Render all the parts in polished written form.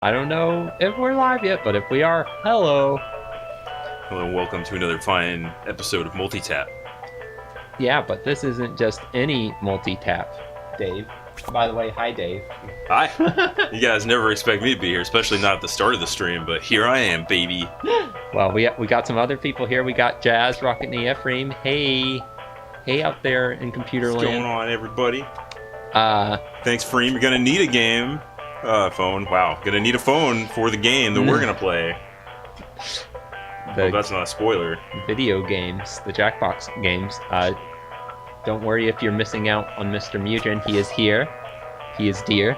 I don't know if we're live yet, but if we are, hello. Hello and welcome to another fine episode of Multitap. Yeah, but this isn't just any multi-tap, Dave. By the way, hi, Dave. Hi. You guys never expect me to be here, especially not at the start of the stream, but here I am, baby. Well, we got some other people here. We got Jazz, Rocket Knee, Ephraim. Hey out there in computer What's land. going on, everybody? Thanks, Freem. You're gonna need a game. Phone. Wow. Gonna need a phone for the game that we're gonna play. Well, that's not a spoiler. Video games, the Jackbox games. Don't worry if you're missing out on Mr. Mugen. He is here. He is dear.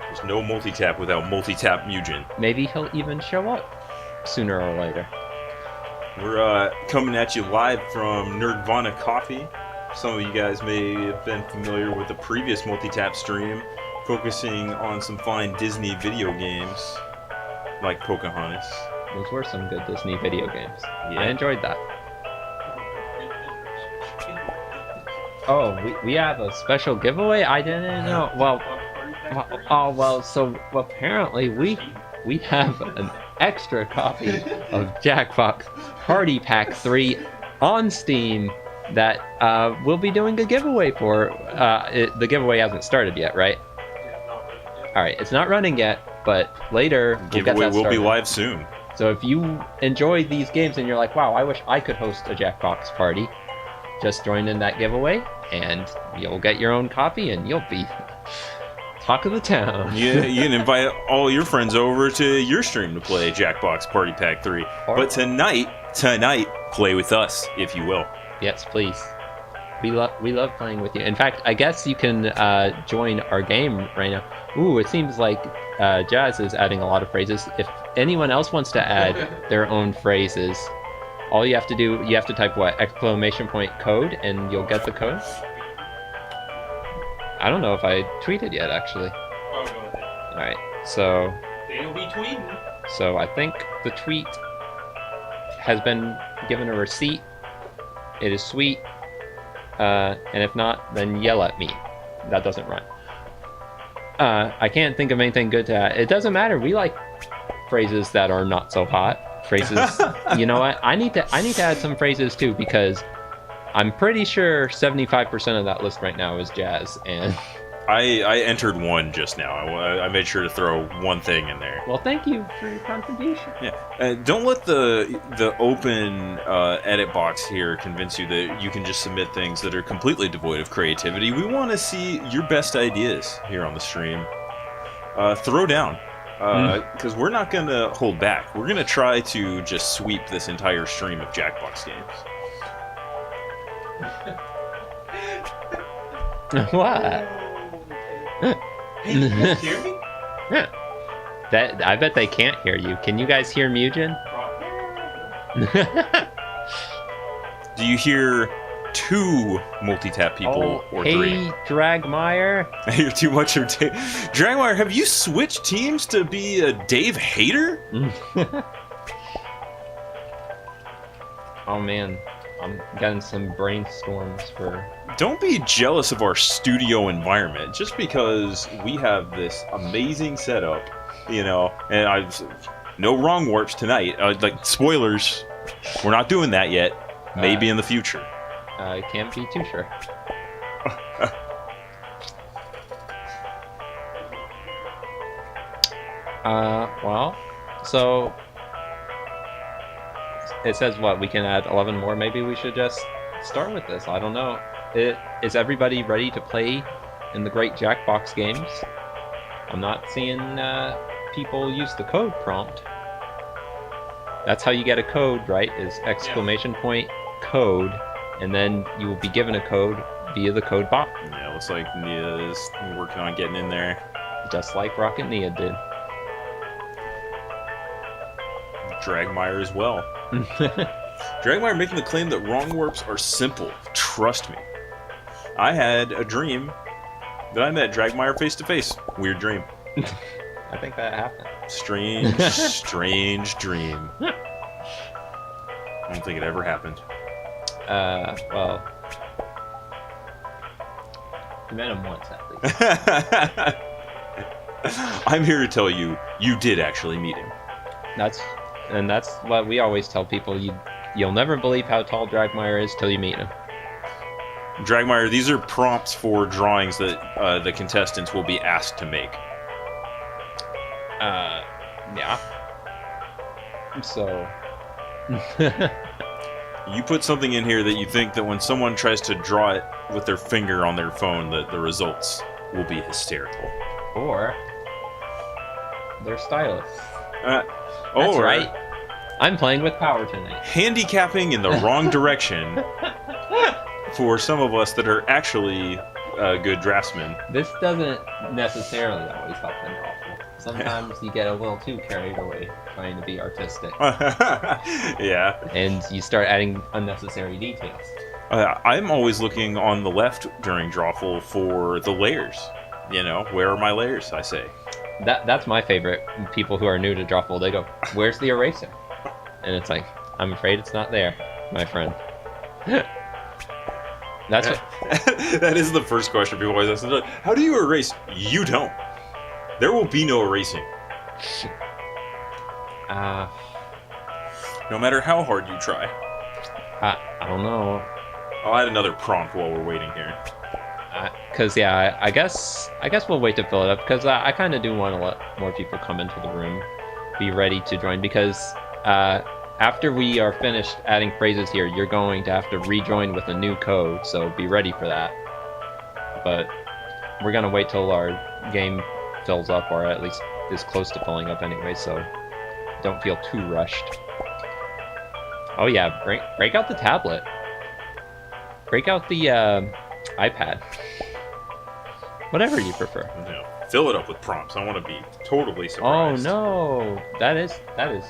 There's no Multitap without Multitap Mugen. Maybe he'll even show up sooner or later. We're coming at you live from Nerdvana Coffee. Some of you guys may have been familiar with the previous Multitap stream, focusing on some fine Disney video games, like Pocahontas. Those were some good Disney video games. Yeah. I enjoyed that. Oh, we have a special giveaway? I didn't know. So apparently we have an extra copy of Jackbox Party Pack 3 on Steam that we'll be doing a giveaway for. The giveaway hasn't started yet, right? Alright, it's not running yet, but later Giveaway will be live soon. So if you enjoy these games and you're like, wow, I wish I could host a Jackbox party, just join in that giveaway and you'll get your own copy and you'll be talk of the town. Yeah, you can invite all your friends over to your stream to play Jackbox Party Pack 3. But tonight, play with us, if you will. Yes, please. We love playing with you. In fact, I guess you can join our game right now. Ooh, it seems like Jazz is adding a lot of phrases. If anyone else wants to add their own phrases, all you have to do, you have to type what? Exclamation point code, and you'll get the code. I don't know if I tweeted yet, actually. I'll go with it. Alright, so... They'll be tweeting. So I think the tweet has been given a receipt. It is sweet. And if not, then yell at me. That doesn't run. I can't think of anything good to add. It doesn't matter. We like phrases that are not so hot. Phrases. You know what? I need to add some phrases too, because I'm pretty sure 75% of that list right now is Jazz, and I entered one just now. I made sure to throw one thing in there. well, thank you for your contribution. Yeah. Don't let the open edit box here convince you that you can just submit things that are completely devoid of creativity. We want to see your best ideas here on the stream. Throw down. Because we're not going to hold back. We're going to try to just sweep this entire stream of Jackbox games. What? Hey, you guys hear me? That I bet they can't hear you. Can you guys hear Mugen? Do you hear two Multitap people or hey, three? Dragmeyer. I hear too much of Dave. Dragwire, have you switched teams to be a Dave hater? Oh man, I'm getting some brainstorms for... Don't be jealous of our studio environment just because we have this amazing setup, you know, and no wrong warps tonight. Like, spoilers, we're not doing that yet. Maybe in the future. I can't be too sure. Well, so it says what, we can add 11 more. Maybe we should just start with this. I don't know. Is everybody ready to play in the great Jackbox games? I'm not seeing people use the code prompt. That's how you get a code, right? Is exclamation point code, and then you will be given a code via the code bot. Yeah, looks like Nia is working on getting in there. Just like Rocket Nia did. Dragmeyer as well. Dragmeyer making the claim that wrong warps are simple. Trust me. I had a dream that I met Dragmeyer face to face. Weird dream. I think that happened. Strange, strange dream. I don't think it ever happened. Well, you met him once at least. I'm here to tell you, you did actually meet him. That's what we always tell people. You'll never believe how tall Dragmire is till you meet him. Dragmire, these are prompts for drawings that the contestants will be asked to make. Yeah. So. You put something in here that you think that when someone tries to draw it with their finger on their phone, that the results will be hysterical. Or they're stylish. That's Right. I'm playing with power tonight. Handicapping in the wrong direction for some of us that are actually good draftsmen. This doesn't necessarily always help in Raffle. Sometimes you get a little too carried away trying to be artistic. Yeah. And you start adding unnecessary details. I'm always looking on the left during Drawful for the layers. You know, where are my layers, I say. That's my favorite. People who are new to Drawful, they go, "Where's the eraser?" And it's like, I'm afraid it's not there, my friend. That's what... That is the first question people always ask. How do you erase? You don't. There will be no erasing. No matter how hard you try. I don't know. I'll add another prompt while we're waiting here. Because, yeah, I guess we'll wait to fill it up, because I kind of do want to let more people come into the room, be ready to join, because after we are finished adding phrases here, you're going to have to rejoin with a new code, so be ready for that. But we're going to wait till our game fills up, or at least is close to filling up anyway, so don't feel too rushed. Oh yeah, break out the tablet. Break out the iPad. Whatever you prefer. Yeah. Fill it up with prompts. I want to be totally surprised. Oh no, that is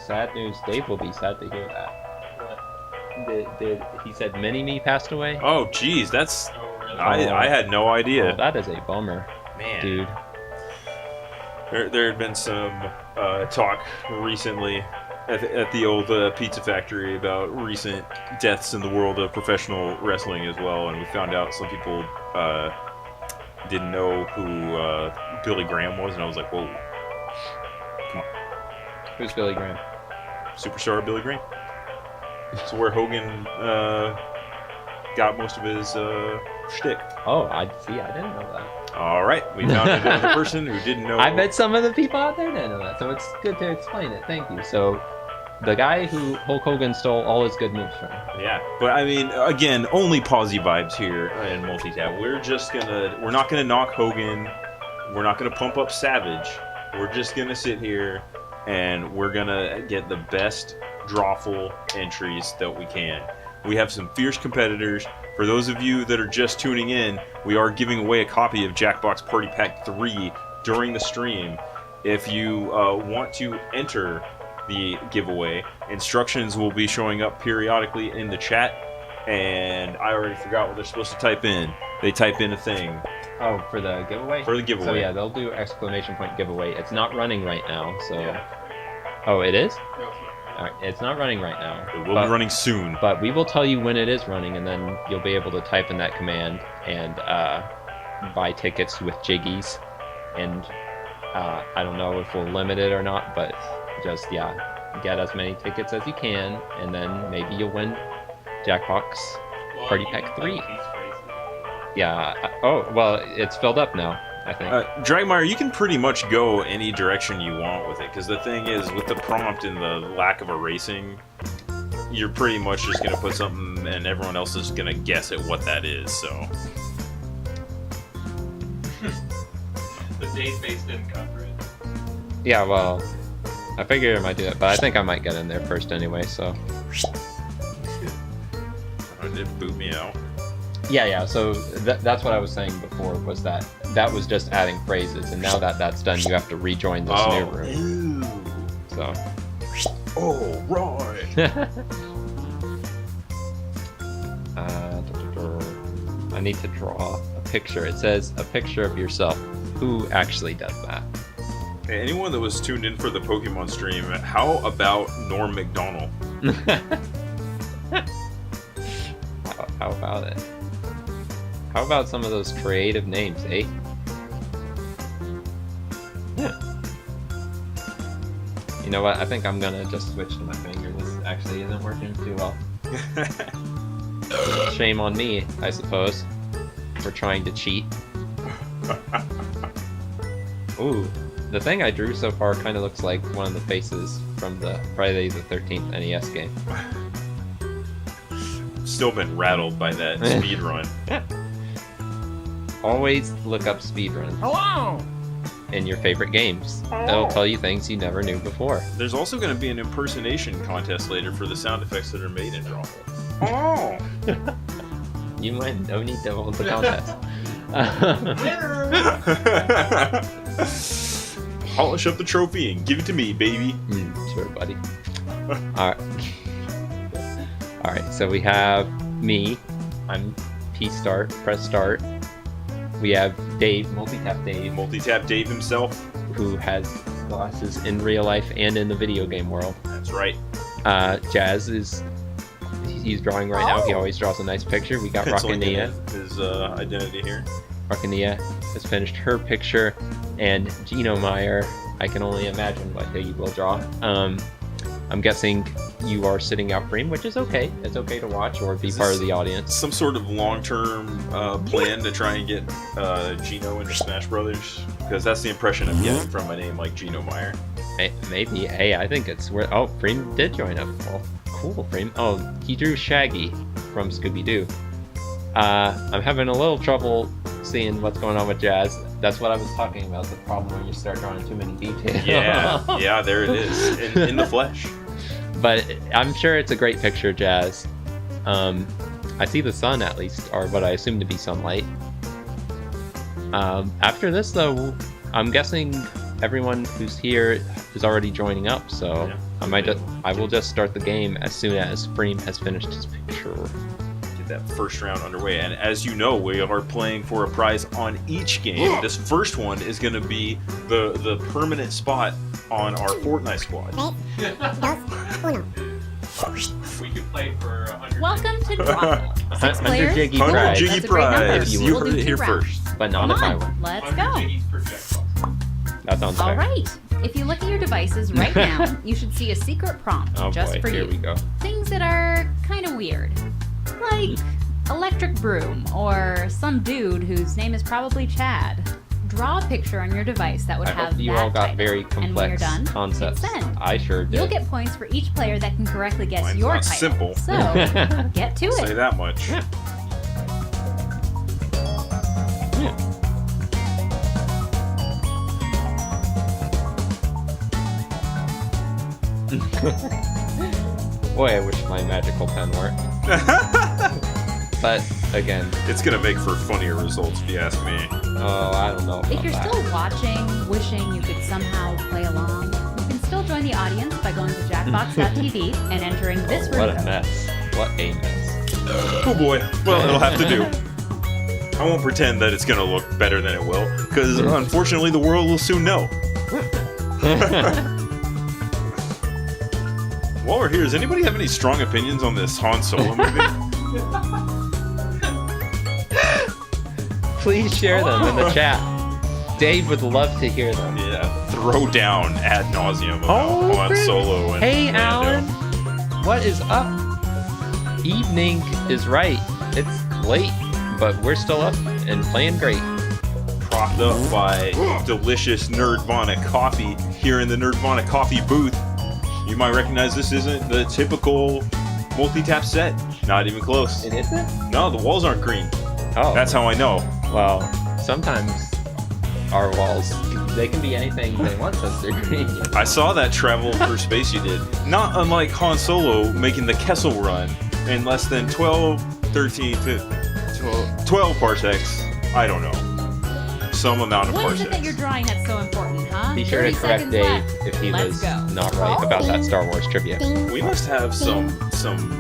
sad news. Dave will be sad to hear that. Did he said Mini-Me passed away? Oh geez, that's Oh, really? I had no idea. Oh, that is a bummer, Man, dude. There had been some talk recently at the old pizza factory about recent deaths in the world of professional wrestling as well, and we found out some people didn't know who Billy Graham was, and I was like, whoa, come on, Who's Billy Graham? superstar Billy Graham. So where Hogan got most of his shtick. Oh, I didn't know that. All right, we found another person who didn't know. I bet some of the people out there didn't know that, so it's good to explain it. Thank you. So, the guy who Hulk Hogan stole all his good moves from. Yeah, but I mean, again, only posy vibes here in Multitap. We're not gonna knock Hogan. We're not gonna pump up Savage. We're just gonna sit here and we're gonna get the best Drawful entries that we can. We have some fierce competitors. For those of you that are just tuning in, we are giving away a copy of Jackbox Party Pack 3 during the stream. If you want to enter the giveaway, instructions will be showing up periodically in the chat, and I already forgot what they're supposed to type in. They type in a thing. Oh, for the giveaway? For the giveaway. So yeah, they'll do exclamation point giveaway. It's not running right now, so... Yeah. Oh, it is? No, it's not. Alright, it's not running right now. It will be running soon. But we will tell you when it is running, and then you'll be able to type in that command and buy tickets with Jiggies. And I don't know if we'll limit it or not, but just, yeah, get as many tickets as you can, and then maybe you'll win Jackbox Well, Party you Pack can 3. put these phrases. Yeah. Oh, well, it's filled up now, I think. Dragmire, you can pretty much go any direction you want with it, because the thing is, with the prompt and the lack of erasing, you're pretty much just going to put something and everyone else is going to guess at what that is, so... The database didn't cover it. Yeah, well, I figured I might do that, but I think I might get in there first anyway, so... It did boot me out. Yeah, so that's what I was saying before, was that was just adding phrases, and now that that's done, you have to rejoin this new room. Ew. So... Oh, right. I need to draw a picture. It says a picture of yourself. Who actually does that? Hey, anyone that was tuned in for the Pokemon stream, how about Norm McDonald? How about it? How about some of those creative names, eh? Yeah. You know what? I think I'm gonna just switch to my finger. This actually isn't working too well. Shame on me, I suppose, for trying to cheat. Ooh, the thing I drew so far kind of looks like one of the faces from the Friday the 13th NES game. Still been rattled by that speed run. Always look up speedrun Hello! in your favorite games. It'll tell you things you never knew before. There's also going to be an impersonation contest later for the sound effects that are made in Drawbox. Oh! You win. No need to hold the contest. Polish up the trophy and give it to me, baby. Sure, buddy. Alright. Alright, so we have me. I'm P start, press start. We have Dave, Multitap Dave, Multitap Dave himself. who has glasses in real life and in the video game world. That's right. Jazz he's drawing right now. He always draws a nice picture. We got Penciling in Rockania. his identity here. Rockania has finished her picture, and Gino Meyer, I can only imagine what he will draw. I'm guessing you are sitting out frame, which is okay. It's okay to watch or be part of the audience. Some sort of long-term plan to try and get Gino into Smash Brothers? Because that's the impression I'm getting from a name like Gino Meyer. Maybe. Hey, I think it's where. Oh, Freem did join up. Well, cool, Freem. Oh, he drew Shaggy from Scooby-Doo. I'm having a little trouble seeing what's going on with Jazz. That's what I was talking about. The problem when you start drawing too many details. Yeah, there it is in the flesh. But I'm sure it's a great picture, Jazz. I see the sun at least, or what I assume to be sunlight. After this, though, I'm guessing everyone who's here is already joining up, so Yeah. I will just start the game as soon as Freem has finished his picture. Get that first round underway, and as you know, we are playing for a prize on each game. This first one is going to be the permanent spot on our Fortnite squad. We could play for 100. Welcome to Drawbox. 6 100 players. Jiggy Hundred prize. Jiggy That's a great number. prize. You You We'll heard do it here 2 rounds. first. But not Come if I on, win. let's 100 go. jiggies per Jackbox. That sounds All fair. right. If you look at your devices right now, you should see a secret prompt Oh just boy, for here you. we go. Things that are kind of weird, like electric broom or some dude whose name is probably Chad. Draw a picture on your device that would I have hope you that all got title. very And when you're complex done, concepts. hit send. I sure did. You'll get points for each player that can correctly guess Mine's your not title. simple. So get to Say it. that much. Yeah. Boy, I wish my magical pen worked. But again, It's gonna make for funnier results, if you ask me. oh, I don't know. If about you're that. still watching, wishing you could somehow play along, you can still join the audience by going to jackbox.tv and entering this What room a code. mess. What a mess. Oh boy. Well, it'll have to do. I won't pretend that it's gonna look better than it will, because unfortunately the world will soon know. While we're here, does anybody have any strong opinions on this Han Solo movie? Please share them in the chat. Dave would love to hear them. Yeah, throw down ad nauseum about Oh, Han friend. Solo and Hey, Lando. Alan. What is up? Evening is right. It's late, but we're still up and playing great. Propped up by delicious Nerdvana coffee here in the Nerdvana coffee booth. You might recognize this isn't the typical multi-tap set. Not even close. It isn't? No, the walls aren't green. Oh. That's how I know. Well, sometimes our walls, they can be anything they want since they're green. I saw that travel through space you did. Not unlike Han Solo making the Kessel Run in less than 12, 13, 15, 12 parsecs. I don't know. Some amount of What is it that parsecs. you're drawing that's so important, huh? Be sure to 30 correct seconds Dave left. if he Let's was go. not right about that Star Wars trivia. We must have some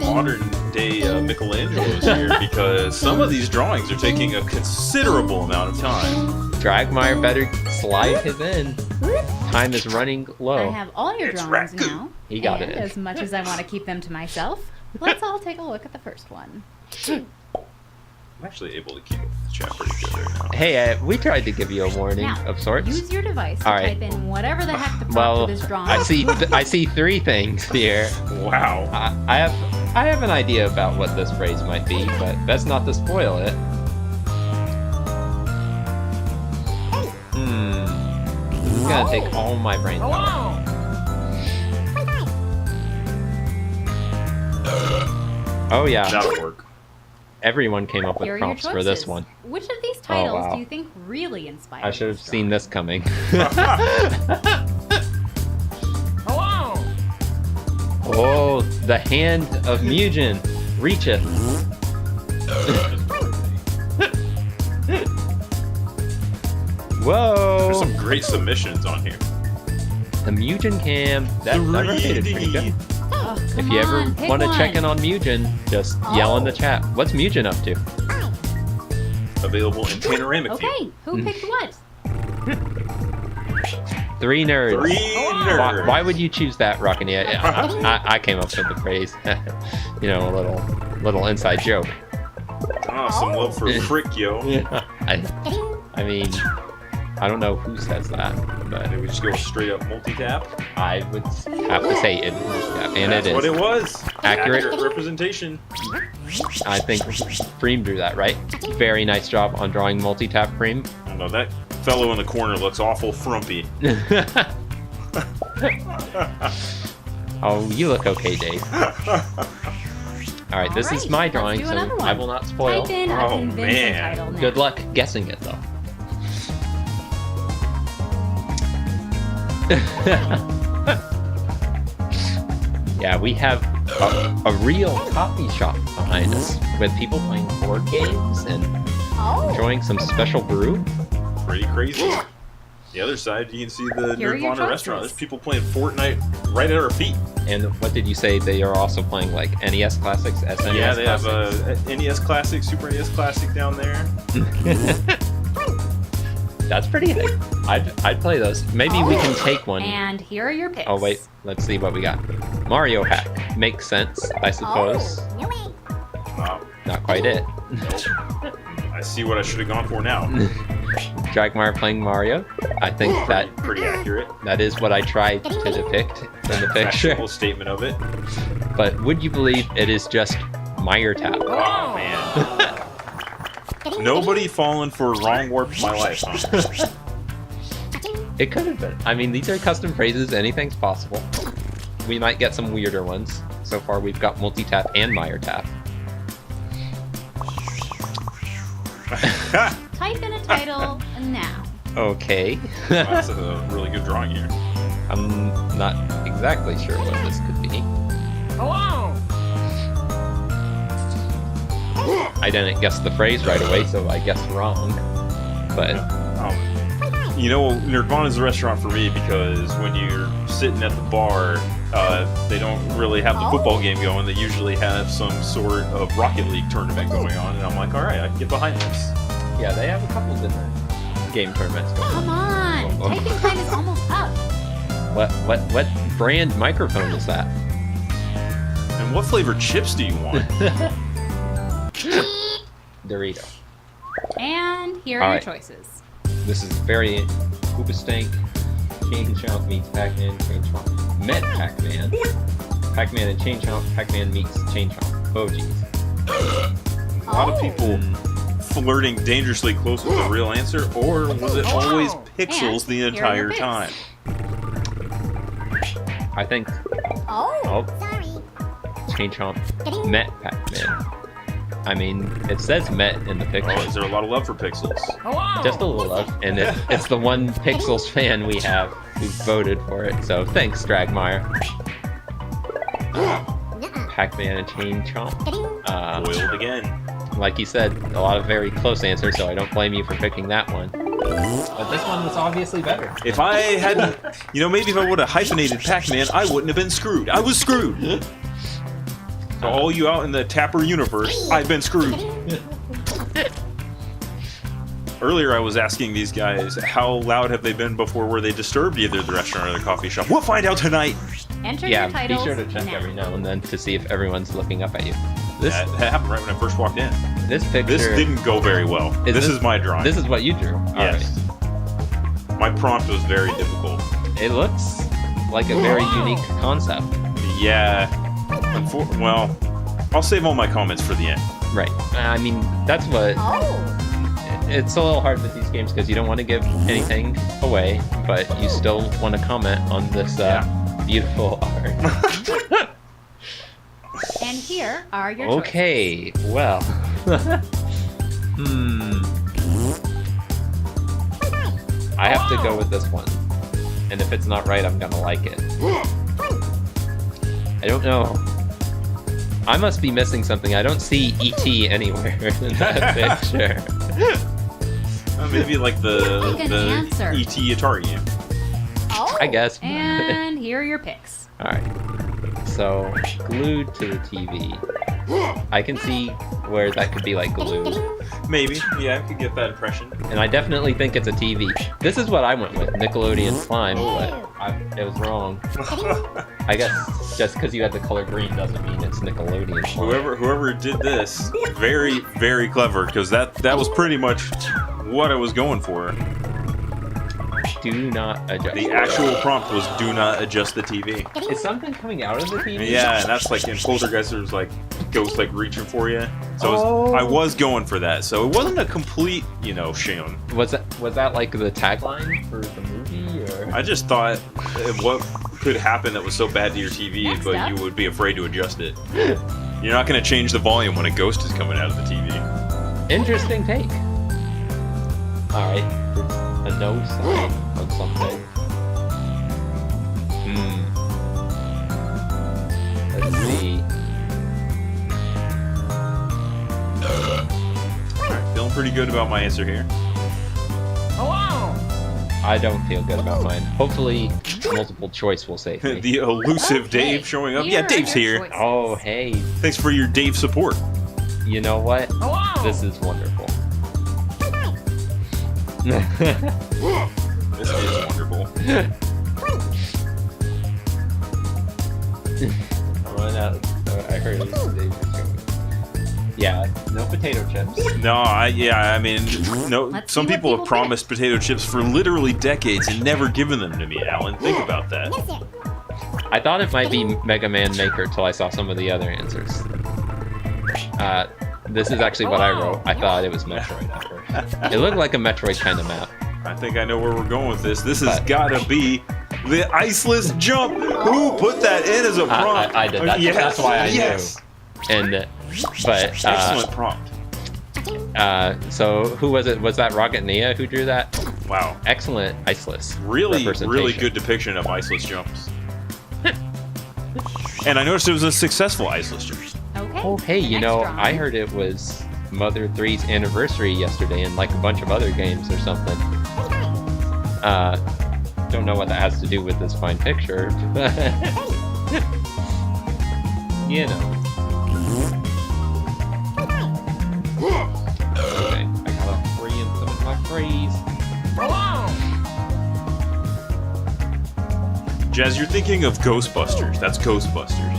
modern day Michelangelos here, because some of these drawings are taking a considerable amount of time. Dragmeyer better slide his in. Time is running I low. have all your It's drawings Raku. now. He got and it. as much as I want to keep them to myself, let's all take a look at the first one. I'm actually able to keep it chat pretty good right now. Hey, we tried to give you a warning Now, of sorts. use your device to All right. type in whatever the heck the prompt Well, for this drawing I is. see 3 things here. Wow. I have an idea about what this phrase might be, but best not to spoil it. It's gonna take all my brain power. Oh yeah, That'll work. everyone came up with Here are your prompts for this choices. one. Which of these titles wow. do you think really inspired I should have this seen drawing? this coming. Oh, the hand of Mugen reacheth. Whoa! There's some great submissions on here. The Mugen cam. That rated pretty good. Oh, If come you ever on, pick want to check one. in on Mugen, just yell in the chat. What's Mugen up to? Available in panoramic view. Okay, who picked what? 3 nerds. 3 nerds. Why would you choose that, Rockany? I came up with the phrase. You know, a little inside joke. Ah, some love for Frick, yo. I mean, I don't know who says that, but Did we just go straight up multi-tap? I would have to say it. And That's it what is. it was. Accurate. representation. I think Freem drew that, right? Very nice job on drawing multi-tap, Freem. I don't know, that fellow in the corner looks awful frumpy. Oh, you look okay, Dave. All right, this is Alright, my let's drawing, do so another one. I will not spoil. Type in a Oh, convincing man. title now. Good luck guessing it, though. Yeah, we have a real coffee shop behind us with people playing board games and enjoying some special brew. Pretty crazy. The other side, you can see the Here are your Nerdvana restaurant. choices. There's people playing Fortnite right at our feet. And what did you say? They are also playing like NES Classics, SNES Yeah, they have Classics? a NES Classic, Super NES Classic down there. That's pretty big. I'd play those. Maybe we can take one. And here are your picks. Oh wait, let's see what we got. Mario hack makes sense, I suppose. Wow. Not quite it. Nope. I see what I should have gone for now. Dragmar playing Mario. I think that Pretty accurate. that is what I tried to depict in the picture. Factual statement of it. But would you believe it is just Meyer Tap? Oh man. Nobody fallen for wrong warp of my life, huh? It could have been. I mean, these are custom phrases. Anything's possible. We might get some weirder ones. So far, we've got Multitap and Meyer Tap. Type in a title now. Okay. That's a really good drawing here. I'm not exactly sure what this could be. I didn't guess the phrase right away, so I guessed wrong. But You know, Nerdvana is a restaurant for me because when you're sitting at the bar, they don't really have the football game going. They usually have some sort of Rocket League tournament going on, and I'm like, all right, I can get behind this. yeah, they have a couple different game tournaments going on. Come on. Oh. Typing time is almost up. What brand microphone is that? And what flavor chips do you want? Dorito. And here are your Alright. choices. This is very Hoobastank. Chain Chomp meets Pac-Man. Chain Chomp met Pac-Man. Pac-Man and Chain Chomp. Pac-Man meets Chain Chomp. Oh jeez. A lot of people flirting dangerously close with the real answer, or was it always pixels And the here are your entire picks. time? I think Chain Chomp met Pac-Man. I mean, it says met in the picture. Oh, is there a lot of love for pixels? Just a little love. And it's the one Pixels fan we have who voted for it. So thanks, Dragmire. Pac-Man and Chain Chomp. Boiled again. Like you said, a lot of very close answers, so I don't blame you for picking that one. But this one was obviously better. If I hadn't, maybe if I would have hyphenated Pac-Man, I wouldn't have been screwed. I was screwed. For all you out in the Tapper universe, I've been screwed. Earlier, I was asking these guys how loud have they been before where they disturbed either the restaurant or the coffee shop. We'll find out tonight. Enter Yeah, your be titles sure to check now. every now and then to see if everyone's looking up at you. This That happened right when I first walked in. This picture. This didn't go very well. This is my drawing. This is what you drew. Yes. Alright. My prompt was very difficult. It looks like a very unique concept. Yeah. Well, I'll save all my comments for the end. Right. I mean, that's what. Oh. It's a little hard with these games because you don't want to give anything away, but you still want to comment on this beautiful art. And here are your choices. Okay, well. I have to go with this one. And if it's not right, I'm gonna like it. I don't know. I must be missing something. I don't see E.T. anywhere in that picture. Maybe like the Pick an answer. E.T. Atari game. Oh. I guess. And here are your picks. Alright. So, glued to the TV. I can see where that could be like glue. Maybe. Yeah, I could get that impression. And I definitely think it's a TV. This is what I went with, Nickelodeon Slime, but it was wrong. I guess just because you had the color green doesn't mean it's Nickelodeon Slime. Whoever did this, very, very clever, because that was pretty much what I was going for. Do not adjust. The actual prompt was "Do not adjust the TV." Is something coming out of the TV? Yeah, and that's like in Poltergeist. There's like ghosts like reaching for you. So I was going for that. So it wasn't a complete, sham. Was that like the tagline for the movie, or? I just thought what could happen that was so bad to your TV, Next but up. you would be afraid to adjust it. You're not going to change the volume when a ghost is coming out of the TV. Interesting take. All right, a no sign of something. Let's see. Alright, feeling pretty good about my answer here. I don't feel good about mine. Hopefully, multiple choice will save me. The elusive Okay, Dave showing up. here Yeah, are Dave's your here. choices. Oh, hey. Thanks for your Dave support. You know what? This is wonderful. This is wonderful. I heard it was Dave's show. Yeah, no potato chips. No, I mean, no. Let's Some see what people have people promised potato chips for literally decades and never given them to me, Alan. Think about that. I thought it might be Mega Man Maker till I saw some of the other answers. This is actually what I wrote. I thought it was Metroid at first. It looked like a Metroid kind of map. I think I know where we're going with this. This has But- got to be the iceless jump. Who put that in as a prompt? I did. That's why I knew. And, but Excellent prompt. so who was it? Was that Rocket Nia who drew that? Wow. Excellent iceless. Really representation. good depiction of iceless jumps. And I noticed it was a successful iceless jump. Okay. Oh, hey, you next know, drawing. I heard it was Mother 3's anniversary yesterday and like a bunch of other games or something. Don't know what that has to do with this fine picture, but you know. Okay, I got a free in some of my phrase. Jazz, you're thinking of Ghostbusters. That's Ghostbusters.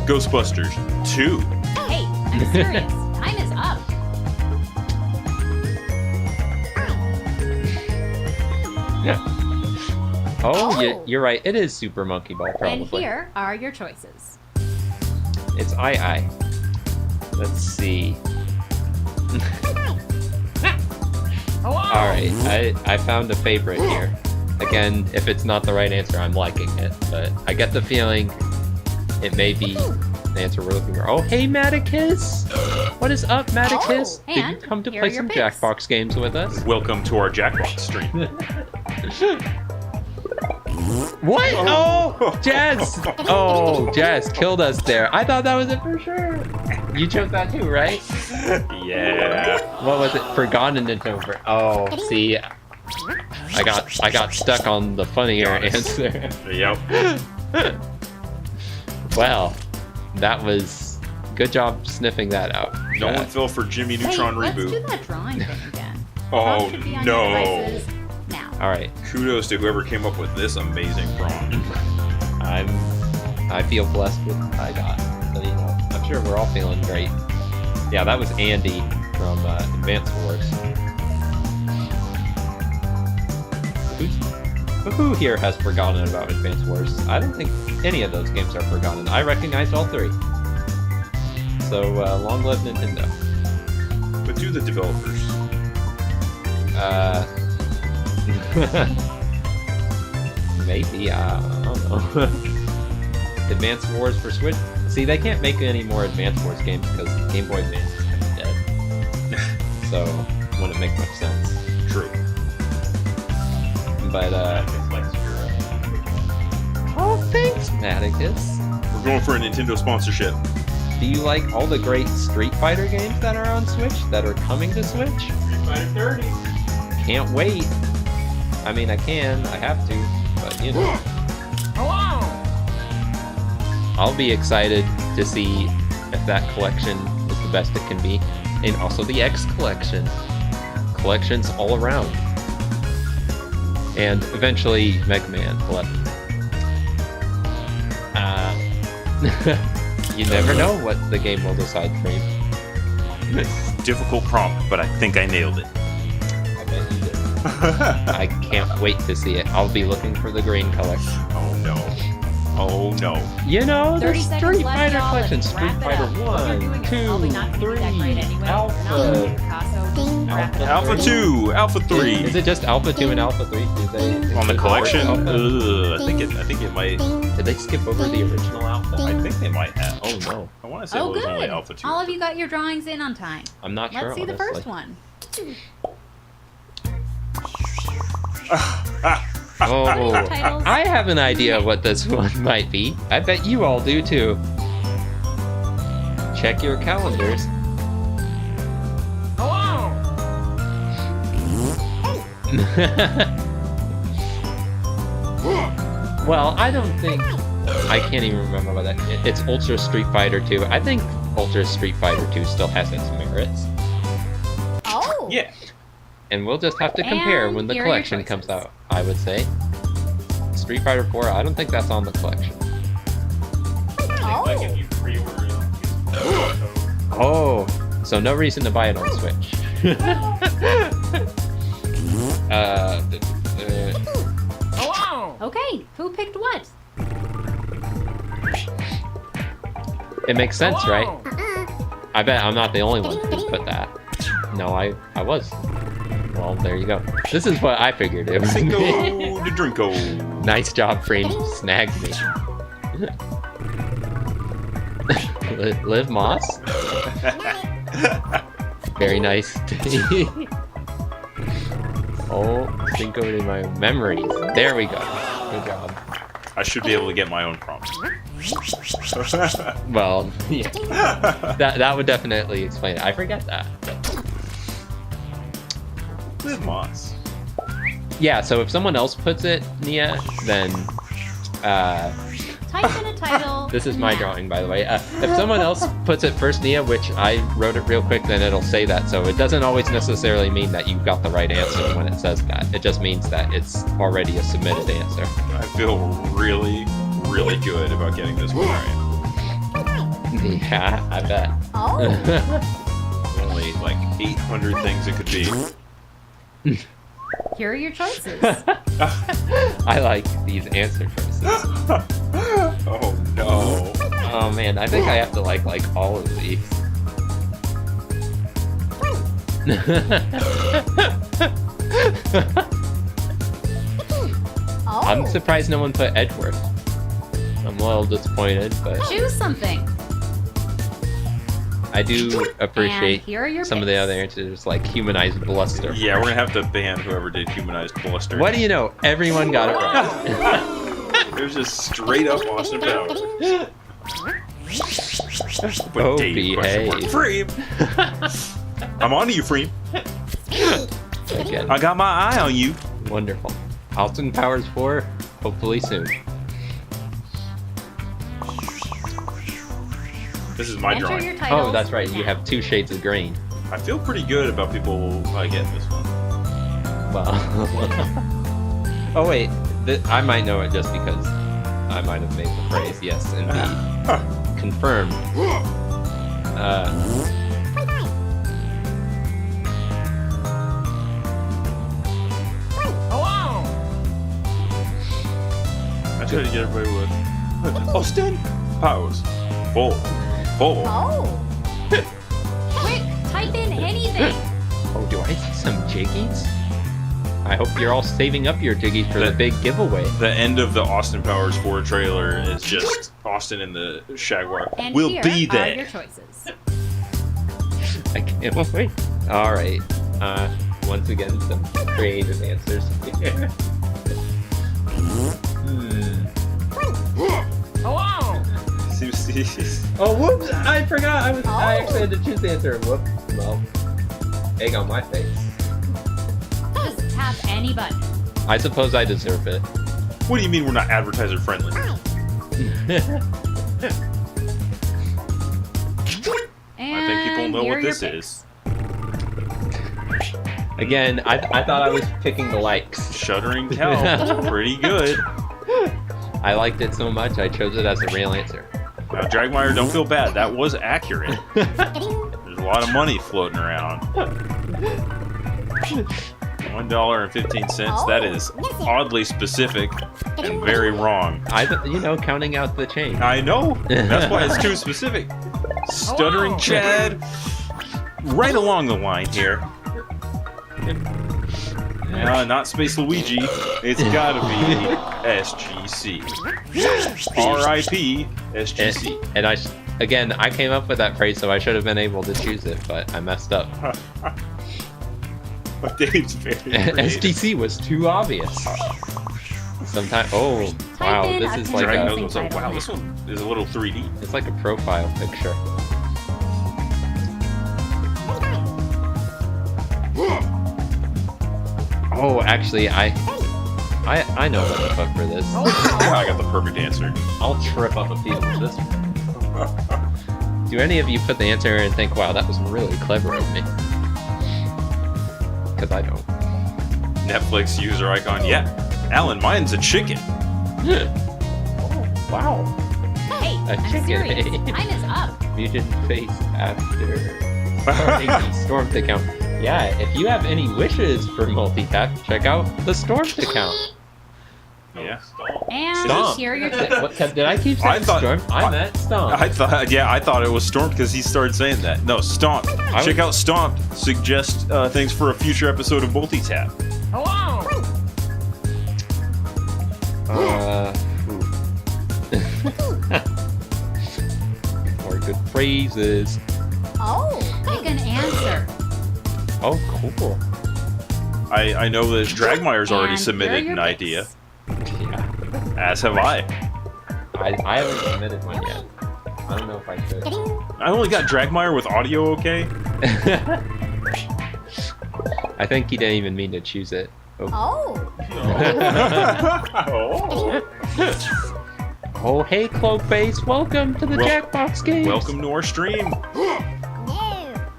Ghostbusters 2. Hey, I'm serious. Time is up. Oh, you're right. It is Super Monkey Ball, And probably. here are your choices. It's I. Let's see. Alright, I found a favorite here. Again, if it's not the right answer, I'm liking it. But I get the feeling it may be the answer we're looking for. Oh, hey, Maticus! What is up, Maticus? Did you and come to here play are your some picks. Jackbox games with us? Welcome to our Jackbox stream. What? Oh, Jazz! Oh, Jazz killed us there. I thought that was it for sure. You chose that too, right? Yeah. What was it? Forgotten and over. Oh, see, I got stuck on the funnier answer. Yep. Well, that was good job sniffing that out. No one fell for Jimmy Hey, Neutron let's do reboot. that drawing thing again. Oh, Prompt should be on your no. devices now. All right, Kudos to whoever came up with this amazing prompt. I feel blessed with what I got. So, you know, I'm sure we're all feeling great. Yeah, that was Andy from Advance Wars. Who here has forgotten about Advance Wars? I don't think any of those games are forgotten. I recognized all three. So, long live Nintendo. But do the developers. Maybe, I don't know. Advance Wars for Switch? See, they can't make any more Advance Wars games because Game Boy Advance is kind of dead. So, wouldn't make much sense. True. But, oh, thanks, Maticus. We're going for a Nintendo sponsorship. Do you like all the great Street Fighter games that are on Switch, that are coming to Switch? Street Fighter 30. Can't wait. I mean, I have to, but you know. I'll be excited to see if that collection is the best it can be. And also the X collection. Collections all around. And eventually Mega Man 11. You never know what the game will decide, Frame. Difficult prompt, but I think I nailed it. I bet you did. I can't wait to see it. I'll be looking for the green color. Oh no. Oh no. You know, the 30 seconds Street left, Fighter y'all. collection. Let's Street wrap it Fighter up. What you're doing 1, is probably 2, not gonna be 3, that great anyway. Alpha. Not Picasso. Wrap it up. Alpha 2, Alpha 3. Is it just Alpha 2 and Alpha 3? Did they On the include collection? Alpha? I think it might. Did they skip over the original Alpha? I think they might have. Oh no, I want to say Oh, it was only good. Alpha 2. All of you got your drawings in on time. I'm not sure. Let's see the first honestly. one. Oh, Titles. I have an idea what this one might be. I bet you all do too. Check your calendars. Well, I don't think... I can't even remember what that... It's Ultra Street Fighter 2. I think Ultra Street Fighter 2 still has its merits. Oh. Yeah. And we'll just have to compare And when the here are your collection comes choices. out, I would say. Street Fighter 4, I don't think that's on the collection. Like if you pre-order it, Oh, so no reason to buy it on Switch. Okay, who picked what? It makes sense, right? I bet I'm not the only one who's put that. No, I was. Well, there you go. This is what I figured it was. Cinco de Drinko. Nice job, Frame. Snagged me. Liv Moss? Very nice. Oh, Cinco de my memories. There we go. Good job. I should be able to get my own prompt. Well, yeah. That would definitely explain it. I forget that. Liv Moss. Yeah, so if someone else puts it, Nia, then Type in a title. this is my now. drawing, by the way. If someone else puts it first, Nia, which I wrote it real quick, then it'll say that. So it doesn't always necessarily mean that you got the right answer when it says that. It just means that it's already a submitted answer. I feel really, really good about getting this one right. Yeah, I bet. Oh. Only like 800 things it could be. Here are your choices. I like these answer choices. Oh no. Oh man, I think I have to like all of these. Oh. I'm surprised no one put Edgeworth. I'm a little disappointed, but Choose something. I do appreciate And here are your some of the picks. other answers, like humanized bluster. Yeah, we're gonna have to ban whoever did humanized bluster. What do you know? Everyone got it right. It was just straight up Austin Powers. But Oh, Dave, behave. Frame. I'm on to you, Frame. Again, I got my eye on you. wonderful. Austin Powers 4, hopefully soon. This is my Enter drawing. your titles. Oh, that's right. You now. have 2 shades of green. I feel pretty good about people getting this one. Well. Oh wait, I might know it just because I might have made the phrase yes indeed. Confirmed. try to get everybody with Austin Powers. Full. Oh. Quick, type in anything. Oh, do I see some jiggies? I hope you're all saving up your jiggies for the big giveaway. The end of the Austin Powers 4 trailer is just Austin and the Jaguar. And We'll here be are there. your choices. I can't wait. All right. Once again, some creative answers here. Hello! Oh, whoops! I forgot. I Oh. actually had to choose the answer. Whoops. Well, egg on my face. Just tap any button. I suppose I deserve it. What do you mean we're not advertiser friendly? And I think people know here what are your this picks. is. Again, I thought I was picking the likes. Shuddering Cow. Pretty good. I liked it so much, I chose it as a real answer. Now, Dragmire, don't feel bad. That was accurate. There's a lot of money floating around. $1.15. That is oddly specific and very wrong. Counting out the change. I know. That's why it's too specific. Stuttering Chad. Right along the line here. Not Space Luigi. It's gotta be SGC. R.I.P. SGC. And I came up with that phrase, so I should have been able to choose it, but I messed up. But Dave's very creative. SDC was too obvious. Sometimes, oh wow, in this a is like Dragon Amazing knows what's up. title. Wow, this one is a little 3D. it's like a profile picture. Oh, actually, I know what the fuck for this. I got the perfect answer. I'll trip up a piece of this one. Do any of you put the answer in and think, wow, that was really clever of me? Because I don't. Netflix user icon. Yeah. Alan, mine's a chicken. Oh, wow. Hey, A I'm chicken, serious. eh? Mine is up. Mutant face after starting the Storm to count. Yeah, if you have any wishes for Multitap, check out the Storm to count. Yeah. And Stomp. here are your Did, choices. did I keep saying I thought- Storm? I meant Stomp. I thought it was Storm because he started saying that. No, Stomp. I Check would- out Stomp. Suggest things for a future episode of Multitap. Hello! More good phrases. Oh. Pick an answer. Oh, cool. I know that Dragmire's already And submitted here an are your idea, picks. Yeah. as have I. I haven't submitted one yet. I don't know if I should. I only got Dragmire with audio okay. I think he didn't even mean to choose it. Oh. Oh. Oh, hey, Cloakface. Welcome to the Wel- Jackbox game. Welcome to our stream. No.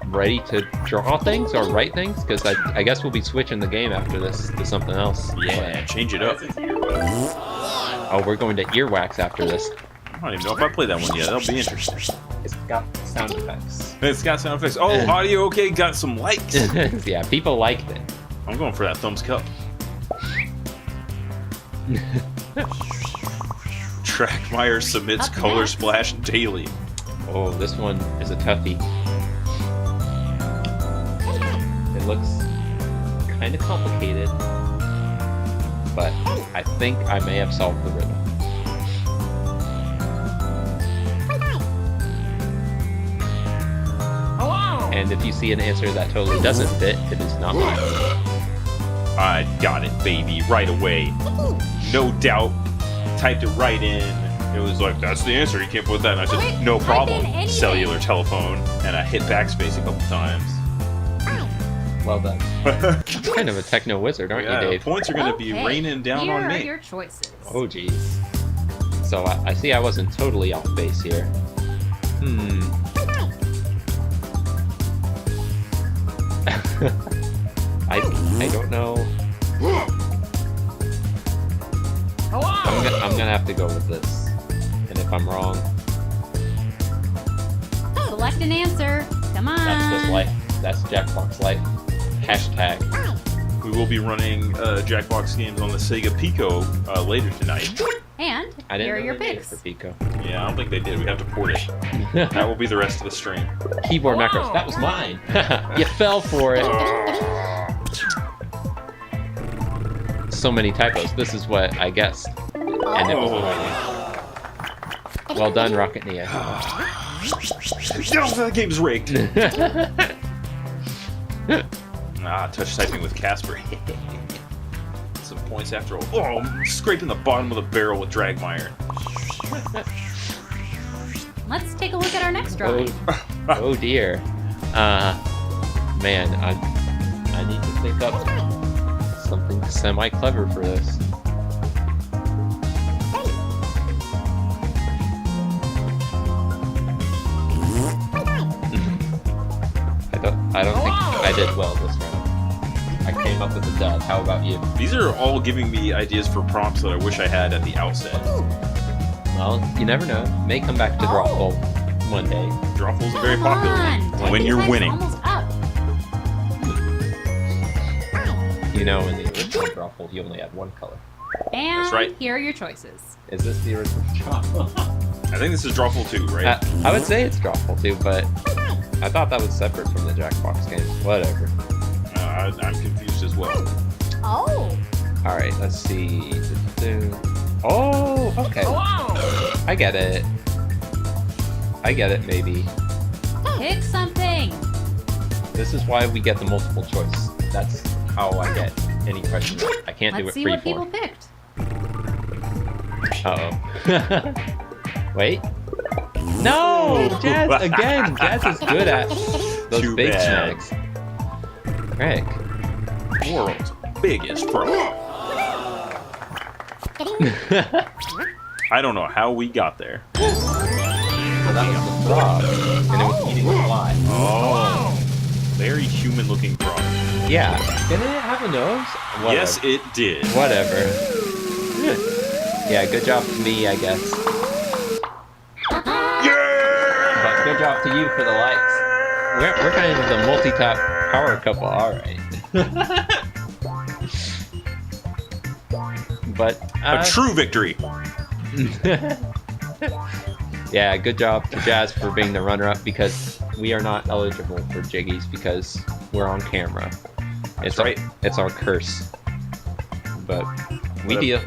Ready to draw things or write things? Because I guess we'll be switching the game after this to something else. Yeah, change it up. Oh, we're going to earwax after this. I don't even know if I played that one yet. That'll be interesting. It's got sound effects. It's got sound effects. Oh, audio okay. Got some likes. Yeah, people liked it. I'm going for that thumbs cup. Trackmire submits Up Color next. Splash daily. Oh, this one is a toughie. It looks kind of complicated, but I think I may have solved the riddle. Hello! And if you see an answer that totally doesn't fit, it is not mine. I got it, baby, right away. No doubt. Typed it right in. It was like, that's the answer. You can't put that. And I Quick, said, no type problem. in anything. Cellular telephone. And I hit backspace a couple times. Well done. Kind of a techno wizard, aren't Yeah, you, Dave? points are going to be Okay, raining down here on are me. your choices. Oh, geez. So I see I wasn't totally off base here. I don't know. Hello! I'm gonna have to go with this. And if I'm wrong, Select an answer. Come on. that's just life. That's Jackbox life. Hashtag. Who will be running Jackbox games on the Sega Pico later tonight. And I didn't here are know your they made it picks. for Pico. Yeah, I don't think they did. We have to port it. That will be the rest of the stream. Keyboard macros. That was mine. You fell for it. So many typos. This is what I guessed. And it was wrong. Well done, Rocket Nia. No, that game's rigged. Touch typing with Casper. Some points after all. Oh, I'm scraping the bottom of the barrel with Dragmire. Let's take a look at our next drawing. Oh dear. Man, I need to think up something semi-clever for this. I don't think I did well this round. I came up with a dud. How about you? These are all giving me ideas for prompts that I wish I had at the outset. Well, you never know. May come back to Drawful one day. Drawful's a very popular Come one on, when you're Time's winning. Almost up. You know, in the original Drawful, he only had one color. And right. here are your choices. Is this the original Drawful? I think this is Drawful 2, right? I would say it's Drawful too, but I thought that was separate from the Jackbox games. Whatever. I'm confused as well. Oh. All right, let's see. Oh, okay. I get it. Maybe. Pick something. This is why we get the multiple choice. That's how I get any question. I can't do Let's it see what people freeform. picked. Uh-oh. Wait. No! Jazz again! Jazz is good at those Too big bad. snacks. Rick. World's biggest pro. I don't know how we got there. Well, that was the frog, and it was eating a fly. Oh. Very human-looking frog. Yeah. Didn't it have a nose? Whatever. Yes, it did. Whatever. Yeah, good job to me, I guess. Yeah! But good job to you for the likes. We're kind of the multi-tap power couple, alright. But, A true victory. yeah, good job to Jazz for being the runner-up because we are not eligible for Jiggies because we're on camera. It's right. It's our curse. But we deal.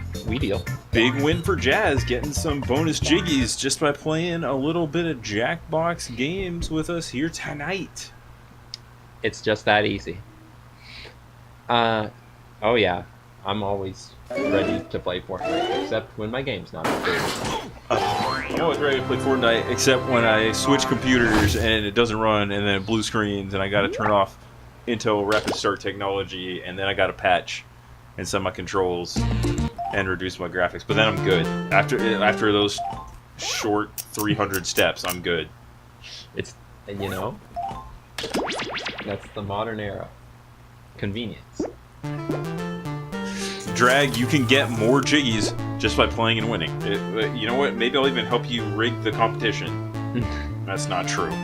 Big win for Jazz, getting some bonus jiggies just by playing a little bit of Jackbox games with us here tonight. It's just that easy. Oh yeah, I'm always ready to play Fortnite, except when my game's not updated. I'm always ready to play Fortnite, except when I switch computers and it doesn't run, and then it blue screens, and I got to turn off Intel Rapid Start technology, and then I got to patch and set my controls and reduce my graphics. But then I'm good. After those short 300 steps, I'm good. It's, you know, that's the modern era. Convenience. Drag, you can get more jiggies just by playing and winning. You know what? Maybe I'll even help you rig the competition. That's not true.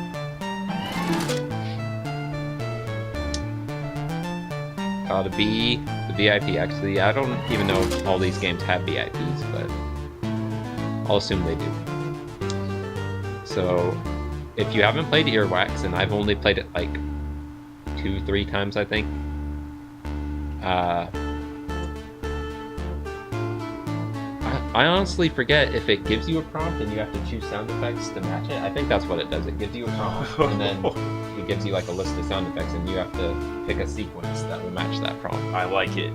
To be the VIP, actually. I don't even know if all these games have VIPs, but I'll assume they do. So, if you haven't played Earwax, and I've only played it like 2-3 times, I think. I honestly forget if it gives you a prompt and you have to choose sound effects to match it. I think that's what it does. It gives you a prompt, and then it gives you like a list of sound effects, and you have to pick a sequence that will match that prompt. I like it.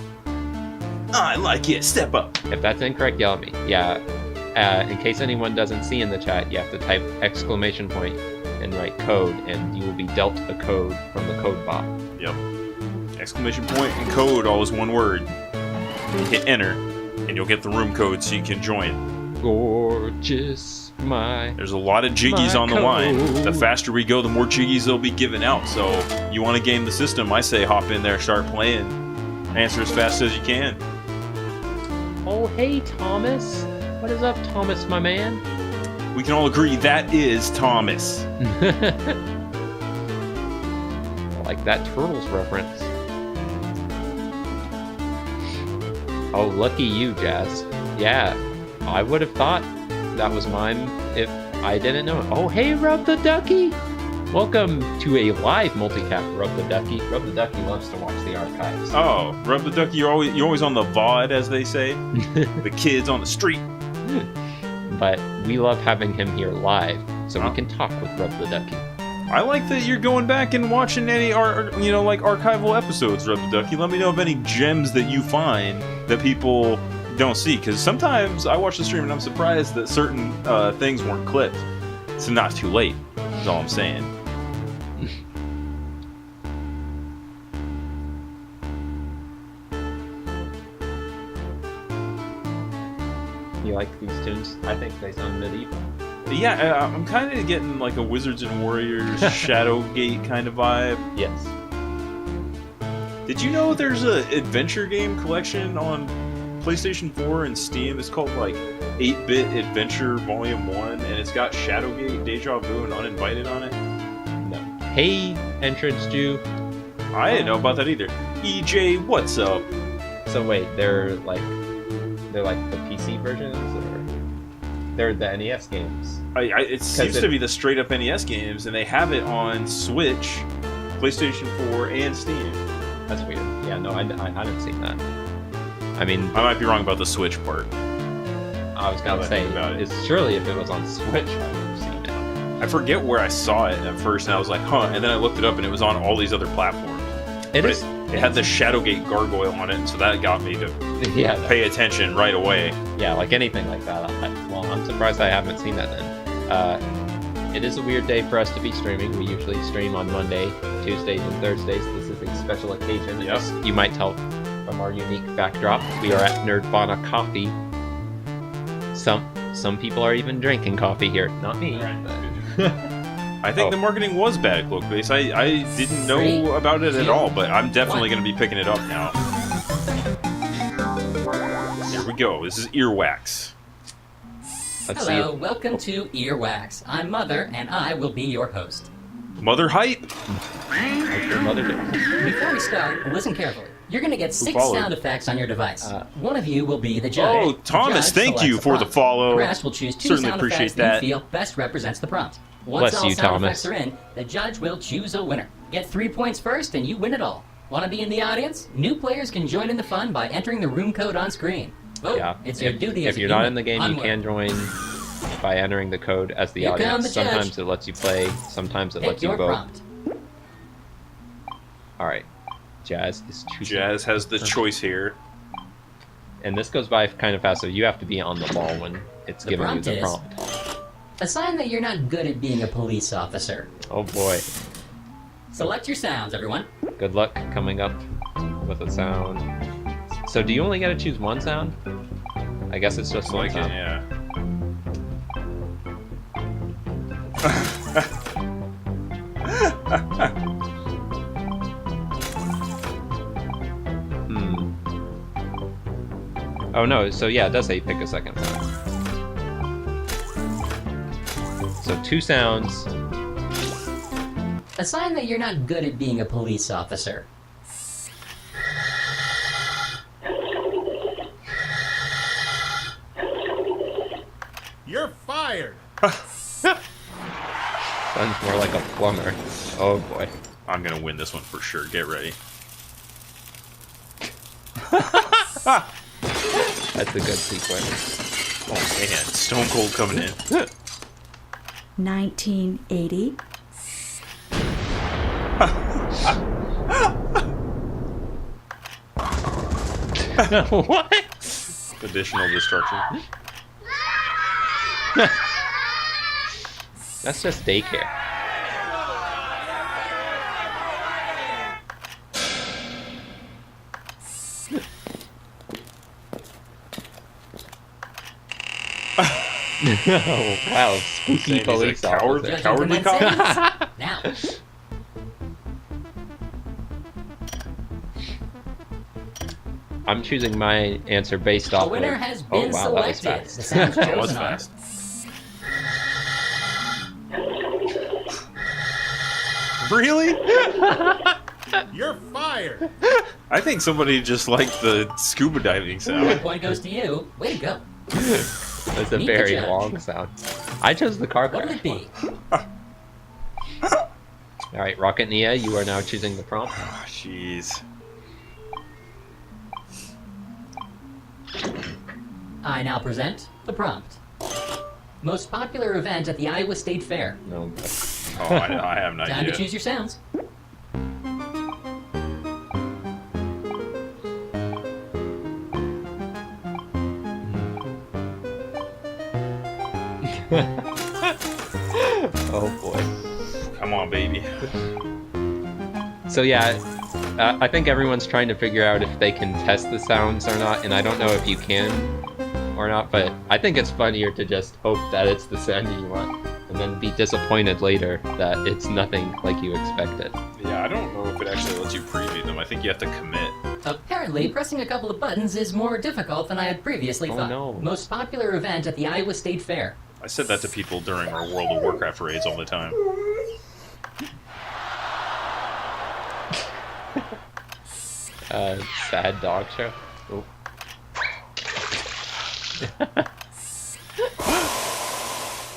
I like it. Step up. If that's incorrect, yell at me. Yeah. In case anyone doesn't see in the chat, you have to type exclamation point and write code, and you will be dealt a code from the code bot. Yep. Exclamation point and code, all is one word. Hit enter, and you'll get the room code so you can join. Gorgeous, my... There's a lot of jiggies on the line. The faster we go, the more jiggies they'll be given out. So, you want to game the system, I say hop in there, start playing. Answer as fast as you can. Oh, hey, Thomas. What is up, Thomas, my man? We can all agree that is Thomas. I like that Turtles reference. Oh, lucky you, Jazz. Yeah, I would have thought that was mine if I didn't know it. Oh, hey, Rub the Ducky! Welcome to a live multitap, Rub the Ducky. Rub the Ducky loves to watch the archives. Oh, Rub the Ducky, you're always on the VOD, as they say. The kids on the street. But we love having him here live, so we can talk with Rub the Ducky. I like that you're going back and watching any, archival episodes, Rub the Ducky. Let me know of any gems that you find that people don't see, because sometimes I watch the stream and I'm surprised that certain things weren't clipped. So not too late, is all I'm saying. You like these tunes? I think they sound medieval. Yeah, I'm kind of getting like a Wizards and Warriors Shadowgate kind of vibe. Yes. Did you know there's a adventure game collection on PlayStation 4 and Steam? It's called like 8-Bit Adventure Volume 1, and it's got Shadowgate, Deja Vu, and Uninvited on it. No. Hey, Entrance Jew. I didn't know about that either. EJ, what's up? So wait, they're like the PC versions, or they're the NES games? It seems to be the straight up NES games, and they have it on Switch, PlayStation 4, and Steam. That's weird. Yeah, no, I haven't seen that. I mean, I might be wrong about the Switch part. I was gonna say, surely if it was on Switch, I would have seen it. I forget where I saw it at first, and I was like, huh, and then I looked it up, and it was on all these other platforms. It had the Shadowgate gargoyle on it, and so that got me to pay attention right away. Yeah, like anything like that. I'm surprised I haven't seen that then. It is a weird day for us to be streaming. We usually stream on Monday, Tuesdays, and Thursdays. This is a special occasion. Yep. As you might tell from our unique backdrop, we are at Nerdvana Coffee. Some people are even drinking coffee here. Not me. But I think the marketing was bad at Cloakbase. I didn't know about it at all, but I'm definitely going to be picking it up now. Here we go. This is Earwax. Hello, welcome to Earwax. I'm Mother, and I will be your host. Mother hype. your mother did. Before we start, listen carefully. You're going to get 6 sound effects on your device. One of you will be the judge. Oh, Thomas, thank you for the follow. The rest will choose 2 Certainly sound appreciate effects that you feel best represents the prompt. Once all sound effects are in, the judge will choose a winner. Get 3 points first, and you win it all. Want to be in the audience? New players can join in the fun by entering the room code on screen. Vote. Yeah. It's your duty as If you're not in the game, you can join by entering the code as the audience. Sometimes it lets you play, sometimes it lets you vote. Prompt. Alright. Jazz is choosing. Jazz has the choice here. And this goes by kind of fast, so you have to be on the ball when it's giving you the prompt. A sign that you're not good at being a police officer. Oh boy. Select your sounds, everyone. Good luck coming up with a sound. So do you only get to choose one sound? I guess it's just one sound. Yeah. Oh no, so yeah, it does say pick a second sound. So 2 sounds. A sign that you're not good at being a police officer. You're fired! Sounds more like a plumber. Oh boy. I'm gonna win this one for sure. Get ready. That's a good sequence. Oh man, Stone Cold coming in. 1980. What? Additional destruction. That's just daycare. Oh, wow, spooky police officer. Cowardly cop. Now. I'm choosing my answer based off The winner of... has been oh, wow, that was selected. fast. The sounds That was chosen are fast. Really? You're fired! I think somebody just liked the scuba diving sound. 1 point goes to you. Way to go. That's a Meet the very judge. long sound. I chose the car What crash would it one. be? Alright, Rocket Nia, you are now choosing the prompt. Oh, jeez. I now present the prompt. Most popular event at the Iowa State Fair. No. Oh, I have an Time to idea. choose your sounds. Oh boy. Come on, baby. So yeah, I think everyone's trying to figure out if they can test the sounds or not, and I don't know if you can or not, but I think it's funnier to just hope that it's the sound you want, and then be disappointed later that it's nothing like you expected. Yeah, I don't know if it actually lets you preview them. I think you have to commit. Apparently, pressing a couple of buttons is more difficult than I had previously Oh, thought. no. Most popular event at the Iowa State Fair. I said that to people during our World of Warcraft raids all the time. Sad dog show. Oh.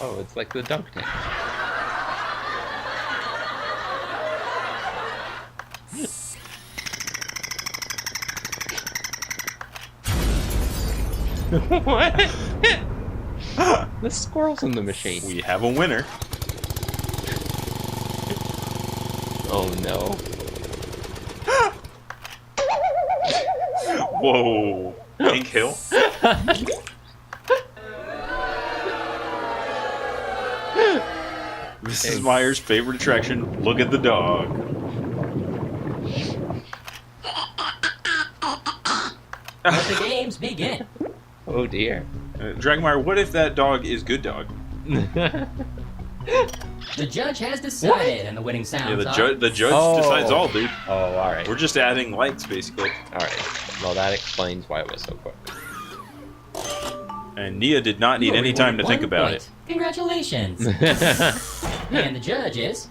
Oh, it's like the dunk tank. What? The squirrel's in the machine. We have a winner. Oh no. Whoa. Pink Hill? Mrs. Meyer's favorite attraction. Look at the dog. Let the games begin. Oh dear. Dragmeyer, what if that dog is good dog? The judge has decided, and the winning sounds Yeah, the, are... the judge Oh. decides all, dude. Oh, alright. We're just adding lights, basically. Alright. Well, that explains why it was so quick. And Nia did not need You any are time to think rewarded about 1 it. point. Congratulations. And the judge is...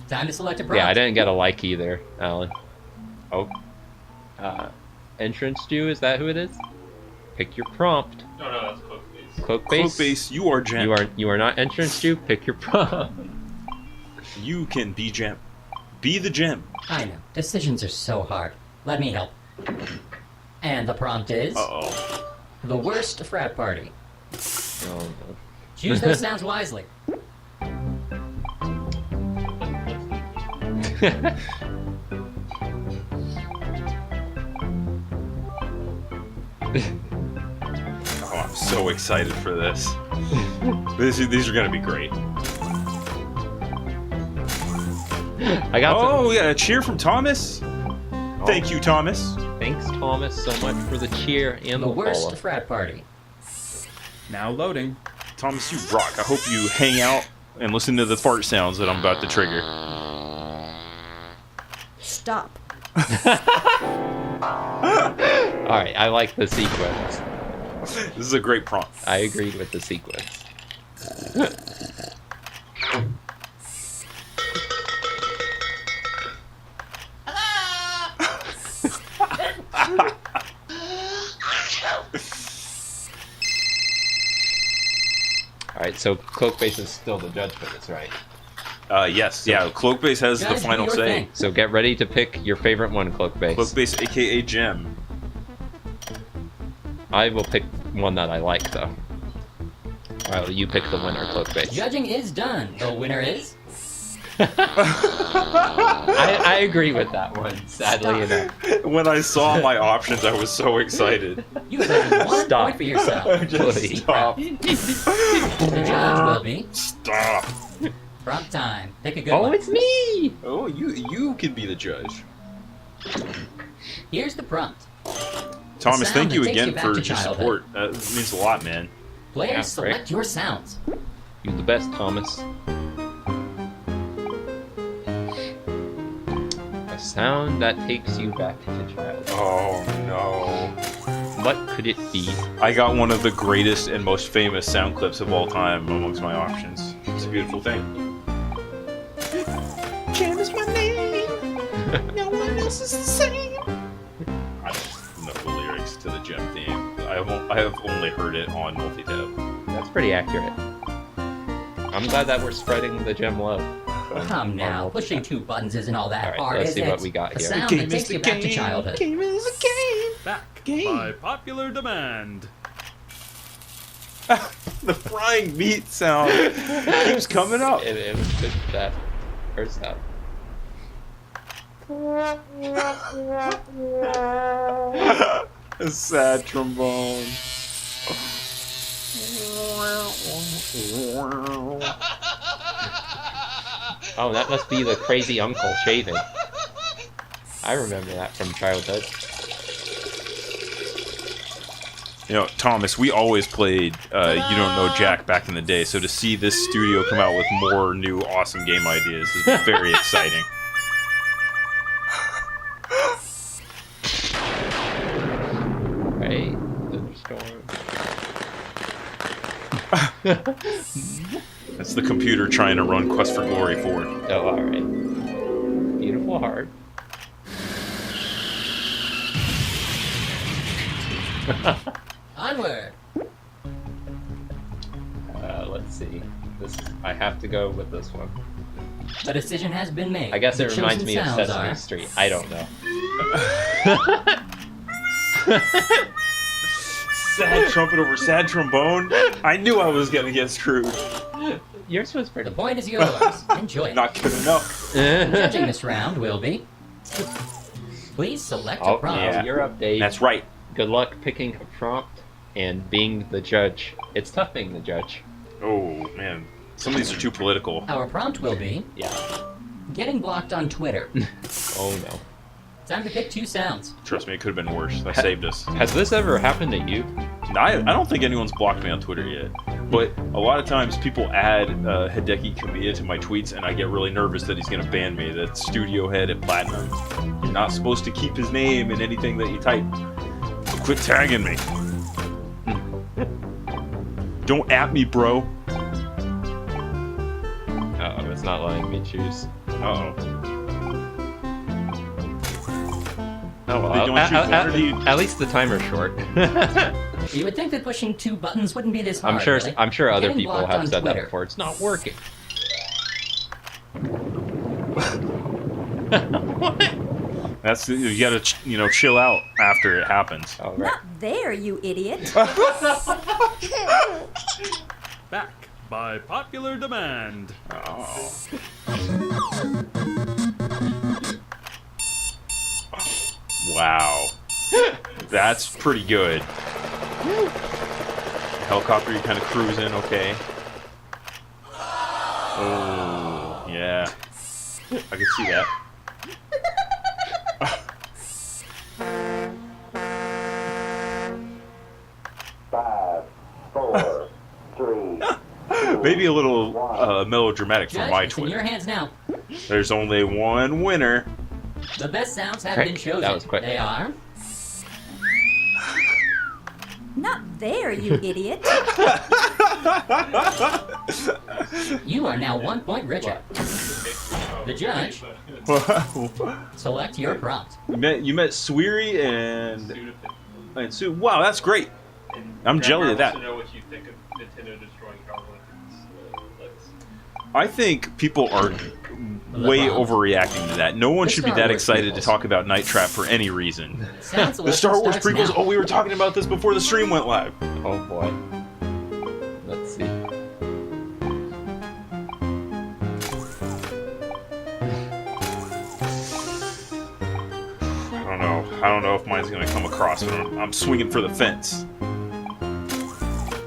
Time to select a prompt. Yeah, I didn't get a like either, Alan. Oh. Entrance Jew, is that who it is? Pick your prompt. No, that's cloak base. Cloak base. Cloak base, you are Gem. You are not Entrance Jew. Pick your prompt. You can be Gem. Be the Gem. I know. Decisions are so hard. Let me help. And the prompt is... Uh-oh. The worst frat party. Oh, no. Choose those sounds wisely. Oh, I'm so excited for this. These are gonna be great. I got Oh, we got a cheer from Thomas. Thank you, Thomas. Thanks, Thomas, so much for the cheer and The worst follow. frat party. Now loading. Thomas, you rock. I hope you hang out and listen to the fart sounds that I'm about to trigger. Stop. Alright, I like the sequence. This is a great prompt. I agreed with the sequence. Alright, so Cloakbase is still the judge for this, right? Yes. Yeah, Cloakbase has the Judge, do final your say. thing. So get ready to pick your favorite one, Cloakbase. Cloakbase, aka Gem. I will pick one that I like, though. Alright, you pick the winner, Cloakbase. Judging is done. The winner is... I agree with that one, sadly enough. When I saw my options, I was so excited. You have 1 Stop. point for yourself. Please. Stop. The judge will be... Stop. Prompt time. Pick a good Oh, one. it's me! Oh, you can be the judge. Here's the prompt. Thomas, sound thank that you takes you again back for to your childhood. support. That means a lot, man. Players, Yeah, select great. your sounds. You're the best, Thomas. A sound that takes you back to childhood. Oh, no. What could it be? I got one of the greatest and most famous sound clips of all time amongst my options. It's a beautiful thing. Jam is my name. No one else else is the same. I don't know the lyrics to the gem theme. I have only heard it on Multitap. That's pretty accurate. I'm glad that we're spreading the gem love. Come now, pushing 2 buttons isn't all that All right, hard, let's is see it? what we got A here. sound that takes you back to childhood. Game is a game. Back by popular demand. The frying meat sound keeps coming up. It was just that first half. A sad trombone. Oh, that must be the crazy uncle shaving. I remember that from childhood. You know, Thomas, we always played You Don't Know Jack back in the day, so to see this studio come out with more new awesome game ideas is very exciting. Right? Thunderstorm. That's the computer trying to run Quest for Glory forward. Oh, alright. Beautiful heart. Onward! Let's see. I have to go with this one. A decision has been made. I guess The it reminds chosen me of sounds Sesame are- Street. I don't know. Sad trumpet over sad trombone? I knew I was gonna get screwed. Yours was The pretty. point is yours. Enjoy it. Not good enough. Judging this round will be... Please select a Oh, prompt. yeah. You're up, Dave. That's right. Good luck picking a prompt and being the judge. It's tough being the judge. Oh, man. Some of these are too political. Our prompt will be... Yeah. Getting blocked on Twitter. Oh no. Time to pick 2 sounds. Trust me, it could have been worse. That saved us. Has this ever happened to you? I don't think anyone's blocked me on Twitter yet. But a lot of times people add Hideki Kamiya to my tweets, and I get really nervous that he's going to ban me. That's Studio Head at Platinum. You're not supposed to keep his name in anything that you type. So quit tagging me. Don't at me, bro. Uh-oh, it's not letting me choose. Uh-oh. Oh well, They don't choose one, or do you- at least the timer's short. You would think that pushing 2 buttons wouldn't be this hard, really. I'm sure other Getting people blocked have on said that Twitter. before. It's not working. That's you gotta chill out after it happens. Oh, right. Not there, you idiot. Back by popular demand. Oh. Wow. That's pretty good. Helicopter, you kind of cruising, okay. Oh, yeah. I can see that. Maybe a little melodramatic for Judge, my it's in your Twitter. hands now. There's only one winner. The best sounds have Quick. been chosen. That was quick. They are... Not there, you idiot. You are now 1 point richer. The judge, select your prompt. You met Sweary and Sue. Wow, that's great. I'm jelly of that. To know what you think of Nintendo destroying Power Olympics. I think people are way overreacting to that. No one should be that excited to talk about Night Trap for any reason. Sound The Star Wars selection prequels. starts Oh, we were talking about this before the stream went live. Oh boy. Let's see. I don't know if mine's gonna come across, but I'm swinging for the fence.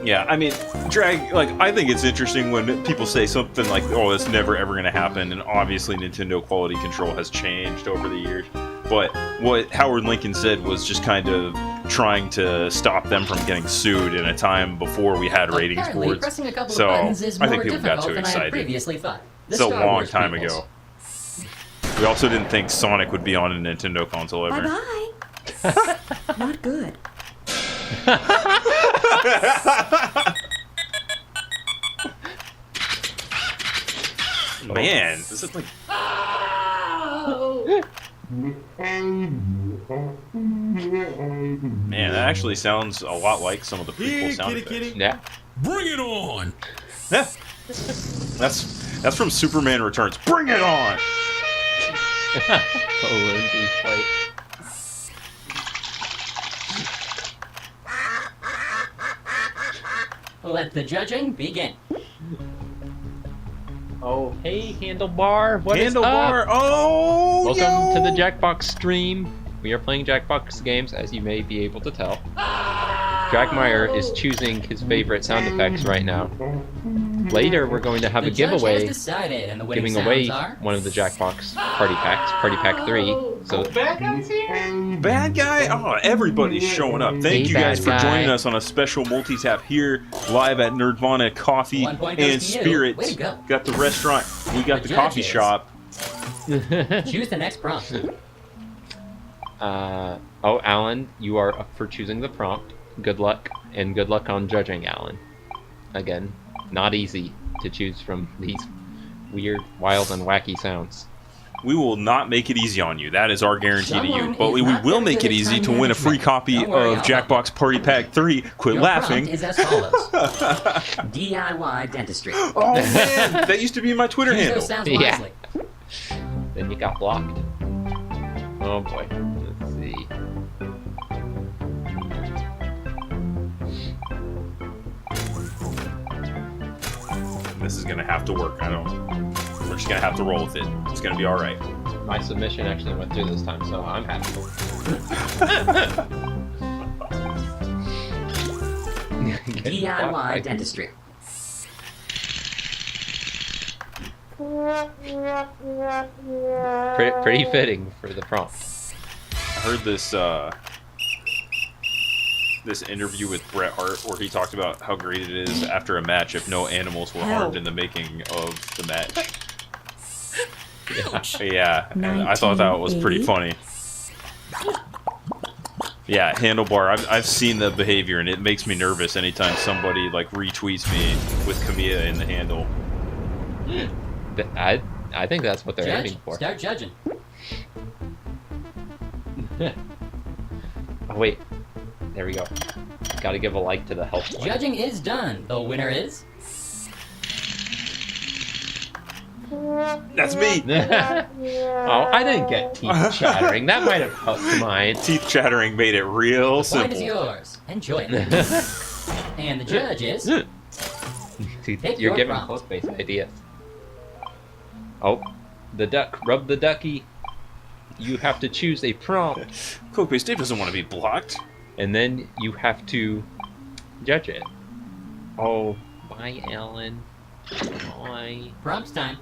Yeah, I mean, I think it's interesting when people say something like, oh, that's never ever gonna happen, and obviously Nintendo quality control has changed over the years. But what Howard Lincoln said was just kind of trying to stop them from getting sued in a time before we had ratings Apparently, boards. pressing a couple So, of buttons is I more think people got difficult too than I had excited. previously thought. The It's a Star long Wars time prequels. ago. We also didn't think Sonic would be on a Nintendo console ever. Bye-bye. Not good. Man, this is like Man, that actually sounds a lot like some of the prequel sound effects. Yeah. Bring it on! Yeah. That's from Superman Returns. Bring it on! Lindsay's plate. Let the judging begin. Oh, hey, Handlebar. What is Handlebar. up? Oh, Welcome to the Jackbox stream. We are playing Jackbox games, as you may be able to tell. Dragmeyer is choosing his favorite sound effects right now. Later, we're going to have The a judge giveaway, has decided, and the winning giving away sounds are... one of the Jackbox party packs, Party Pack 3. So, Bad guys here? Bad guy? Oh, everybody's showing up. Thank Hey, you guys bad for guy. joining us on a special multi-tap here, live at Nerdvana Coffee 1 point goes and to you. Spirits. Way to go. Got the restaurant. We got The the coffee judges. shop. Choose the next prompt. oh, Alan, you are up for choosing the prompt. Good luck, and good luck on judging, Alan. Again, not easy to choose from these weird, wild, and wacky sounds. We will not make it easy on you. That is our guarantee to you. Someone But is we not will very make good it at easy time to win a free management. copy Don't worry, of I'll Jackbox Party Pack 3. Quit Your laughing. prompt is as follows. DIY dentistry. Oh man, that used to be my Twitter Choose handle. those sounds Yeah. wisely. Then you got blocked. Oh boy. Let's see. This is gonna have to work. We're just gonna have to roll with it. It's gonna be all right. My submission actually went through this time, so I'm happy. Getting blocked by- DIY dentistry. Pretty fitting for the prompt. I heard this interview with Bret Hart where he talked about how great it is after a match if no animals were Hell. harmed in the making of the match. Yeah. Yeah, and I thought that was pretty funny. Yeah, Handlebar, I've seen the behavior and it makes me nervous anytime somebody like retweets me with Kamiya in the handle. I think that's what they're Judge, aiming for. start judging. Oh wait, there we go. Got to give a like to the health one. Judging is done. The winner is... That's me! Oh, I didn't get teeth chattering. That might have helped mine. Teeth chattering made it real The point is simple. yours. Enjoy it. And the judge is... Dude, Take you're your giving prompt. close-based ideas. Oh, the duck. Rub the ducky. You have to choose a prompt, Cookbase Dave doesn't want to be blocked. and then you have to judge it. Oh, bye, Ellen. Bye. Prompts time.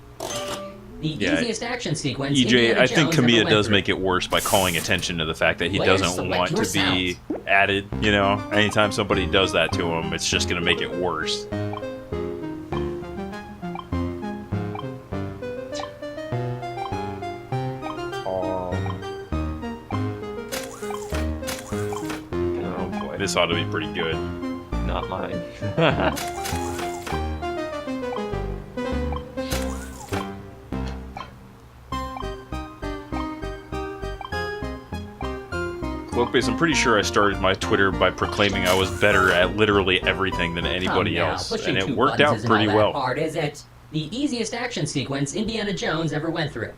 The Yeah. easiest action sequence... EJ, Indiana I think Jones ever Kamiya went does through. make it worse by calling attention to the fact that he Players doesn't select want your to be added, you know? Anytime somebody does that to him, it's just going to make it worse. Oh boy, This ought to be pretty good. not mine. Cookbase, I'm pretty sure I started my Twitter by proclaiming I was better at literally everything than anybody Come now, else, pushing and it two worked buttons out isn't pretty all that well. hard, is it? The easiest action sequence Indiana Jones ever went through.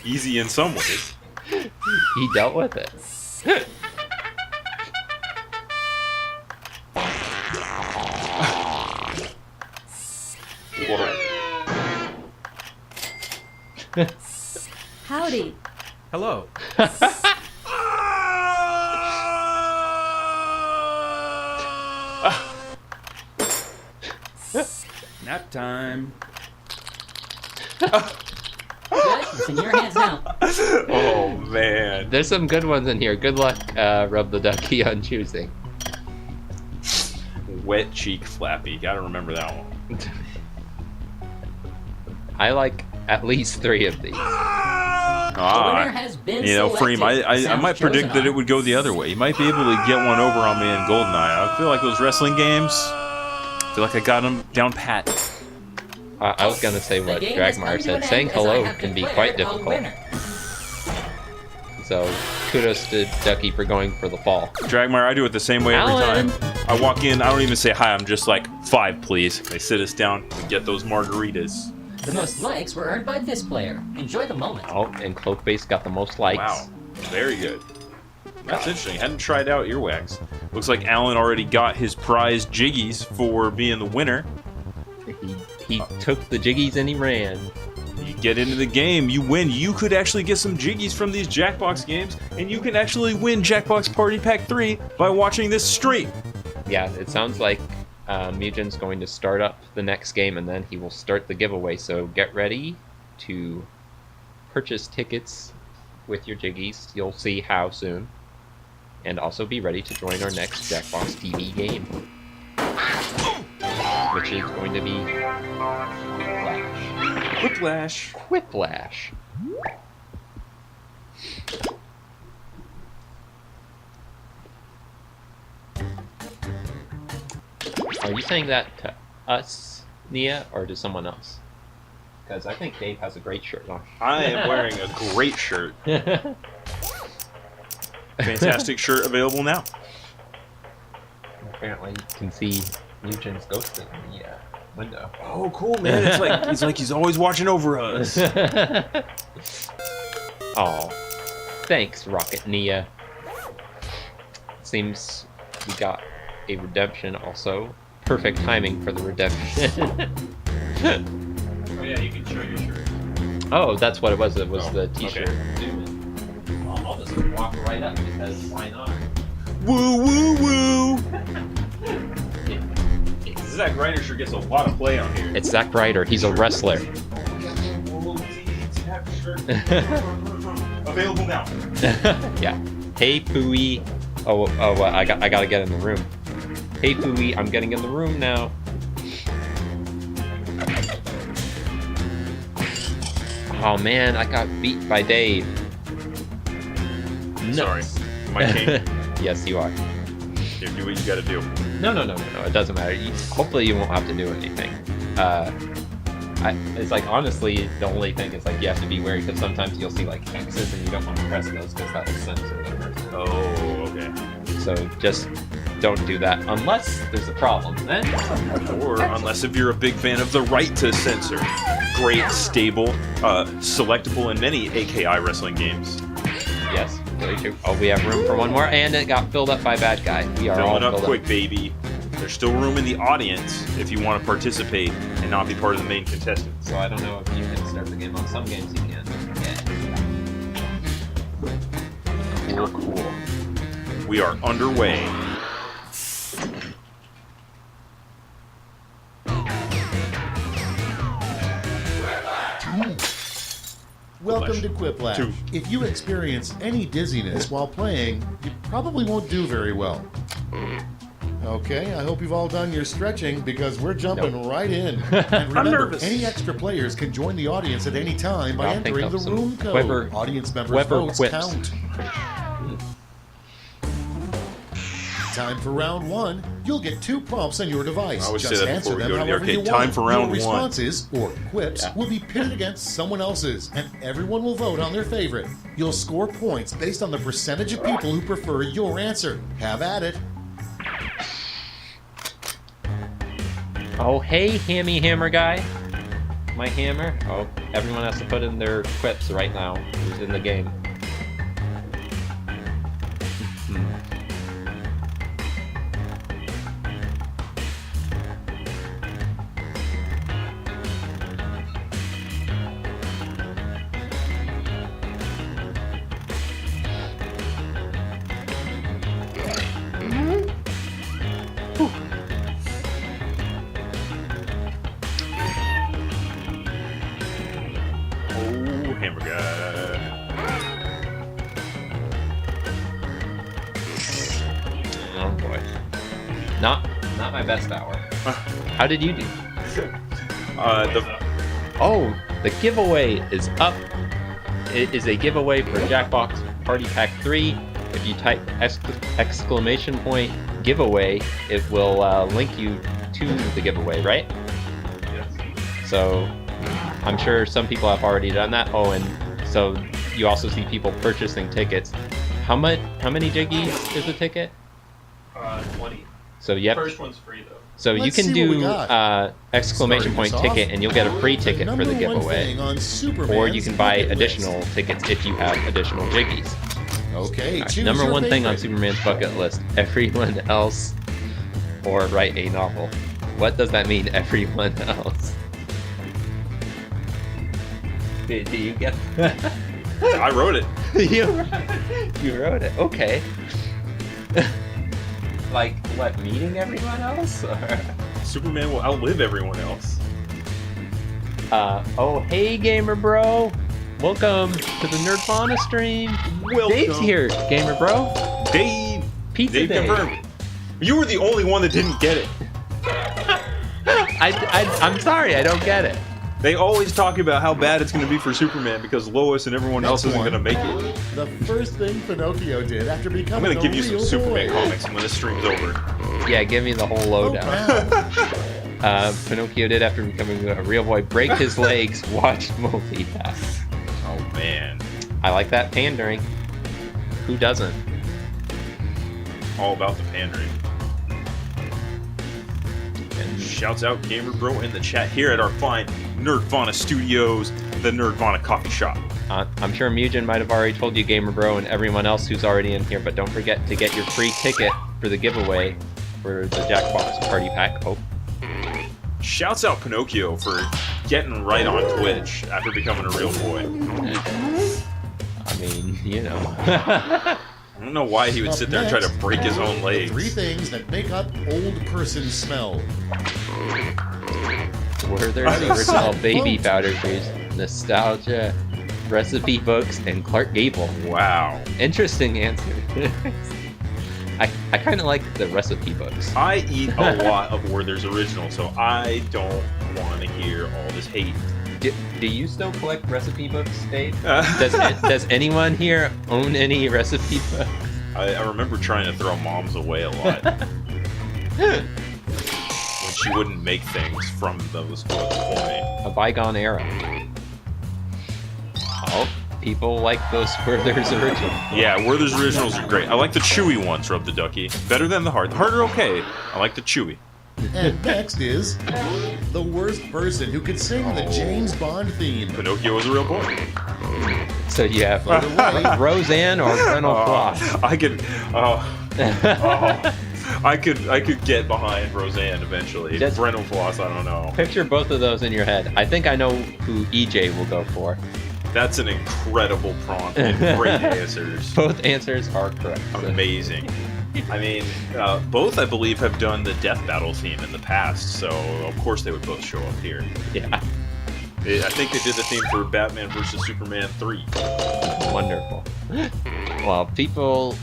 Easy in some ways. He dealt with it. Howdy. Hello. Nap time. Judge, it's in your hands now. Oh man. There's some good ones in here. Good luck, Rub the Ducky, on choosing. Wet cheek flappy. Gotta remember that one. I like at least 3 of these. The winner has been You know, Freem, I selected. might Sounds predict chosen that it on. would go the other way. You might be able to get one over on me in Goldeneye. I feel like those wrestling games, feel like I got him down pat. I was gonna say The what game has come Dragmar to said. an Saying end as I hello have can be declared quite a difficult. winner. So kudos to Ducky for going for the fall. Dragmar, I do it the same way every Alan! time. I walk in, I don't even say hi, I'm just like, 5 please. They sit us down and get those margaritas. The most likes were earned by this player. Enjoy the moment. Oh, and Cloakface got the most likes. Wow, very good. That's interesting. Hadn't tried out earwax. Looks like Alan already got his prize jiggies for being the winner. He took the jiggies and he ran. You get into the game, you win. You could actually get some jiggies from these Jackbox games, and you can actually win Jackbox Party Pack 3 by watching this stream. Yeah, it sounds like Mugen's going to start up the next game and then he will start the giveaway. So get ready to purchase tickets with your jiggies. You'll see how soon. And also be ready to join our next Jackbox TV game, which is going to be Whiplash. Quiplash. Are you saying that to us, Nia, or to someone else? Because I think Dave has a great shirt on. I am wearing a great shirt. Fantastic shirt available now. Apparently, you can see Mugen's ghost in the window. Oh, cool, man. It's like he's always watching over us. Oh, thanks, Rocket Nia. Seems we got a redemption also. Perfect timing for the redemption. Oh yeah, you can show your shirt. Oh, that's what it was. It was the t-shirt. Okay. I'll just walk right up because why not? Woo, woo, woo. Zack Ryder sure gets a lot of play on here. It's Zack Ryder. He's a wrestler. Available now. Yeah. Hey, Pooey. Oh, I gotta get in the room. Hey, Pooey, I'm getting in the room now. Oh man, I got beat by Dave. Sorry. Nuts. My king. Yes, you are. Here, do what you gotta do. No. It doesn't matter. Hopefully, you won't have to do anything. It's like honestly, the only thing is like you have to be wary because sometimes you'll see like X's and you don't want to press those because that will censor the person. Oh, okay. So just don't do that unless there's a problem. Then, Or unless if you're a big fan of the right to censor. Great, stable, selectable in many AKI wrestling games. yes, very true. Oh, we have room for one more, and it got filled up by bad guy. We are all Filling up filled quick, baby. There's still room in the audience if you want to participate and not be part of the main contestants. So I don't know if you can start the game. On some games you can. Yeah. Cool. We are underway. Welcome to Quiplash. Two. If you experience any dizziness while playing, you probably won't do very well. Okay, I hope you've all done your stretching because we're jumping right in. And remember, nervous. any extra players can join the audience at any time by I'll think entering of the some room code. clever- Audience members' clever votes quips. count. Time for round one. You'll get 2 prompts on your device. I always Just say that answer before we them go to the however you arcade. want. Time for round your one. responses, or quips, Yeah. will be pitted against someone else's, and everyone will vote on their favorite. You'll score points based on the percentage of people who prefer your answer. Have at it. Oh, hey, Hammy Hammer guy. My hammer. Oh, everyone has to put in their quips right now. Who's in the game? Oh, hamburger. Oh boy. Not my best hour. How did you do? Oh, the giveaway is up. It is a giveaway for Jackbox Party Pack 3. If you type exclamation point giveaway, it will link you to the giveaway, right? Yes. So I'm sure some people have already done that. Oh, and so you also see people purchasing tickets. How many jiggies is the ticket? 20. So yep. First one's free though. So you Let's can see what we do got. exclamation Starting point us ticket off, and you'll get a free ticket for the number one giveaway. thing on Superman's Or you can buy bucket additional list. tickets if you have additional jiggies. Okay, Alright, choose number your one thing on favorite. Superman's bucket list: everyone else, or write a novel. What does that mean? Everyone else. Do you get? I wrote it. you wrote it. Okay. Like what? Meeting everyone else? Or... Superman will outlive everyone else. Oh, hey, gamer bro. Welcome to the Nerdvana stream. Welcome. Dave's here, gamer bro. Dave. Pizza Dave Dave. confirmed. You were the only one that didn't get it. I'm sorry, I don't get it. They always talk about how bad it's going to be for Superman because Lois and everyone else isn't Next going to one. make it. The first thing Pinocchio did after I'm becoming going to give you some real Superman boy. comics when this stream's over. Yeah, give me the whole Oh, lowdown. wow. Pinocchio did after becoming a real boy break his legs, watch Multitap. Oh, man. I like that pandering. Who doesn't? All about the pandering. And shouts out Gamer Bro in the chat here at our fine Nerdvana Studios, the Nerdvana Coffee Shop. I'm sure Mugen might have already told you, Gamer Bro, and everyone else who's already in here, but don't forget to get your free ticket for the giveaway for the Jackbox Party Pack. Oh, Shouts out Pinocchio for getting right on Twitch after becoming a real boy. I mean, you know. I don't know why he would Up sit there and try to next, break his own the legs. 3 things that make up old person smell. Werther's original baby Quote. powder foods, nostalgia, recipe books, and Clark Gable. Wow. Interesting answer. I kind of like the recipe books. I eat a lot of Werther's Original, so I don't want to hear all this hate. Do you still collect recipe books, Dave? Does anyone here own any recipe books? I remember trying to throw Mom's away a lot. When she wouldn't make things from those books for me. A bygone era. Oh, people like those Werther's original. Yeah, Werther's Originals are great. I like the chewy ones, Rub the Ducky. Better than the hard. The hard are okay. I like the chewy. And next is the worst person who could sing the James Bond theme. Pinocchio is a real boy. So you have By the way, Roseanne or Colonel Floss. I could. I could get behind Roseanne eventually. Just- Brennan Floss, I don't know. Picture both of those in your head. I think I know who EJ will go for. That's an incredible prompt and great answers. Both answers are correct. Amazing. I mean, both I believe have done the Death Battle theme in the past, so of course they would both show up here. Yeah, I think they did the theme for Batman vs Superman 3. wonderful. Well, people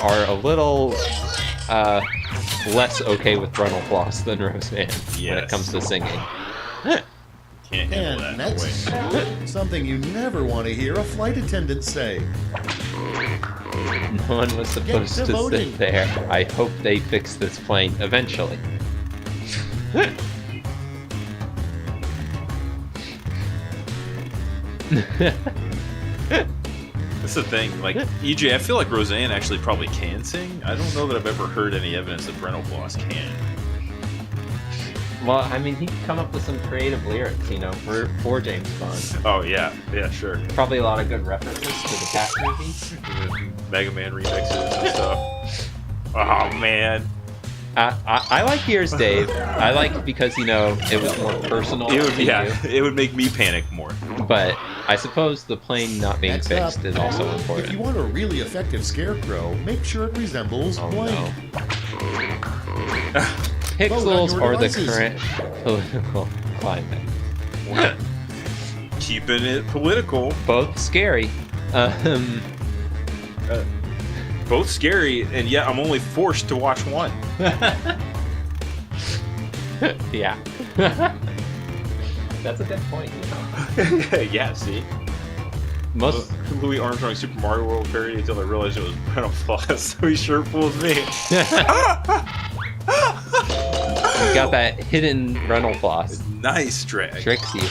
are a little less okay with Brundle Floss than Roseanne when it Yes. comes to singing. Can't handle and that next, way. something you never want to hear a flight attendant say. No one was supposed to to voting. sit there. I hope they fix this plane eventually. That's the thing. Like EJ, I feel like Roseanne actually probably can sing. I don't know that I've ever heard any evidence that Brennan Floss can. Well, I mean, he could come up with some creative lyrics, you know, for James Bond. Oh yeah, sure. Probably a lot of good references to the Cat movies. Mega Man remixes and stuff. Oh man, I like yours, Dave. I like because, you know, it was more personal it would to it would make me panic more. you. But I suppose the plane not being Next fixed up, is also if you important. want a really effective scarecrow, make sure it resembles Oh blank. no. Vote Pixels on your or the devices. current political climate. Keeping it political, Both scary. both scary, and yet I'm only forced to watch one. Yeah. That's a good point, you know. Yeah, see. Most Louis Armstrong Super Mario World parody until I realized it was Brennan Floss, so he sure fools me. You got that hidden rental floss. Nice drag. Tricks you.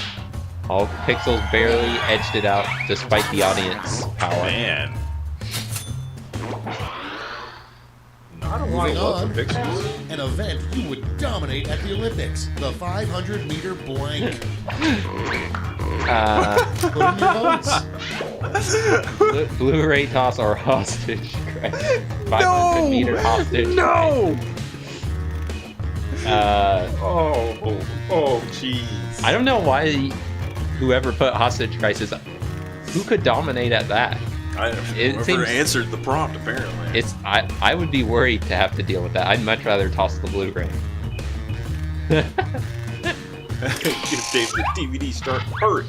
All pixels barely edged it out despite the audience power. Man. Not a lot Moving of love on, for pixels. an event you would dominate at the Olympics, the 500-meter blank. Put in your votes. Blu-ray toss or hostage. 500-meter hostage. No! Oh, jeez. I don't know why whoever put hostage crisis. Who could dominate at that? Whoever seems- answered the prompt, apparently. It's I would be worried to have to deal with that. I'd much rather toss the Blu-ray. Give Dave the DVD start. Hurry.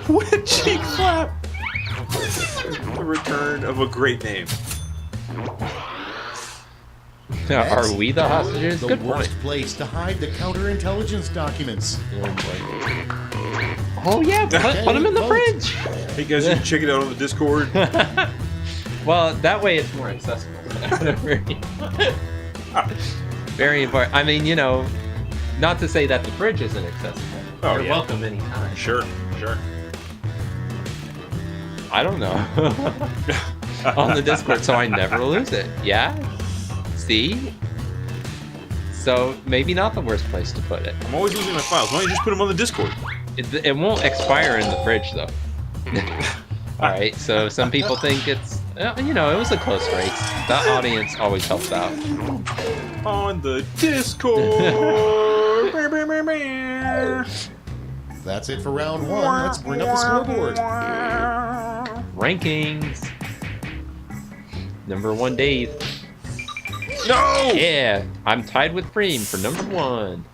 Wet cheek flap. The return of a great name. Are we the hostages? The Good worst point. place to hide the counterintelligence documents. Oh yeah, put them in the vote. fridge. Hey guys, you can check it out on the Discord. Well, that way it's more accessible. Very important. I mean, not to say that the fridge isn't accessible. Oh, You're yeah. welcome anytime. Sure. I don't know. On the Discord, so I never lose it. Yeah? See? So maybe not the worst place to put it. I'm always losing my files. Why don't you just put them on the Discord? It won't expire in the fridge, though. Alright, so some people think it's... it was a close race. The audience always helps out. On the Discord. That's it for round one. Let's bring up the scoreboard. Rankings. Number 1, Dave. No! Yeah, I'm tied with Preem for number 1.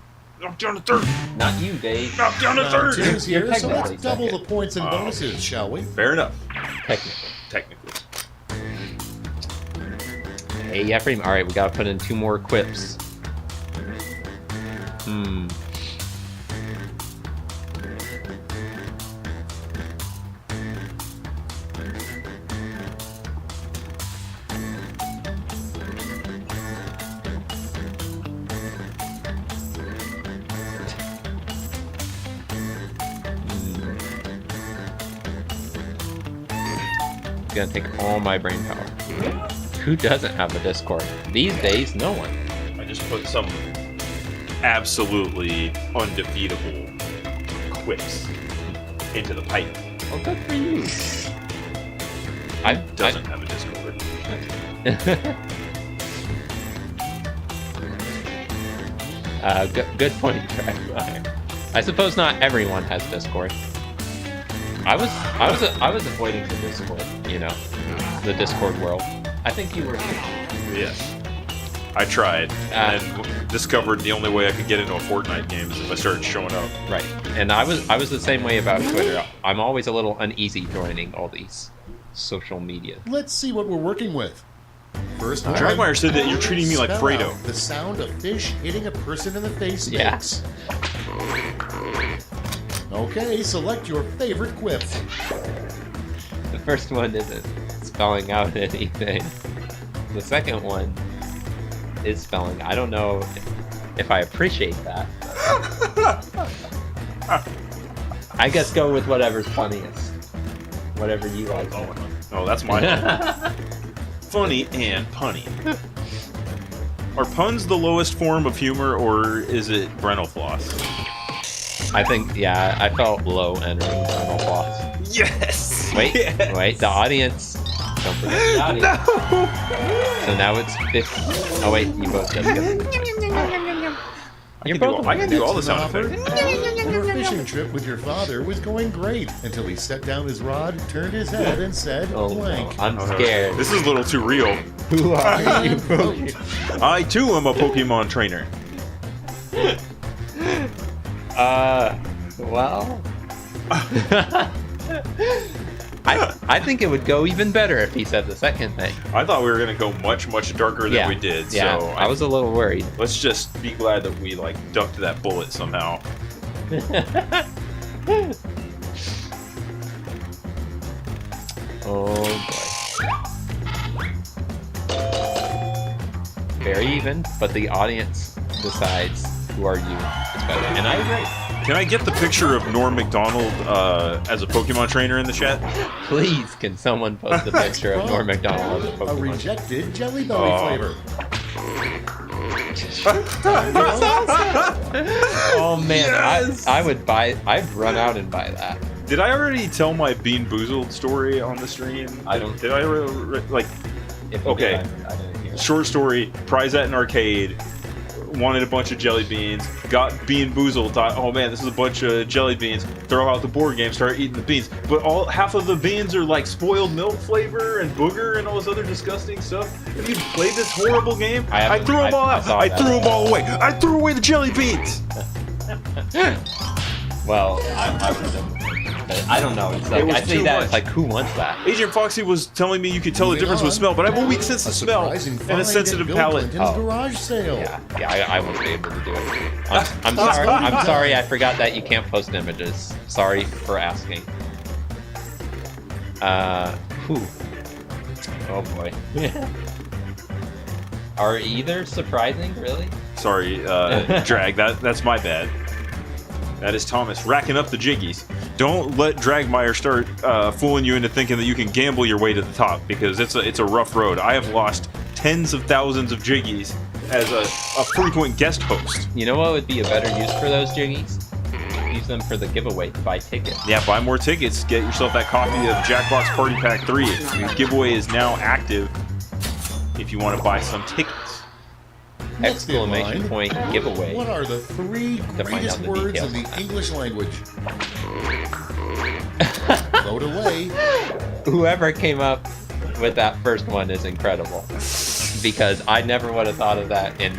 Knock down to third. Not you, Dave. Knock down to Round third. two's here, so let's technically double second. the points and bonuses, shall we? Fair enough. Technically. Technically. Hey, yeah, Preem. Alright, we gotta put in 2 more quips. It's gonna take all my brain power. Who doesn't have a Discord? These days, no one. I just put some absolutely undefeatable quips into the pipe. Well, good for you. I Doesn't have a Discord. good point, Dragfire. I suppose not everyone has Discord. I was avoiding the Discord, the Discord world. I think you were too. Yes. I tried, and discovered the only way I could get into a Fortnite game is if I started showing up. Right, and I was the same way about Twitter. I'm always a little uneasy joining all these social media. Let's see what we're working with. First one. Dragmeyer said that you're treating me like Spell Fredo. out the sound a fish hitting a person in the face Yeah. makes. Okay, select your favorite quip. The first one isn't spelling out anything. The second one is spelling. I don't know if I appreciate that. I guess go with whatever's funniest. Whatever you like. Oh, that's my funny and punny. Are puns the lowest form of humor, or is it Brental floss? I think, yeah, I felt low entering Final Boss. Yes! Wait, Yes! wait, the audience. Don't forget the audience. No! So now it's 50. Oh, wait, you both got to You're both I can do all the Next sound on offer, effects. your fishing trip with your father was going great until he set down his rod, turned his head, and said, Oh, blank. I'm scared. This is a little too real. Who are you? Vote. I too am a Pokemon trainer. Well. I think it would go even better if he said the second thing. I thought we were gonna go much, much darker than we did. Yeah, So I was a little worried. let's just be glad that we ducked that bullet somehow. Oh boy. very even, but the audience decides who are you is better. And I agree. Can I get the picture of Norm Macdonald as a Pokemon trainer in the chat? Please, can someone post a picture of Norm Macdonald as a A Pokemon? rejected Jelly Belly flavor. Oh man, Yes! I'd run out and buy that. Did I already tell my Bean Boozled story on the stream? I don't- Did I like? If you Okay. did, I didn't hear. Short story, prize at an arcade, wanted a bunch of jelly beans, got Bean Boozled, thought, oh man, this is a bunch of jelly beans, throw out the board game, start eating the beans. But half of the beans are like spoiled milk flavor and booger and all this other disgusting stuff. Have you played this horrible game? I threw them all out. I threw them all away. I threw away the jelly beans. Well, I would have. I don't know. It's like It was I see too that. much. It's like who wants that? Agent Foxy was telling me you could tell the Moving difference with on. smell, but I have a weak sense A of smell surprising and a find sensitive at Bill palate. Clinton's Oh. garage sale. Yeah, I won't be able to do it. I'm sorry. I'm sorry. I forgot that you can't post images. Sorry for asking. Whew. Oh boy. Are either surprising, really? Sorry, Drag. That's my bad. That is Thomas racking up the jiggies. Don't let Dragmeyer start fooling you into thinking that you can gamble your way to the top, because it's a rough road. I have lost tens of thousands of jiggies as a frequent guest host. You know what would be a better use for those jiggies? Use them for the giveaway to buy tickets. Yeah, buy more tickets. Get yourself that copy of Jackbox Party Pack 3. The giveaway is now active if you want to buy some tickets. Next in Exclamation line, point giveaway. What are the three find greatest out the words details in on the that. English language? Vote away. Whoever came up with that first one is incredible. Because I never would have thought of that, and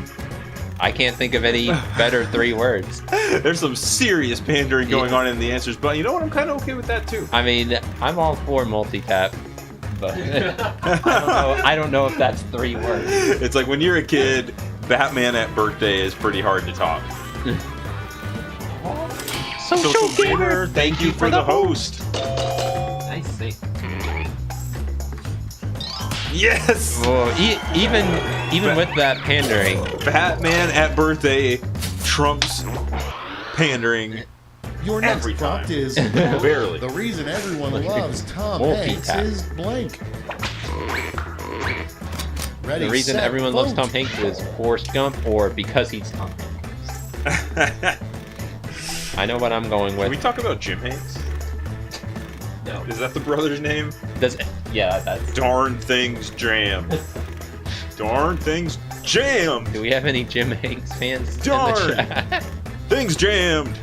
I can't think of any better 3 words. There's some serious pandering going on in the answers, but you know what? I'm kind of okay with that too. I mean, I'm all for multitap, but I don't know if that's 3 words. It's like when you're a kid, Batman at birthday is pretty hard to top. Social gamer, thank you for the host. I see. Yes! Well, even with that pandering, Batman at birthday trumps pandering. Your next Every prompt time. is Barely. the reason everyone loves Tom Multitap. Hanks is blank. Ready, the reason set, everyone loves vote. Tom Hanks is Forrest Gump, or because he's Tom Hanks. I know what I'm going Can we with. talk about Jim Hanks? No. Is that the brother's name? Yeah, that's. Darn things jammed. Darn things jammed. Do we have any Jim Hanks fans Darn. in the chat? Things jammed.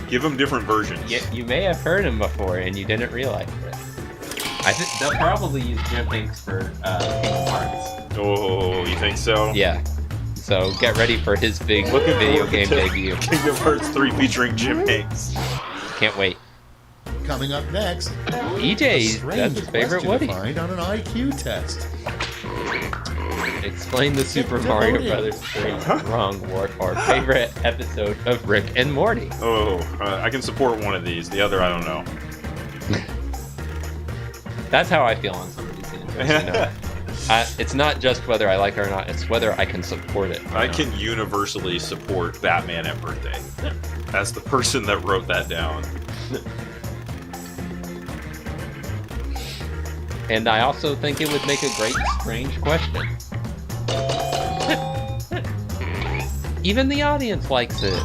Give them different versions. You may have heard him before and you didn't realize it. I think they'll probably use Jim Hanks for Kingdom Hearts. Oh, you think so? Yeah. So get ready for his big Looking video forward game to debut. Kingdom Hearts 3 featuring Jim Hanks. Can't wait. Coming up next, a EJ, strange that's his favorite question Woody. to find on an IQ test. Explain the Super Mario Brothers 3 wrong or favorite episode of Rick and Morty. Oh, I can support one of these. The other, I don't know. That's how I feel on some of these answers, you know. It's not just whether I like it or not, it's whether I can support it. I can universally support Batman at birthday. As the person that wrote that down. And I also think it would make a great strange question. Even the audience likes it.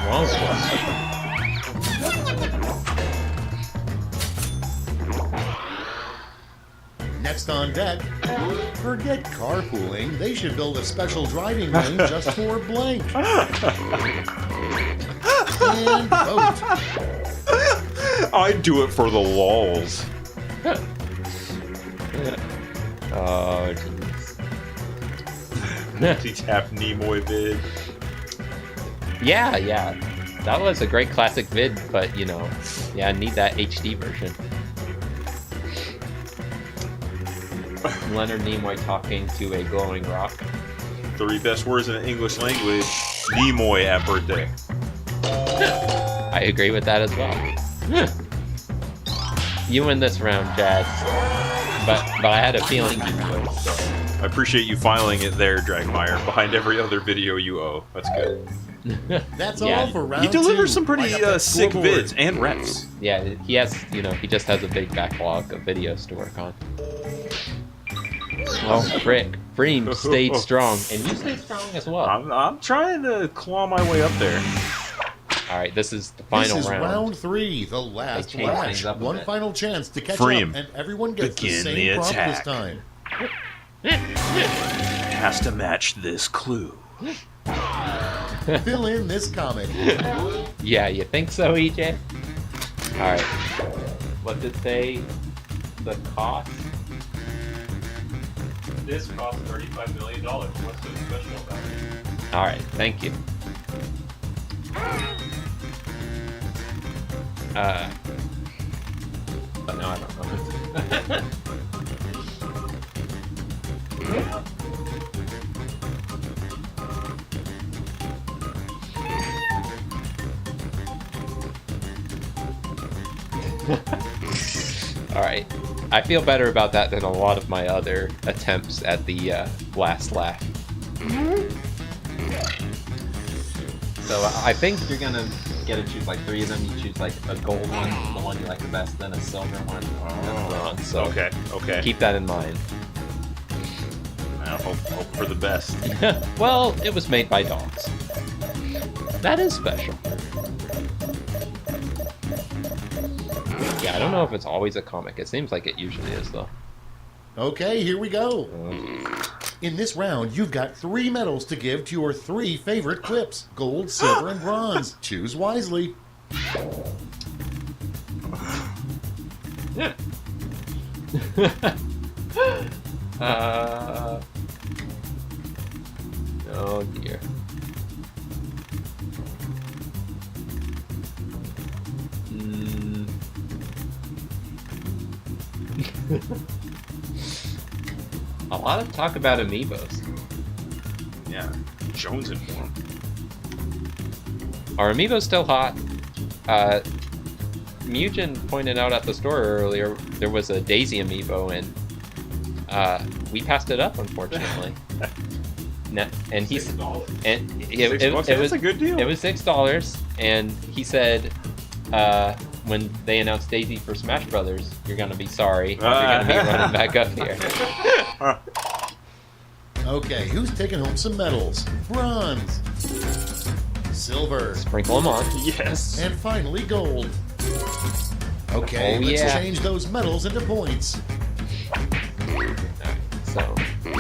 Wrong question. Next on deck, forget carpooling. They should build a special driving lane just for blank. And vote. I'd do it for the lols. Oh, jeez. Multitap Nimoy vid. Yeah. That was a great classic vid, but, you know, yeah, I need that HD version. Leonard Nimoy talking to a glowing rock. 3 best words in the English language. Nimoy at birthday. I agree with that as well. You win this round, Jazz. But I had a feeling you would. So. I appreciate you filing it there, Dragmire, behind every other video you owe. That's good. That's Yeah, all for round You deliver two. some pretty I got that sick scoreboard. vids and reps. Yeah, he has, he just has a big backlog of videos to work on. Oh, frick. Freem stayed strong, and you stayed strong as well. I'm trying to claw my way up there. All right, this is the final This is round. round 3, the last changed match. things up a One bit. final chance to catch Freem, up, and everyone gets the begin same the prompt attack. this time. Has to match this clue. Fill in this comic. Yeah, you think so, EJ? All right. What did it say? The cost? This cost $35 million. What's so special about it? All right, thank you. But no, I don't know. All right, I feel better about that than a lot of my other attempts at the last laugh. So I think you're gonna get to choose like 3 of them. You choose like a gold one, the one you like the best, then a silver one, and then a bronze. So Okay. keep that in mind. I'll hope for the best. Well, it was made by dogs. That is special. Yeah, I don't know if it's always a comic. It seems like it usually is, though. Okay, here we go. In this round, you've got 3 medals to give to your 3 favorite clips: gold, silver, and bronze. Choose wisely. Oh dear. A lot of talk about amiibos. Yeah. Jones informed. Are amiibos still hot? Mugen pointed out at the store earlier there was a Daisy amiibo, and we passed it up, unfortunately. And he's $6. and $6? That's a good deal. It was $6, and he said when they announced Daisy for Smash Brothers, you're gonna be sorry. You're gonna be running back up here. Okay, who's taking home some medals? Bronze, silver, Sprinkle them on. Yes. and finally gold. Okay, Oh, let's yeah. change those medals into points. Alright, so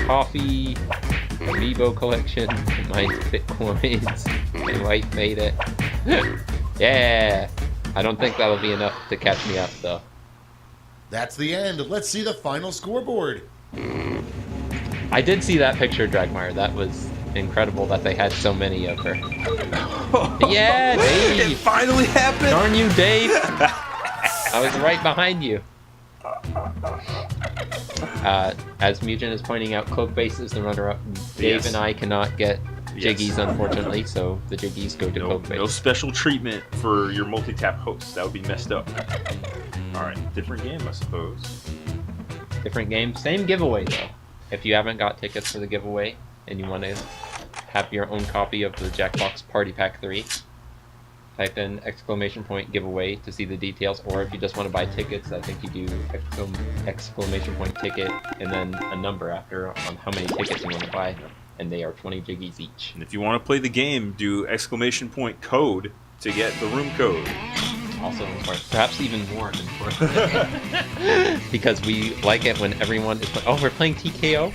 coffee, amiibo collection, mine's Bitcoins. My wife made it. Yeah. I don't think that'll be enough to catch me up, though. That's the end. Let's see the final scoreboard. I did see that picture, Dragmire. That was incredible that they had so many of her. Yeah, It Dave! finally happened. Darn you, Dave! I was right behind you. As Mugen is pointing out, Cloakbase is the runner-up. Dave Yes. and I cannot get Yes. Jiggies, unfortunately, so the Jiggies go to No Cloakbase. special treatment for your multi-tap host. That would be messed up. Alright, different game, I suppose. Different game, same giveaway though. If you haven't got tickets for the giveaway and you want to have your own copy of the Jackbox Party Pack 3, type in !giveaway to see the details, or if you just want to buy tickets, I think you do !ticket and then a number after on how many tickets you want to buy, and they are 20 Jiggies each. And if you want to play the game, do !code to get the room code. Also important, perhaps even more important, because we like it when everyone is oh, we're playing TKO?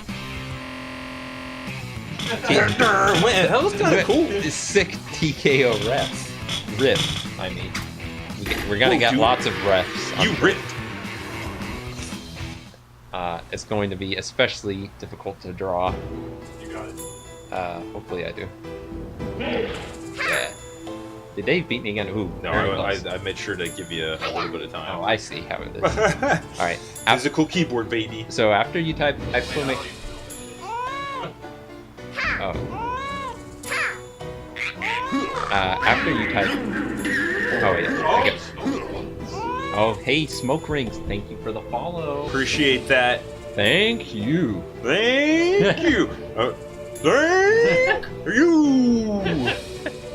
That was kind of cool. Sick TKO refs. Riff, I mean. We're gonna get lots of refs. You ripped. It's going to be especially difficult to draw. You got it. Hopefully I do. Yeah. Did Dave beat me again? Ooh, No, very close. I made sure to give you a little bit of Oh, time. I see how it is. Alright. Physical keyboard, baby. So after you type exclamation... Oh. After you type... Oh, yeah. I guess. Oh, hey, Smoke Rings. Thank you for the follow. Appreciate that. Thank you. Thank you. Thank you.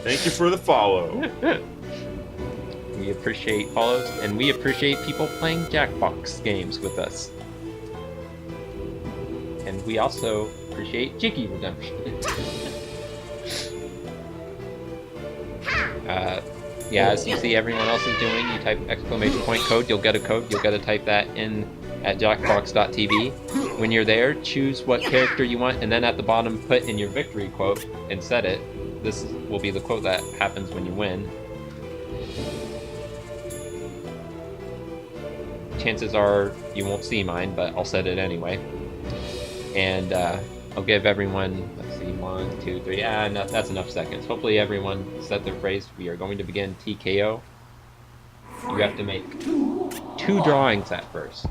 Thank you for the follow. We appreciate follows, and we appreciate people playing Jackbox games with us. And we also appreciate Jiggy Redemption. Yeah, as you see everyone else is doing, you type exclamation point code, you'll get a code, you'll get to type that in at jackbox.tv. When you're there, choose what character you want, and then at the bottom put in your victory quote and set it. This will be the quote that happens when you win. Chances are you won't see mine, but I'll set it anyway. And I'll give everyone, let's see, 1, 2, 3, no, that's enough seconds. Hopefully everyone set their phrase. We are going to begin TKO. You have to make 2 drawings at first.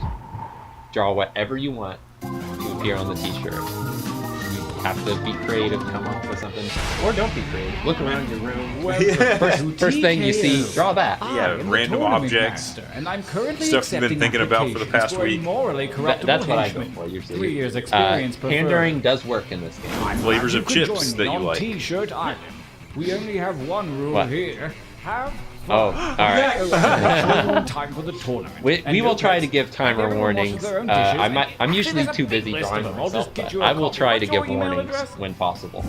Draw whatever you want to appear on the t-shirt. You have to be creative, come up with something, or don't be creative. Look around your room. First thing you see, draw that. Yeah, random objects. And I'm currently Stuff you've been thinking about for the past week. That's what I go for usually. 3 years experience Pandering does work in this game. Flavors of chips that you like. T-shirt island. We only have one rule What? here. Have Oh, alright. time for the tournament. We will try to give timer warnings. I'm usually too busy drawing them. I'll myself, just get but you a I will copy. try to What's your give email warnings address? when possible.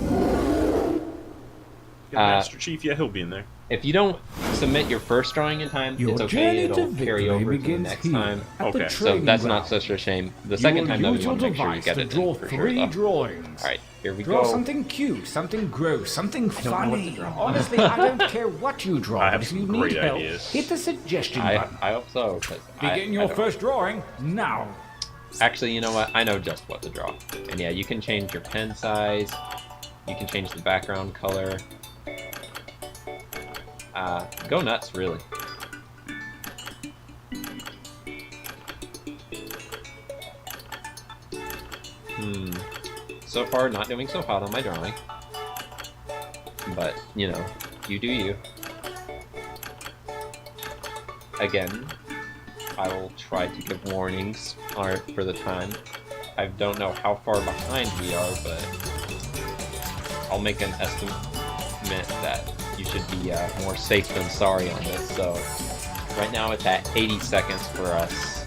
Master Chief, yeah, he'll be in there. If you don't submit your first drawing in time, Your it's okay. journey to It'll carry victory over to the begins next here, time. at the Okay. So trading that's not ground. such a shame. The You second will time, though, use you want to your make sure you device get to it draw in for sure. 3 Though. drawings. Alright, here we Draw go. something cute, something gross, something don't know what to funny. draw. Honestly, I don't care what you draw, I have but if some you great need help, ideas. hit the suggestion button. I hope so. 'Cause Begin I your don't- first drawing now. Actually, you know what? I know just what to draw. And yeah, you can change your pen size. You can change the background color. Go nuts, really. So far, not doing so hot on my drawing. But, you know, you do you. Again, I will try to give warnings for the time. I don't know how far behind we are, but I'll make an estimate that you should be more safe than sorry on this. So right now it's at 80 seconds for us.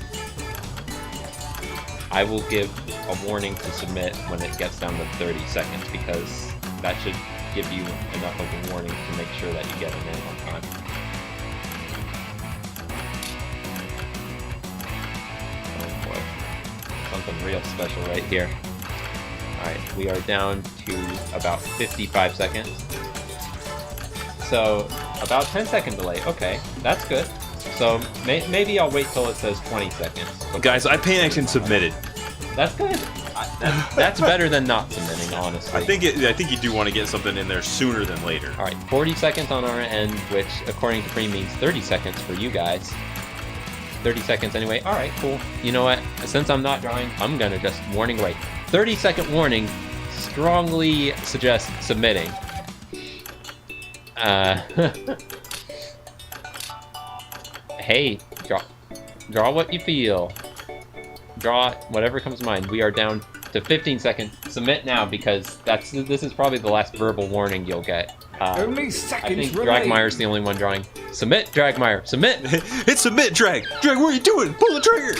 I will give a warning to submit when it gets down to 30 seconds because that should give you enough of a warning to make sure that you get it in on time. Oh boy. Something real special right here. Alright, we are down to about 55 seconds. So, about 10-second delay. Okay, that's good. So, maybe I'll wait till it says 20 seconds. Guys, I panicked and submitted. That's good. That's better than not submitting, honestly. I think you do want to get something in there sooner than later. Alright, 40 seconds on our end, which according to Free means 30 seconds for you guys. 30 seconds anyway. Alright, cool. You know what? Since I'm not drawing, I'm gonna just warning away. 30-second warning. Strongly suggest submitting. Hey, draw what you feel. Draw whatever comes to mind. We are down to 15 seconds. Submit now because this is probably the last verbal warning you'll get. Only seconds I think remain. Dragmire's the only one drawing. Submit, Dragmire. Submit. It's submit, Drag. Drag, what are you doing? Pull the trigger.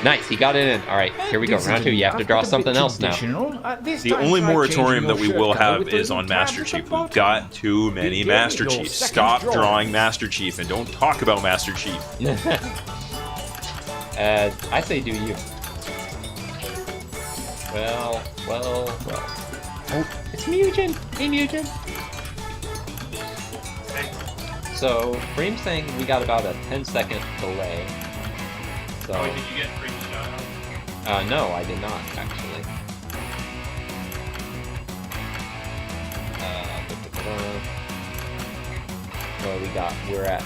Nice, he got it in. All right, here we go. Round 2. You have to draw something else now. The only moratorium that we will have is on Master Chief. We've got too many Master Chiefs. Stop drawing Master Chief and don't talk about Master Chief. I say do you. Well. Oh, it's Mugen. Hey, Mugen. So, Bream's saying we got about a 10-second delay. So, Oh, did you get free shout-out? no, I did not, actually. What we got? We're at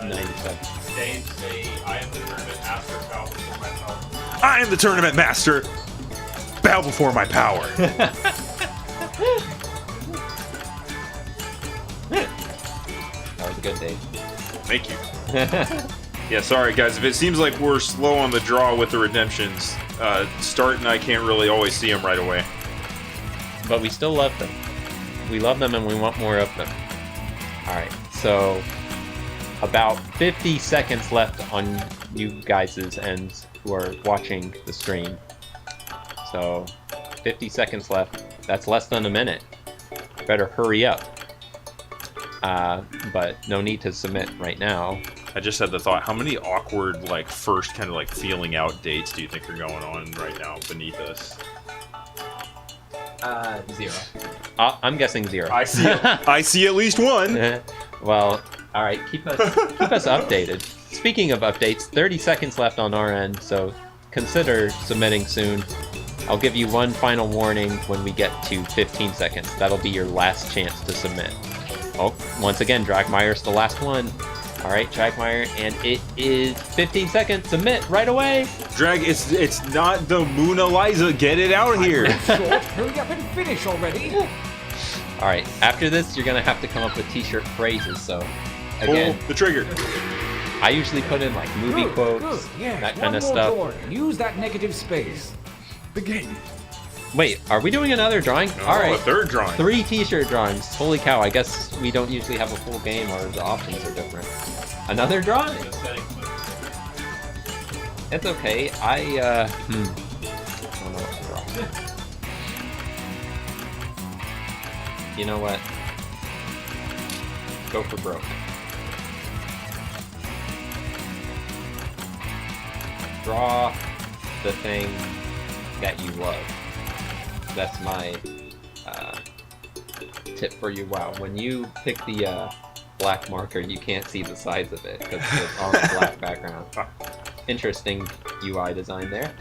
97. Dave say, I am the tournament master, bow before my power. I am the tournament master. Bow before my power. That was a good, Dave. Thank you. Yeah, sorry guys. If it seems like we're slow on the draw with the redemptions, Start and I can't really always see them right away. But we still love them. We love them and we want more of them. Alright, so about 50 seconds left on you guys' ends who are watching the stream. So 50 seconds left. That's less than a minute. Better hurry up. But no need to submit right now. I just had the thought, how many awkward, like, first kind of like feeling out dates do you think are going on right now beneath us? 0. I'm guessing 0. I see at least one. Well, all right, keep us updated. Speaking of updates, 30 seconds left on our end, so consider submitting soon. I'll give you one final warning when we get to 15 seconds. That'll be your last chance to submit. Oh, once again, Dragmire's the last one. All right, Dragmire, and it is 15 seconds. Submit right away. Drag, it's not the Mona Lisa. Get it out here. Hurry up and finish already. All right, after this, you're gonna have to come up with t-shirt phrases. So, again, Pull the trigger. I usually put in like movie quotes, Yes, that one kind of more stuff. drawing. Use that negative space. Begin. Wait, are we doing another drawing? All right, a third drawing. 3 t-shirt drawings. Holy cow! I guess we don't usually have a full game, or the options are different. Another drawing. It's okay. I don't know what to draw. You know what? Go for broke. Draw the thing that you love. That's my tip for you. Wow, when you pick the black marker, you can't see the size of it because it's on a black background. Interesting UI design there.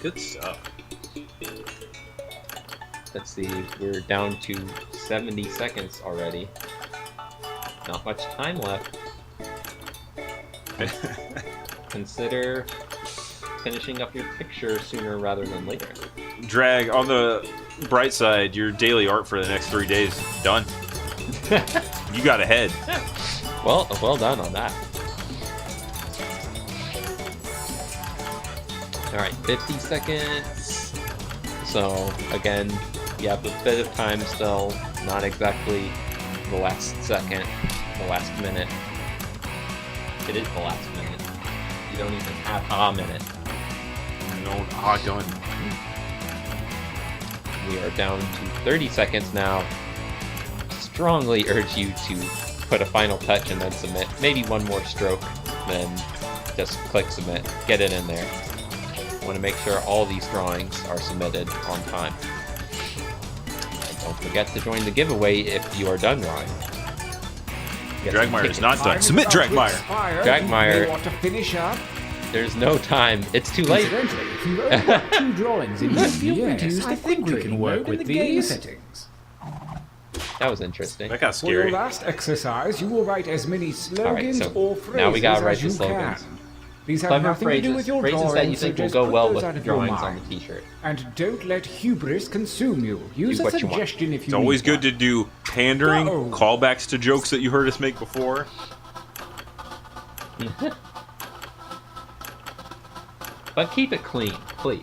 Good stuff. Let's see, we're down to 70 seconds already. Not much time left. Consider finishing up your picture sooner rather than later. Drag, on the bright side, your daily art for the next 3 days done. You got ahead. Well done on that. Alright, 50 seconds. So, again, you have a bit of time still. Not exactly the last second, the last minute. It is the last minute. You don't even have a minute. No, done. We are down to 30 seconds now. Strongly urge you to put a final touch and then submit. Maybe one more stroke, then just click submit. Get it in there. I want to make sure all these drawings are submitted on time. And don't forget to join the giveaway if you are done drawing. Get some Dragmire is tickets. not done. Submit, Dragmire. Dragmire. Want to finish up? There's no time. It's too late. Incidentally, if you've only got 2 drawings in your yes, I think we can work with these settings. That was interesting. That got For your scary. last exercise, you will write as many slogans Alright, so or phrases now we gotta write as the you slogans. can. These have Clever nothing to do with phrases. your Phrases drawings, that you so think will just go put well those with out of your drawings on mind. the t-shirt. And don't let hubris consume you. Use Do a what you want. suggestion if you It's always need good one. to do pandering, Go. callbacks to jokes that you heard us make before. But keep it clean, please.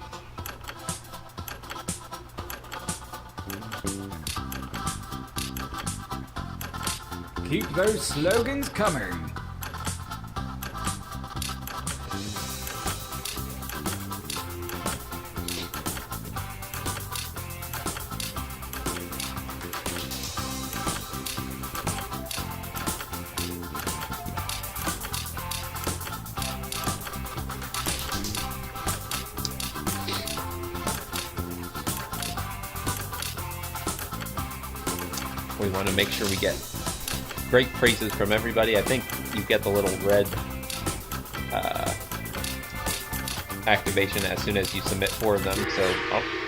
Keep those slogans coming. We want to make sure we get great praises from everybody. I think you get the little red activation as soon as you submit 4 of them. So,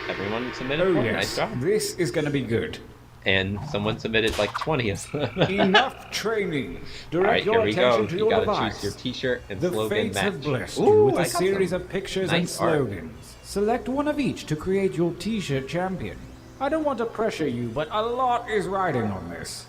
everyone submitted Oh 4. yes, Nice job. this is going to be good. And someone submitted like 20 of them. Enough training. Direct Alright, your here we attention go. to You your gotta device. choose your t-shirt and The slogan fates match. have blessed you Ooh, with I a got series some of pictures and nice art. slogans. Select one of each to create your t-shirt champion. I don't want to pressure you, but a lot is riding on this.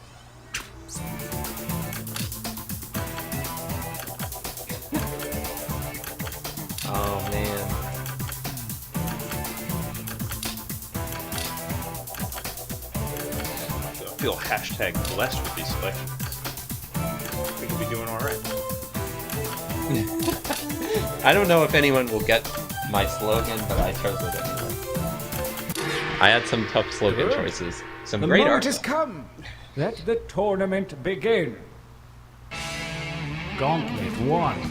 feel hashtag blessed with these selections. We could be doing all right. I don't know if anyone will get my slogan, but I chose it anyway. I had some tough slogan choices. Some The great moment art. has come. Let the tournament begin. Gauntlet 1.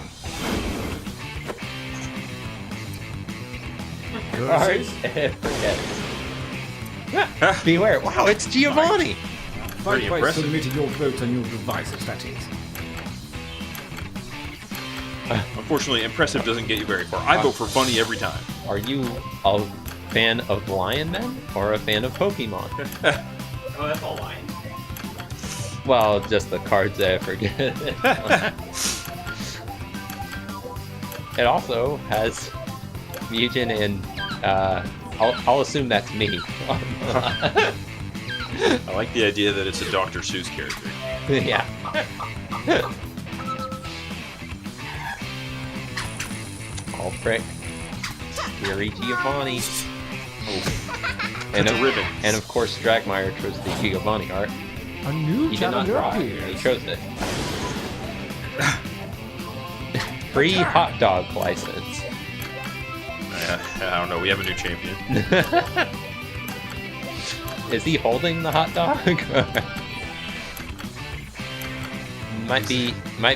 Cards and forget. Beware. Wow, it's Giovanni. Fight Pretty by impressive. submitting your vote on your devices, that is. Unfortunately, impressive doesn't get you very far. I vote for funny every time. Are you a fan of Lion Men or a fan of Pokemon? Oh, that's all lying. Well, just the cards that I forget. It also has Mugen and I'll assume that's me. I like the idea that it's a Dr. Seuss character. Yeah. Oh frick. Scary Giovanni. And It's a ribbon. And of course Dragmire chose the Giovanni art. A new He did not challenger draw it, he appears. chose it. Free hot dog license. I don't know. We have a new champion. Is he holding the hot dog? might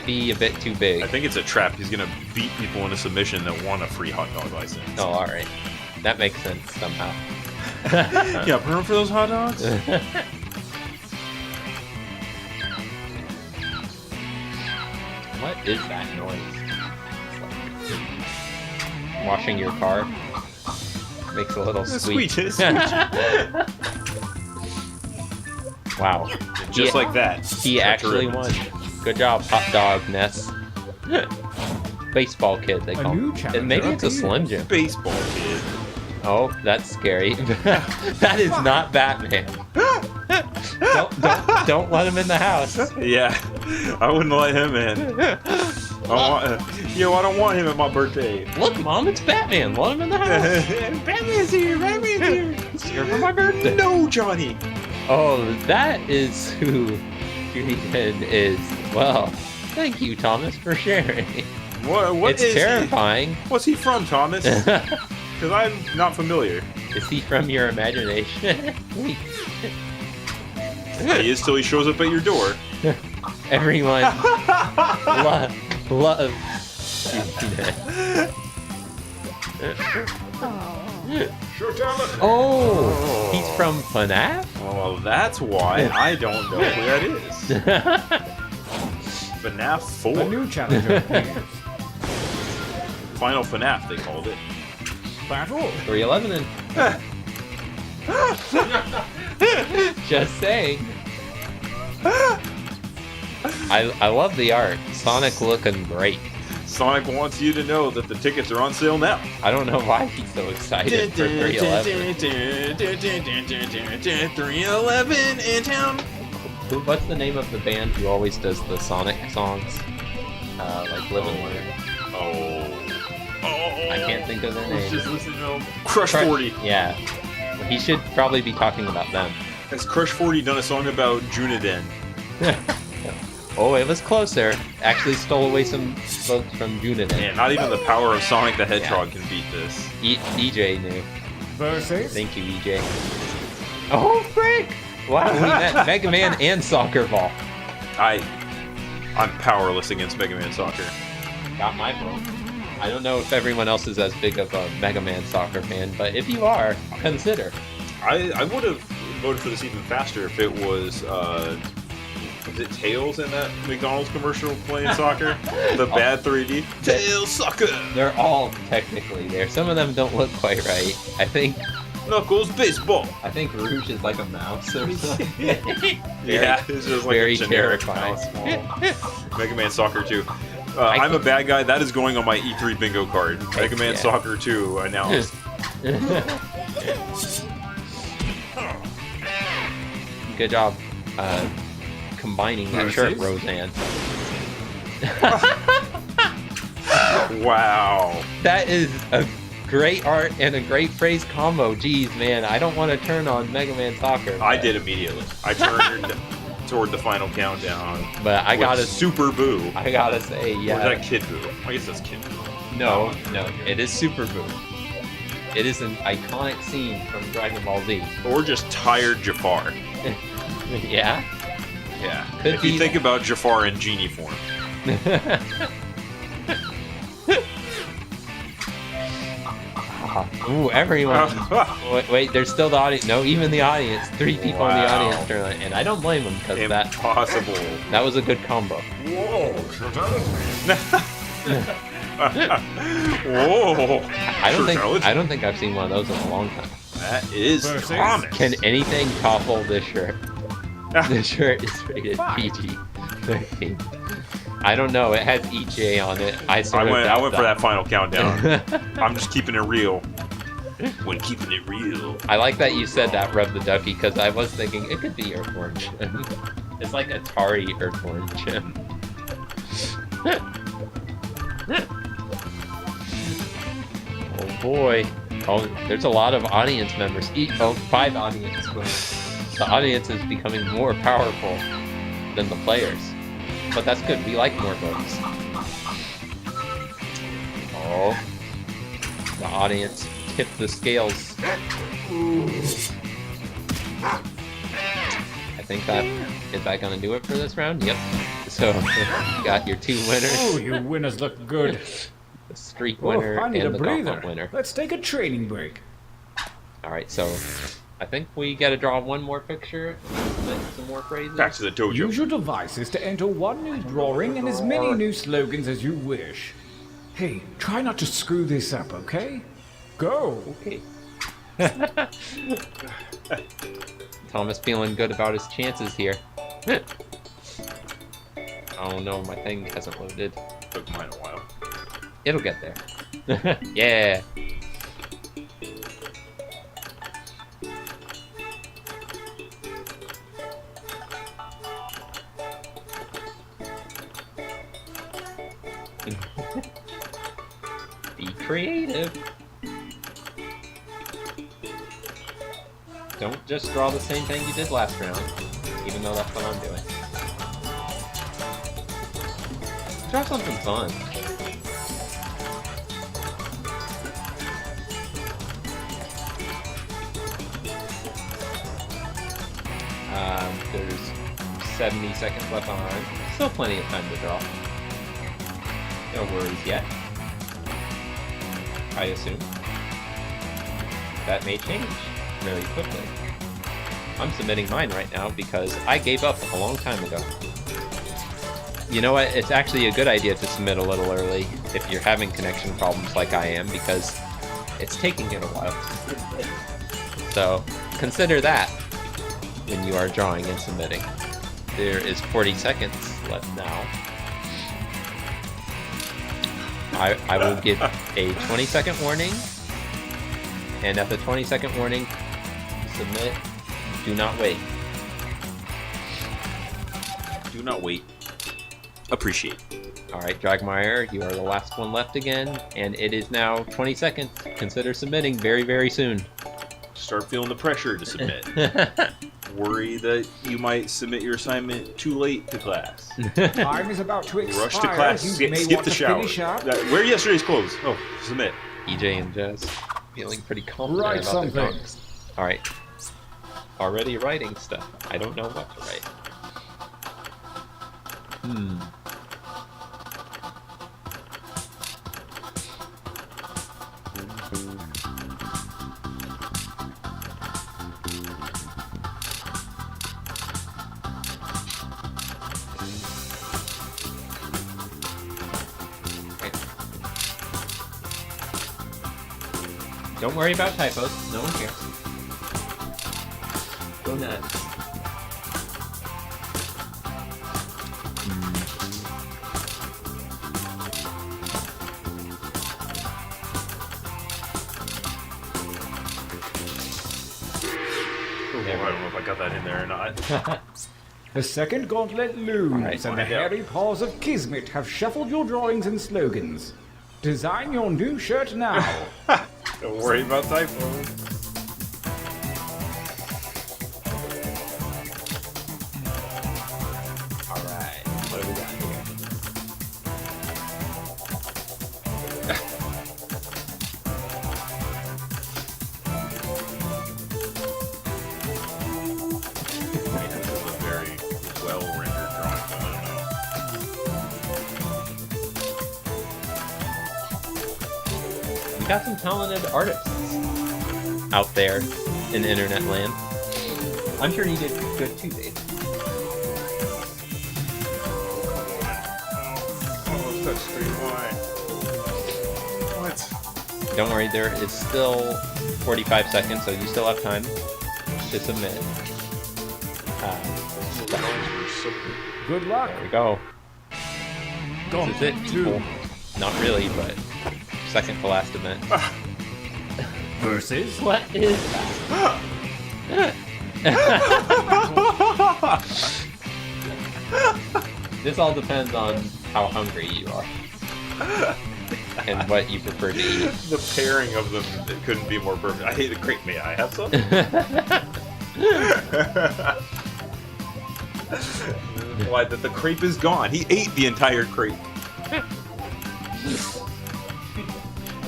be a bit too big. I think it's a trap. He's gonna beat people into submission that want a free hot dog license. Oh, all right. That makes sense somehow. Yeah, put room for those hot dogs. What is that noise? It's like washing your car makes a little squeak. Sweet. Wow. Just like that. He actually won. Good job, hot dog Ness. Baseball kid, they A call new him. challenger And maybe it's a appears. Slim Jim. Baseball kid. Oh, that's scary. That is not Batman. Don't let him in the house. Yeah, I wouldn't let him in. I don't want him at my birthday. Look, Mom, it's Batman. Let him in the house. Batman's here. Batman's here. It's here for my birthday. No, Johnny. Oh, that is who Julian is. Well, thank you, Thomas, for sharing. What It's is terrifying. What's he from, Thomas? Because I'm not familiar. Is he from your imagination? He is till he shows up at your door. Everyone love Oh, he's from FNAF? Well, that's why I don't know who that is. FNAF 4. A new challenger appears. Final FNAF, they called it. Battle. 311 and just saying. I love the art. Sonic looking great. Sonic wants you to know that the tickets are on sale now. I don't know why he's so excited for 311. 311 in town. What's the name of the band who always does the Sonic songs? Like Live and Learn. Oh. I can't think of their Let's name. just listen to him. Crush 40. Yeah. He should probably be talking about them. Has Crush 40 done a song about Junaden? Oh, it was closer. Actually stole away some votes from Junaden. Man, not even the power of Sonic the Hedgehog can beat this. EJ knew. Versus. Thank you, EJ. Oh, frick! Wow, we met Mega Man and Soccer Ball. I'm powerless against Mega Man Soccer. Got my vote. I don't know if everyone else is as big of a Mega Man Soccer fan, but if you are, consider. I would have voted for this even faster if it was it Tails in that McDonald's commercial playing soccer? The bad 3D? Tails Soccer! They're all technically there. Some of them don't look quite right. I think Knuckles Baseball! Rouge is like a mouse or something. Yeah, it's just like very a generic terrifying. mouse. Mega Man Soccer 2. I'm a bad guy. That is going on my E3 bingo card. Mega Man Yeah. Soccer 2 announced. Good job combining that shirt, Roseanne. Wow. That is a great art and a great phrase combo. Jeez, man, I don't want to turn on Mega Man Soccer. I did immediately. I turned toward the final countdown. But I with gotta Super Boo. I gotta say, Or is yeah. that Kid Boo? I guess that's Kid Boo. No, it is Super Boo. It is an iconic scene from Dragon Ball Z. Or just tired Jafar. Yeah. Yeah. Could If you be think about Jafar in genie form. Ooh, everyone. Wait, there's still the audience. No, even the audience. 3 people in the Wow. audience turn on, and I don't blame them because Impossible. that was a good combo. Whoa. I don't think I've seen one of those in a long time. That is Thomas. Can anything topple this shirt? This shirt is rated PG-13. I don't know. It has EJ on it. I went for that final countdown. I'm just keeping it real. When keeping it real. I like that you said that, Rub the Ducky, because I was thinking it could be Earthworm Jim. It's like Atari Earthworm Jim. Oh boy. Oh, there's a lot of audience members. 5 audience members. The audience is becoming more powerful than the players. But that's good. We like more votes. Oh. The audience tipped the scales. I think is that gonna do it for this round? Yep. So you got your 2 winners. Oh, you winners look good. The streak winner I need and a the breather. gauntlet winner. Let's take a training break. Alright, so I think we gotta draw one more picture, some more phrases. Back to the dojo. Use your devices to enter one new drawing and as many new slogans as you wish. Hey, try not to screw this up, okay? Go! Okay. Thomas feeling good about his chances here. Oh no, my thing hasn't loaded. Took mine a while. It'll get there. Yeah. Be creative. Don't just draw the same thing you did last round, even though that's what I'm doing. Draw something fun. There's 70 seconds left on. Still plenty of time to draw. No worries yet. I assume. That may change really quickly. I'm submitting mine right now because I gave up a long time ago. You know what? It's actually a good idea to submit a little early if you're having connection problems like I am, because it's taking it a while. So consider that when you are drawing and submitting. There is 40 seconds left now. I will give a 20-second warning, and at the 20-second warning, submit. Do not wait. Do not wait. Appreciate. Alright, Dragmeyer, you are the last one left again, and it is now 20 seconds. Consider submitting very, very soon. Start feeling the pressure to submit. Worry that you might submit your assignment too late to class. Time is about to expire. Rush to class, You may skip want the to shower. finish up. Wear yesterday's clothes. Oh, submit. EJ and Jess feeling pretty confident Write about something. their marks. Alright. Already writing stuff. I don't know what to write. Don't worry about typos. No one cares. Go nuts. I don't know if I got that in there or not. The second gauntlet looms, Alright, and the hairy paws of Kismet have shuffled your drawings and slogans. Design your new shirt now. Don't worry about typos. Alright, what do we got here? This is a very well-rendered drawing, but I don't know. We got some talented artists out there in internet land. I'm sure you did good too, Dave. Oh, touchscreen, why? What? Don't worry, there is still 45 seconds, so you still have time to submit. Good luck. There we go. Don't This is it, do. people. Not really, but second to last event. Versus. What is that? This all depends on how hungry you are and what you prefer to eat. The pairing of them, it couldn't be more perfect. I hate a crepe. May I have some? Why? That the crepe is gone. He ate the entire crepe.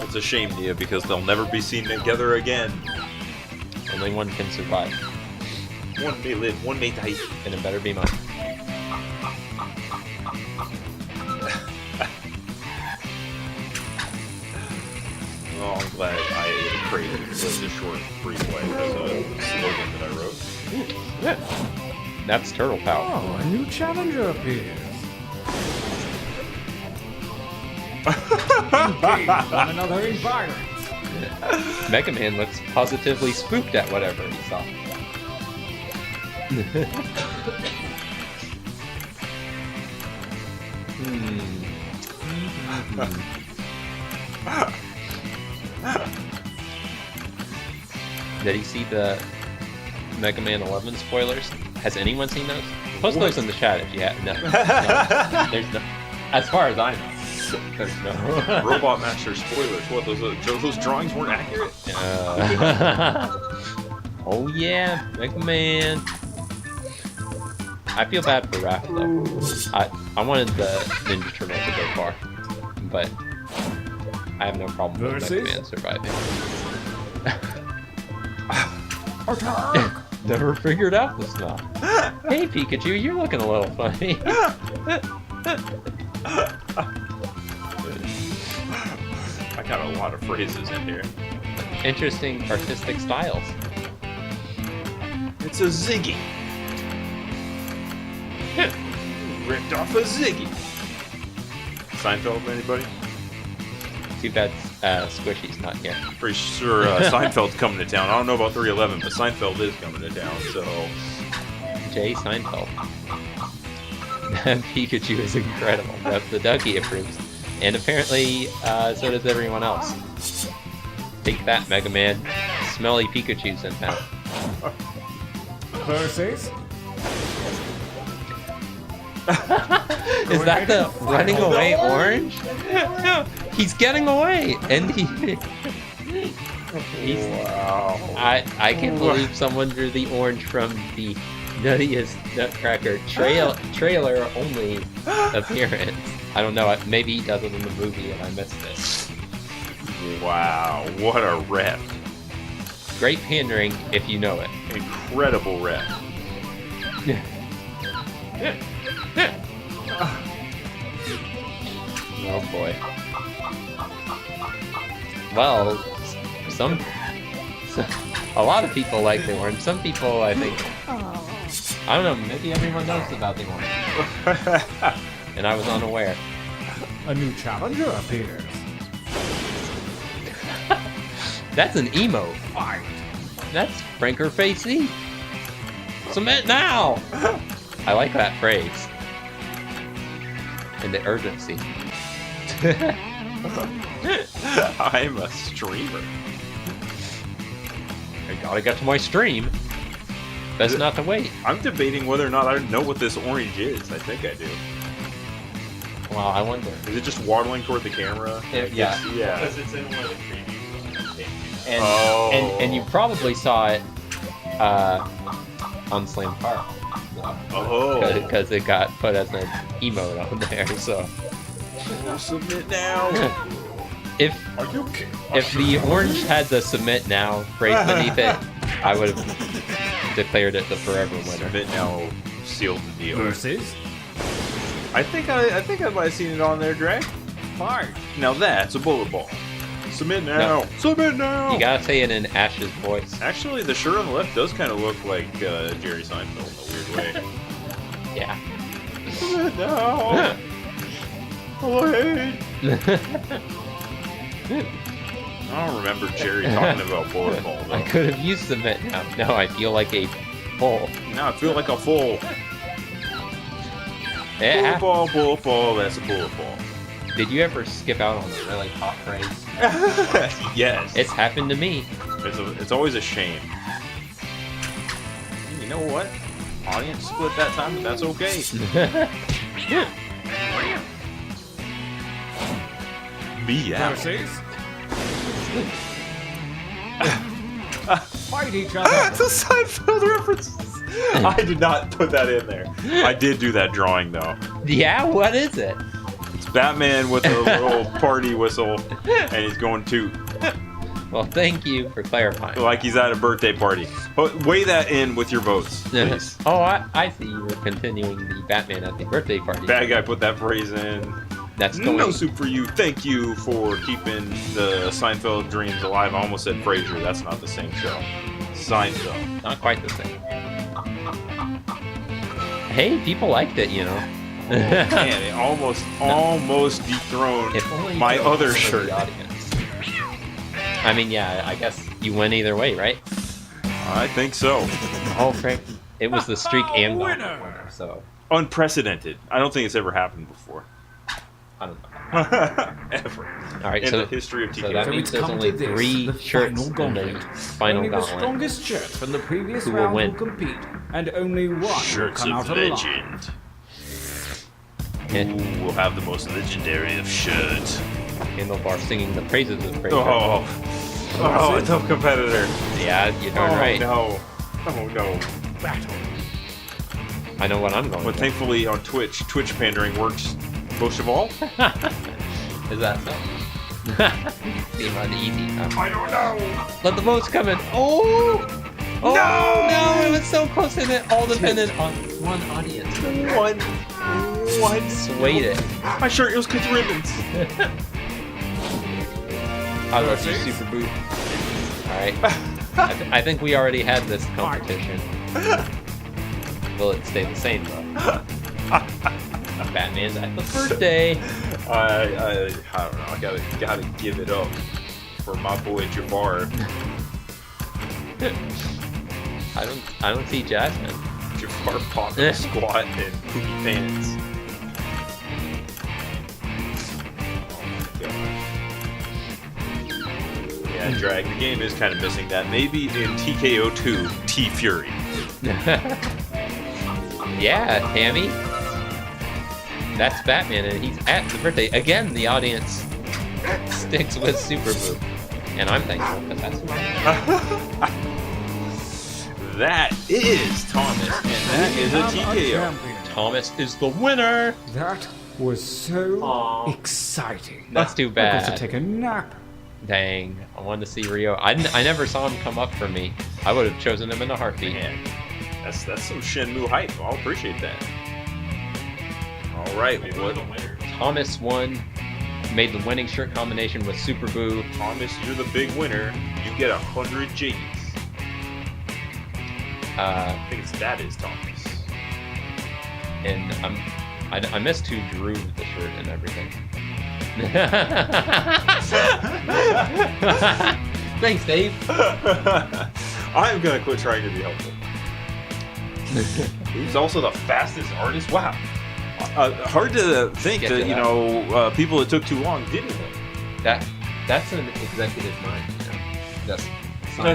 It's a shame, Nia, because they'll never be seen together again. Only one can survive, One may live, one may die. and it better be mine. Oh, I'm glad I ate a crepe and lived a short, brief life as a slogan that I wrote. That's Turtle Power. Oh, a new challenger appears. Engage one another in violence. Mega Man looks positively spooked at whatever he saw. Did he see the Mega Man 11 spoilers? Has anyone seen those? Post those in the chat if you have. No, there's no. As far as I know, there's no. Robot Master spoilers. What, those drawings weren't accurate? Oh yeah, Mega Man. I feel bad for Raph though. I wanted the Ninja Turtle to go far, but I have no problem with Mega Versus? Man surviving. Attack! Never figured out this now. Hey Pikachu, you're looking a little funny. I got a lot of phrases in here. Interesting artistic styles. It's a Ziggy. Ripped off a Ziggy. Seinfeld, anybody? Too bad Squishy's not here. Pretty sure Seinfeld's coming to town. I don't know about 311, but Seinfeld is coming to town, so... Jay Seinfeld. Pikachu is incredible. The Ducky approves. And apparently, so does everyone else. Take that, Mega Man. Smelly Pikachu's in town. Versus. Is that the running away orange? He's getting away, and he's. Wow. I can't believe someone drew the orange from the Nuttiest Nutcracker trailer only appearance. I don't know. Maybe he does it in the movie and I missed it. Wow, what a rep. Great pandering if you know it. Incredible rep. Oh boy. Well, a lot of people like the orange. Some people, I think, I don't know, maybe everyone knows about the orange. And I was unaware. A new challenger appears. That's an emo. Fight. That's Franker Facey. Submit now! I like that phrase. And the urgency. I'm a streamer. I gotta get to my stream. Best not to wait. I'm debating whether or not I know what this orange is. I think I do. Well, I wonder. Is it just waddling toward the camera? Yeah. Yeah. Because it's in one of the previews. And you probably saw it on Slam Car. Because it got put as an emote on there, so. Submit now. If the orange had the submit now phrase beneath it, I would have declared it the forever winner. Submit now sealed the deal. Versus I think I might have seen it on there, Dre. fight. Now that's a bullet ball. Submit now. No. Submit now. You gotta say it in Ash's voice. Actually, the shirt on the left does kind of look like Jerry Seinfeld in a weird way. Yeah. Submit now. Wait. I don't remember Jerry talking about bullet ball though. I could have used submit now. No, I feel like a bull. Now I feel like a fool. Yeah. Bullet ball, that's a bullet ball. Did you ever skip out on a really hot phrase? Yes. It's happened to me. It's always a shame. You know what? Audience split that time, but that's okay. Meow. Versus fight each other. It's a Seinfeld reference. I did not put that in there. I did do that drawing though. Yeah, what is it? It's Batman with a little party whistle, and he's going toot Well, thank you for clarifying. like he's at a birthday party. But weigh that in with your votes, please. Oh, I see you were continuing the Batman at the birthday party. Bad guy put that phrase in. That's going. No soup for you. Thank you for keeping the Seinfeld dreams alive. I almost said Frasier. That's not the same show. Seinfeld. Not quite the same. Hey, people liked it, you know. Man, it almost dethroned If only my you could other listen to shirt. the audience. I mean, yeah, I guess you win either way, right? I think so. Oh, Frank. It was the streak and the Winner. winner, so Unprecedented. I don't think it's ever happened before. I don't know. Ever. All right, In so the history of so TKO. that So means it's there's come only to this, 3 the shirts final in the gauntlet. final Only the gauntlet. strongest shirt from the previous Who will round win? will compete, and only one Shirts will come of out alive. legend. And Ooh, we'll have the most legendary of shirts. Handlebar singing the praises of Fraser. Oh, a tough competitor. Yeah, you're darn right. No. Oh no. I know what I'm going But with. thankfully on Twitch pandering works most of all. Is that so? Seem uneasy, huh? I don't know. Let the votes come in. Oh! No! It was so close and it all depended on one audience. One. Swayed it. My shirt was cut ribbons. I love you, Super Boot. Alright. I think we already had this competition. Will it stay the same, though? Batman's at the birthday. I don't know. I gotta give it up for my boy Jafar. I don't see Jasmine. Jafar popping squat and poopy pants. Yeah, Drag. The game is kind of missing that. Maybe in TKO 2, T Fury. Yeah, Tammy. That's Batman, and he's at the birthday. Again, the audience sticks with Super Boo. And I'm thankful, because that's That is Thomas, and that is a TKO. Champion. Thomas is the winner! That was so Aw. exciting. That's too I got bad. to take a nap. Dang, I wanted to see Rio. I never saw him come up for me. I would have chosen him in a heartbeat. Man, that's some Shenmue hype. I'll appreciate that. All right, what? Thomas won, made the winning shirt combination with Super Boo. Thomas, you're the big winner. You get 100 G's. I think that is Thomas. And I missed who drew the shirt and everything. Thanks, Dave. I'm gonna quit trying to be helpful. He's also the fastest artist. Wow. Hard to think Get that, to you that. know, people that took too long didn't win. That's an executive mind. You know?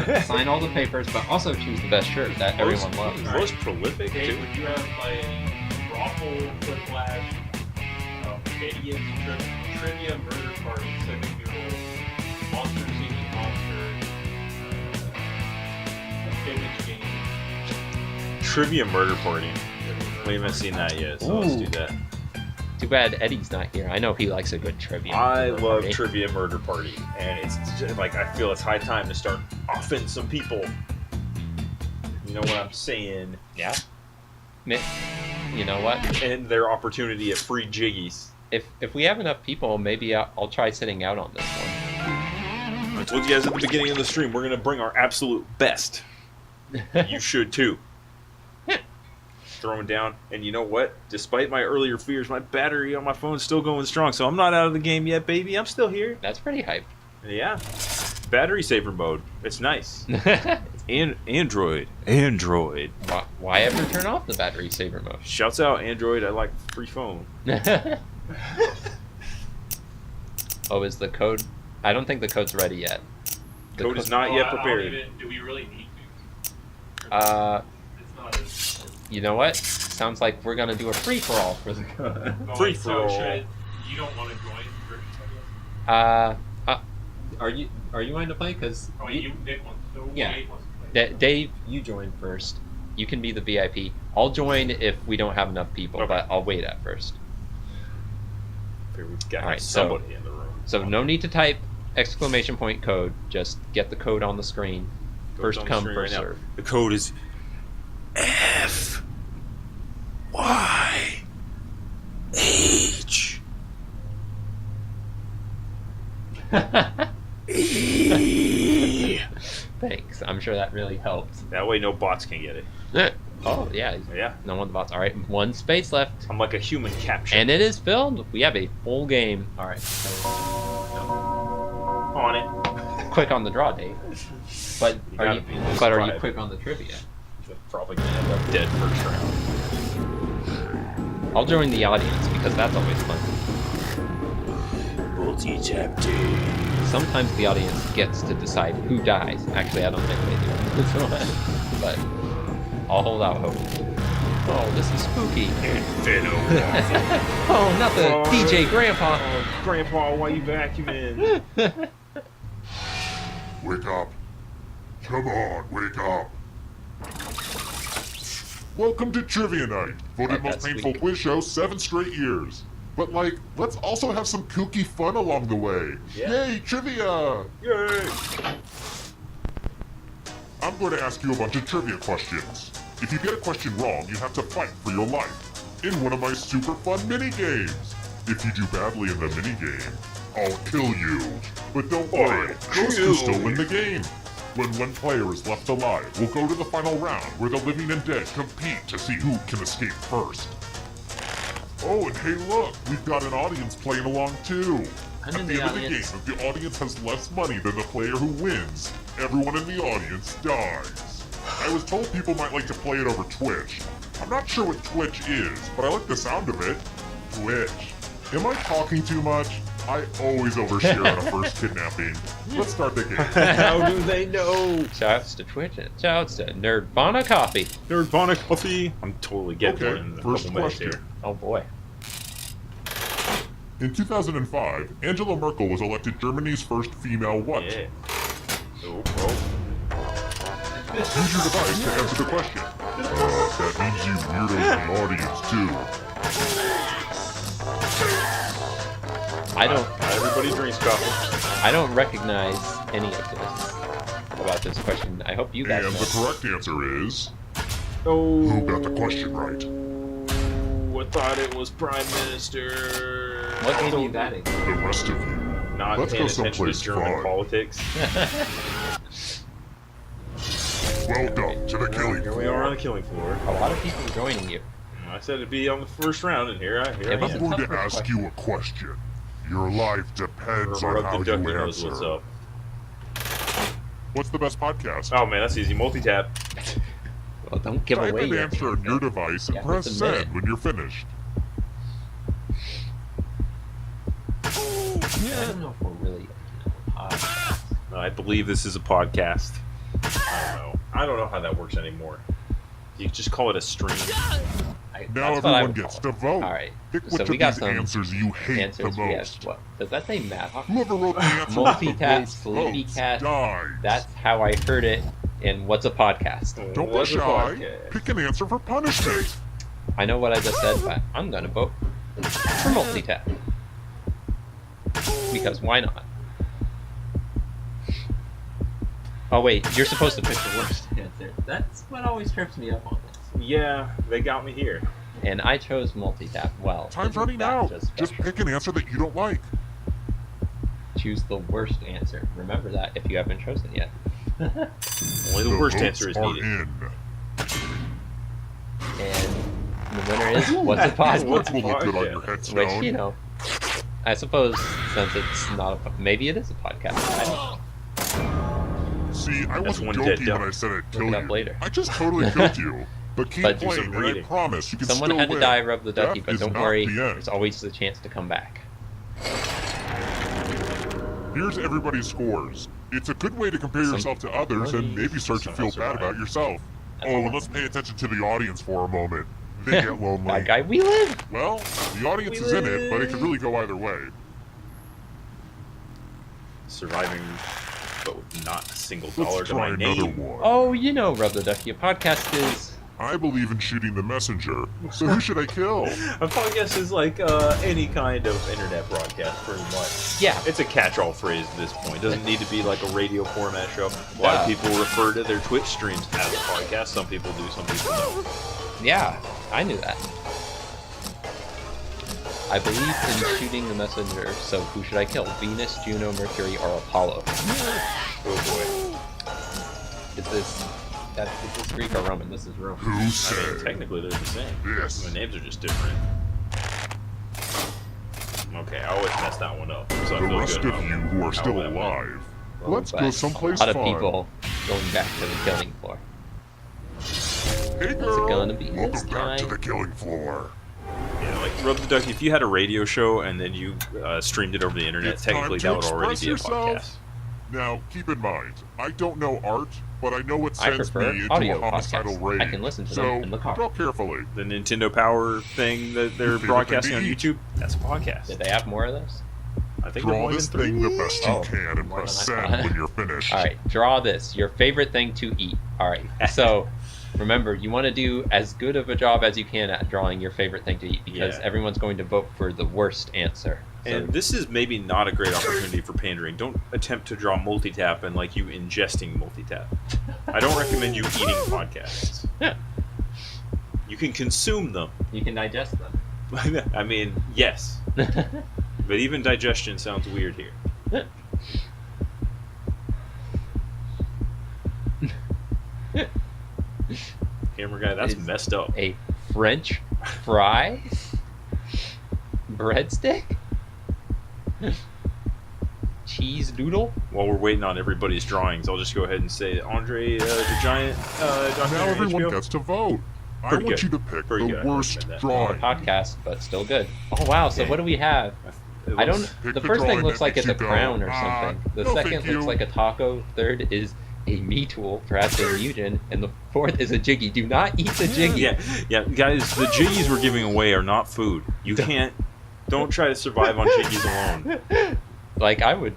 Just sign all the papers, but also choose the best shirt that everyone loves. Most prolific, Dave, too. would you have like Raffle, Quiplash, Idiots, Trivia, Murder Party, Second Duel, Monsters Eating Monsters, Trivia Murder Party. We haven't seen that yet, so let's do that. Too bad Eddie's not here. I know he likes a good trivia. I murder love party. Trivia Murder Party, and it's just, like, I feel it's high time to start offing some people. You know what I'm saying? Yeah. You know what? And their opportunity at free jiggies. If we have enough people, maybe I'll try sitting out on this one. I told you guys at the beginning of the stream, we're going to bring our absolute best. You should too. Throwing down, and you know what? Despite my earlier fears, my battery on my phone is still going strong, so I'm not out of the game yet, baby. I'm still here. That's pretty hype. Yeah. Battery saver mode. It's nice. And Android. Why ever turn off the battery saver mode? Shouts out Android. I like free phone. Oh, is the code? I don't think the code's ready yet. The Code is not yet I don't prepared. even- do we really need to? Uh, It's not as... you know what? Sounds like we're gonna do a free for all for the code. Free so for all. you don't want to join first, I guess? Are you going to play? Cause Oh, wait, Nick wants to. Yeah. Dave wants to play. Dave, you join first. You can be the VIP. I'll join if we don't have enough people, Okay. but I'll wait at first. We've got All right, so- somebody in the room. So no need to type exclamation point code. Just get the code on the screen. Code's First on the come, screen first right now. serve. The code is FYH. Thanks. I'm sure that really helped. That way no bots can get it. Oh yeah, Yeah. no one bots. All right, one space left, I'm like a human capture. and it is filled. We have a full game. All right, on it. quick on the draw, Dave. But You are gotta you? be this But are you vibe. quick on the trivia? Probably gonna end up dead first round. I'll join the audience because that's always fun. Multitap. Sometimes the audience gets to decide who dies. Actually, I don't think they do. But I'll hold out hope. Oh, this is spooky. Oh, not the DJ Grandpa. Oh, Grandpa, why you vacuuming? Wake up. Come on, wake up. Welcome to Trivia Night. Voted most That's painful sweet. quiz show 7 straight years. But like, let's also have some kooky fun along the way. Yeah. Yay, trivia! Yay! I'm going to ask you a bunch of trivia questions. If you get a question wrong, you have to fight for your life in one of my super fun mini games. If you do badly in the mini game, I'll kill you. But don't worry, those can still win the game. When one player is left alive, we'll go to the final round where the living and dead compete to see who can escape first. Oh, and hey look, we've got an audience playing along too. I'm At in the the end of the game, audience. if the audience has less money than the player who wins, everyone in the audience dies. I was told people might like to play it over Twitch. I'm not sure what Twitch is, but I like the sound of it. Twitch. Am I talking too much? I always overshare on a first kidnapping. Let's start the game. How do they know? Shouts to Twitch and shouts to Nerdvana Coffee. Nerdvana coffee. I'm totally getting Okay, one in a first couple minutes question. here. Oh boy. In 2005, Angela Merkel was elected Germany's first female what? Yeah. Oh, oh. Use your device to answer the question. That means you weirdos in the audience too. I don't Everybody drinks coffee. I don't recognize any of this about this question. I hope you guys And know. the correct answer is... Oh. Who got the question right? I thought it was Prime Minister. What gave you that? The rest of you. Not Let's paying go attention to someplace German fun. politics. Welcome to the killing Here we are on the killing floor. A lot of people joining you. I said it'd be on the first round, and here I Yeah, but- am. I'm going to ask you a question. Your life depends on how Rug the you Ducky knows what's answer. up. What's the best podcast? Oh man, that's easy. Multitap. Well, don't give Type away an your answer on your device and Yeah, press it's a minute. send when you're finished. I don't know if we're really. I believe this is a podcast. I don't know how that works anymore. You just call it a stream. Now everyone gets to vote. All right. Pick So which we of got these some answers you hate answers. the We have, most. what does that say, Matt? Whoever wrote the answer with the Multitap, most Sleepy votes Cat. dies. That's how I heard it And what's a podcast? Don't be shy. Pick an answer for punishment. I know what I just said, but I'm gonna vote for Multitap. Because why not? Oh wait, you're supposed to pick the worst answer. That's what always trips me up on this. Yeah, they got me here. And I chose Multitap. Well, Time's isn't running that out. just Just special? pick an answer that you don't like. Choose the worst answer. Remember that if you haven't chosen yet. Only the worst votes answer is are needed. in. And the winner is what's a podcast? Words will look good on your headstone. Which, you know, I suppose since it's not a, maybe it is a podcast. I don't know. See, I That's wasn't one joking dead when duck. I said I'd Look kill it you. up later. I just totally killed you. But keep But do playing, some and I reading. promise you can Someone still had to win. die, rub the ducky, Death but is don't not worry, the end. there's always the chance to come back. Here's everybody's scores. It's a good way to compare yourself to others and maybe start to feel bad about yourself. Oh, and let's pay attention to the audience for a moment. They get lonely. Bad guy, we live! Well, the audience is in it, but it could really go either way. Surviving, but with not a single dollar Let's to try my another name. one. Oh, you know, Rub the Ducky, a podcast is... I believe in shooting the messenger, so who should I kill? A podcast is like any kind of internet broadcast, pretty much. Yeah. It's a catch-all phrase at this point. It doesn't need to be like a radio format show. A lot of people refer to their Twitch streams as a podcast. Some people do, some people don't. Yeah, I knew that. I believe in shooting the messenger, so who should I kill? Venus, Juno, Mercury, or Apollo? Oh boy. Is this Greek or Roman? This is Roman. Who I mean, said technically they're the same. this? The names are just different. Okay, I always mess that one up. So I The feel rest good of about you who are how still that went. alive, let's But go someplace a lot of fun. people going back to the killing floor. Hey What's girl, it gonna be welcome this back to time? the killing floor. Yeah, like Rub the Ducky, if you had a radio show and then you streamed it over the internet, It's technically time that to would already express be a yourself. podcast. Now, keep in mind, I don't know art, but I know what I sends prefer me into audio a homicidal podcasts. rage. I can listen to so, them in the car. draw carefully. The Nintendo Power thing that they're Favorite broadcasting on thing to YouTube, that's a podcast. Did they have more of those? I think Draw more this than thing the best you Oh, can and more press than I send thought. when you're finished. Alright, draw this. Your favorite thing to eat. Alright, so remember, you want to do as good of a job as you can at drawing your favorite thing to eat because Yeah. everyone's going to vote for the worst answer. So, And this is maybe not a great opportunity for pandering. Don't attempt to draw Multitap and like you ingesting Multitap. I don't recommend you eating podcasts. You can consume them. you can digest them. I mean, yes. But even digestion sounds weird here. Camera guy, that's Is messed up. A French fry? Breadstick? Cheese doodle? While we're waiting on everybody's drawings, I'll just go ahead and say Andre the Giant. Now everyone gets to vote. I Pretty want good. you to pick Pretty the good. worst I like that. drawing. Podcast, but still good. Oh wow, so what do we have? I don't. Pick The the first thing drawing looks that like makes it's a you go, crown or "Ah, something. The no, second thank looks you." like a taco. Third is a me tool, perhaps a mutagen, and the fourth is a jiggy. Do not eat the jiggy. Yeah, guys, the jiggies we're giving away are not food. You can't. Don't try to survive on jiggies alone. Like I would.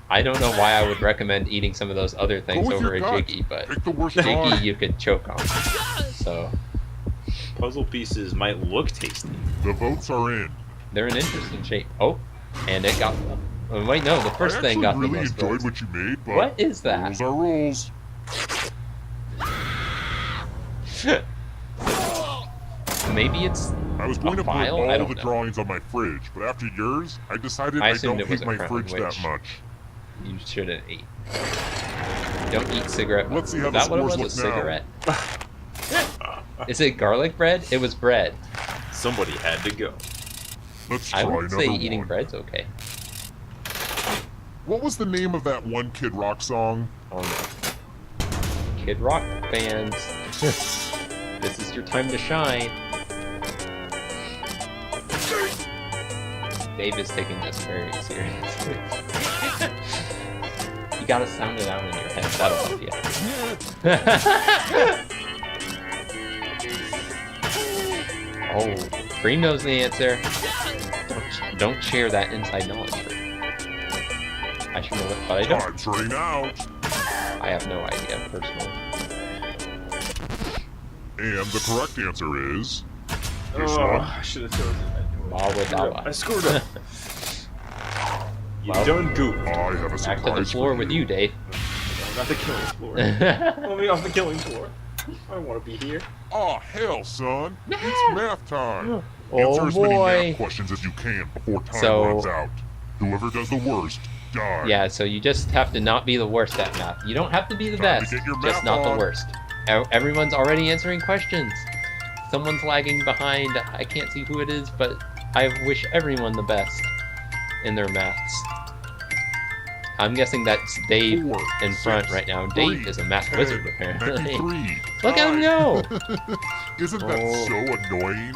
I don't know why I would recommend eating some of those other things with over your a gut. jiggy, but Pick the worst jiggy drawing. you could choke on. So Puzzle pieces might look tasty. The votes are in. they're in interesting shape. Oh, and it got. Oh, wait, no, the first I thing actually got the really most enjoyed votes. what you made, but What is that? rules are rules. Maybe it's. I was going A to put file? I all don't the know. drawings on my fridge, but after yours, I decided I I assumed don't it was hate a my crown, fridge that which- much. You shouldn't eat. Don't eat cigarette. Let's see Is how that the what it was? scores A look now. cigarette? Is it garlic bread? It was bread. Somebody had to go. Let's try I would another say eating one. bread's okay. What was the name of that one Kid Rock song? Oh no. Kid Rock fans. This is your time to shine. Dave is taking this very seriously. You gotta sound it out in your head. That'll help you. Oh, Cream knows the answer. Don't share that inside knowledge. I should know it, but I don't. Time's running out. I have no idea, personally. And the correct answer is this Oh, one. I should have chosen that. Wawa I screwed up. You done goofed. I have a Back surprise to the floor for with you, Dave. I'm not the killing floor. Let me off the killing floor. I don't want to be here. Oh, hell, son. It's math time. Oh, Answer as many boy. math questions as you can before time So- runs out. Whoever does the worst, die. Yeah, so you just have to not be the worst at math. You don't have to be the Time to best, get your just math not the on. worst. Everyone's already answering questions. Someone's lagging behind. I can't see who it is, but I wish everyone the best in their maths. I'm guessing that's Dave 4, in front 6, right now. Dave 3, is a math 10, wizard, apparently. 93, Look at him 5. go! Isn't that Oh. so annoying?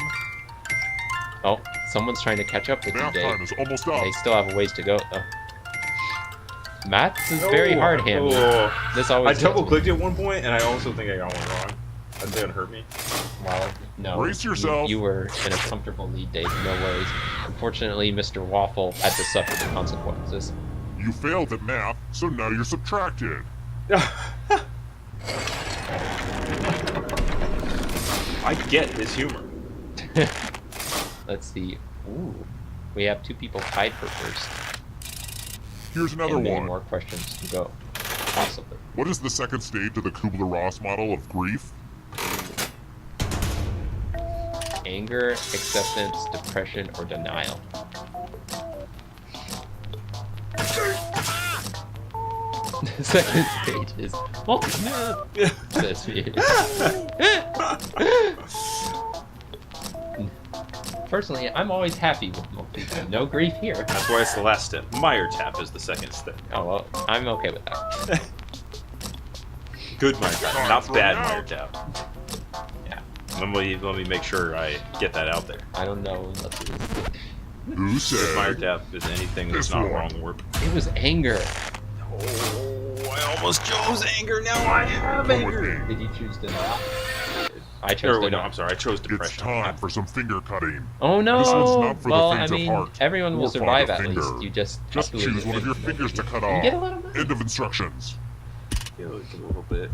Oh, someone's trying to catch up with you, Math Dave. time is almost up. They still have a ways to go, though. Maths is very Oh, hard, Hammy. oh. This I always double clicked at one point, and I also think I got one wrong. That's gonna hurt me. Well, no. Brace yourself. You were in a comfortable lead, Dave. No worries. Unfortunately, Mr. Waffle had to suffer the consequences. You failed at math, so now you're subtracted. I get his humor. Let's see. Ooh. We have 2 people tied for first. Here's another And many one. more questions to go. Possibly. What is the second stage of the Kubler-Ross model of grief? Anger, acceptance, depression, or denial. The second stage is multitap. Says me. Personally, I'm always happy with multitap. No grief here. That's why it's the last step. Meyer tap is the second step. Oh well, I'm okay with that. Good Meyer tap, not bad Meyer tap. Yeah, Let me make sure I get that out there. I don't know. Who Good Meyer said? tap is anything that's This not one. wrong word. It was anger. Oh, I almost chose anger. Now I have Come with anger. me. Did you choose denial? I chose No, denial. I'm sorry. I chose It's depression. time for some finger cutting. Oh no! This one's not for the Well, faint I of mean, heart everyone will or survive fond at of least. finger. You just Just have to choose lose one of your it. fingers to cut You off. get a little bit. End of instructions. Yeah, like a little bit.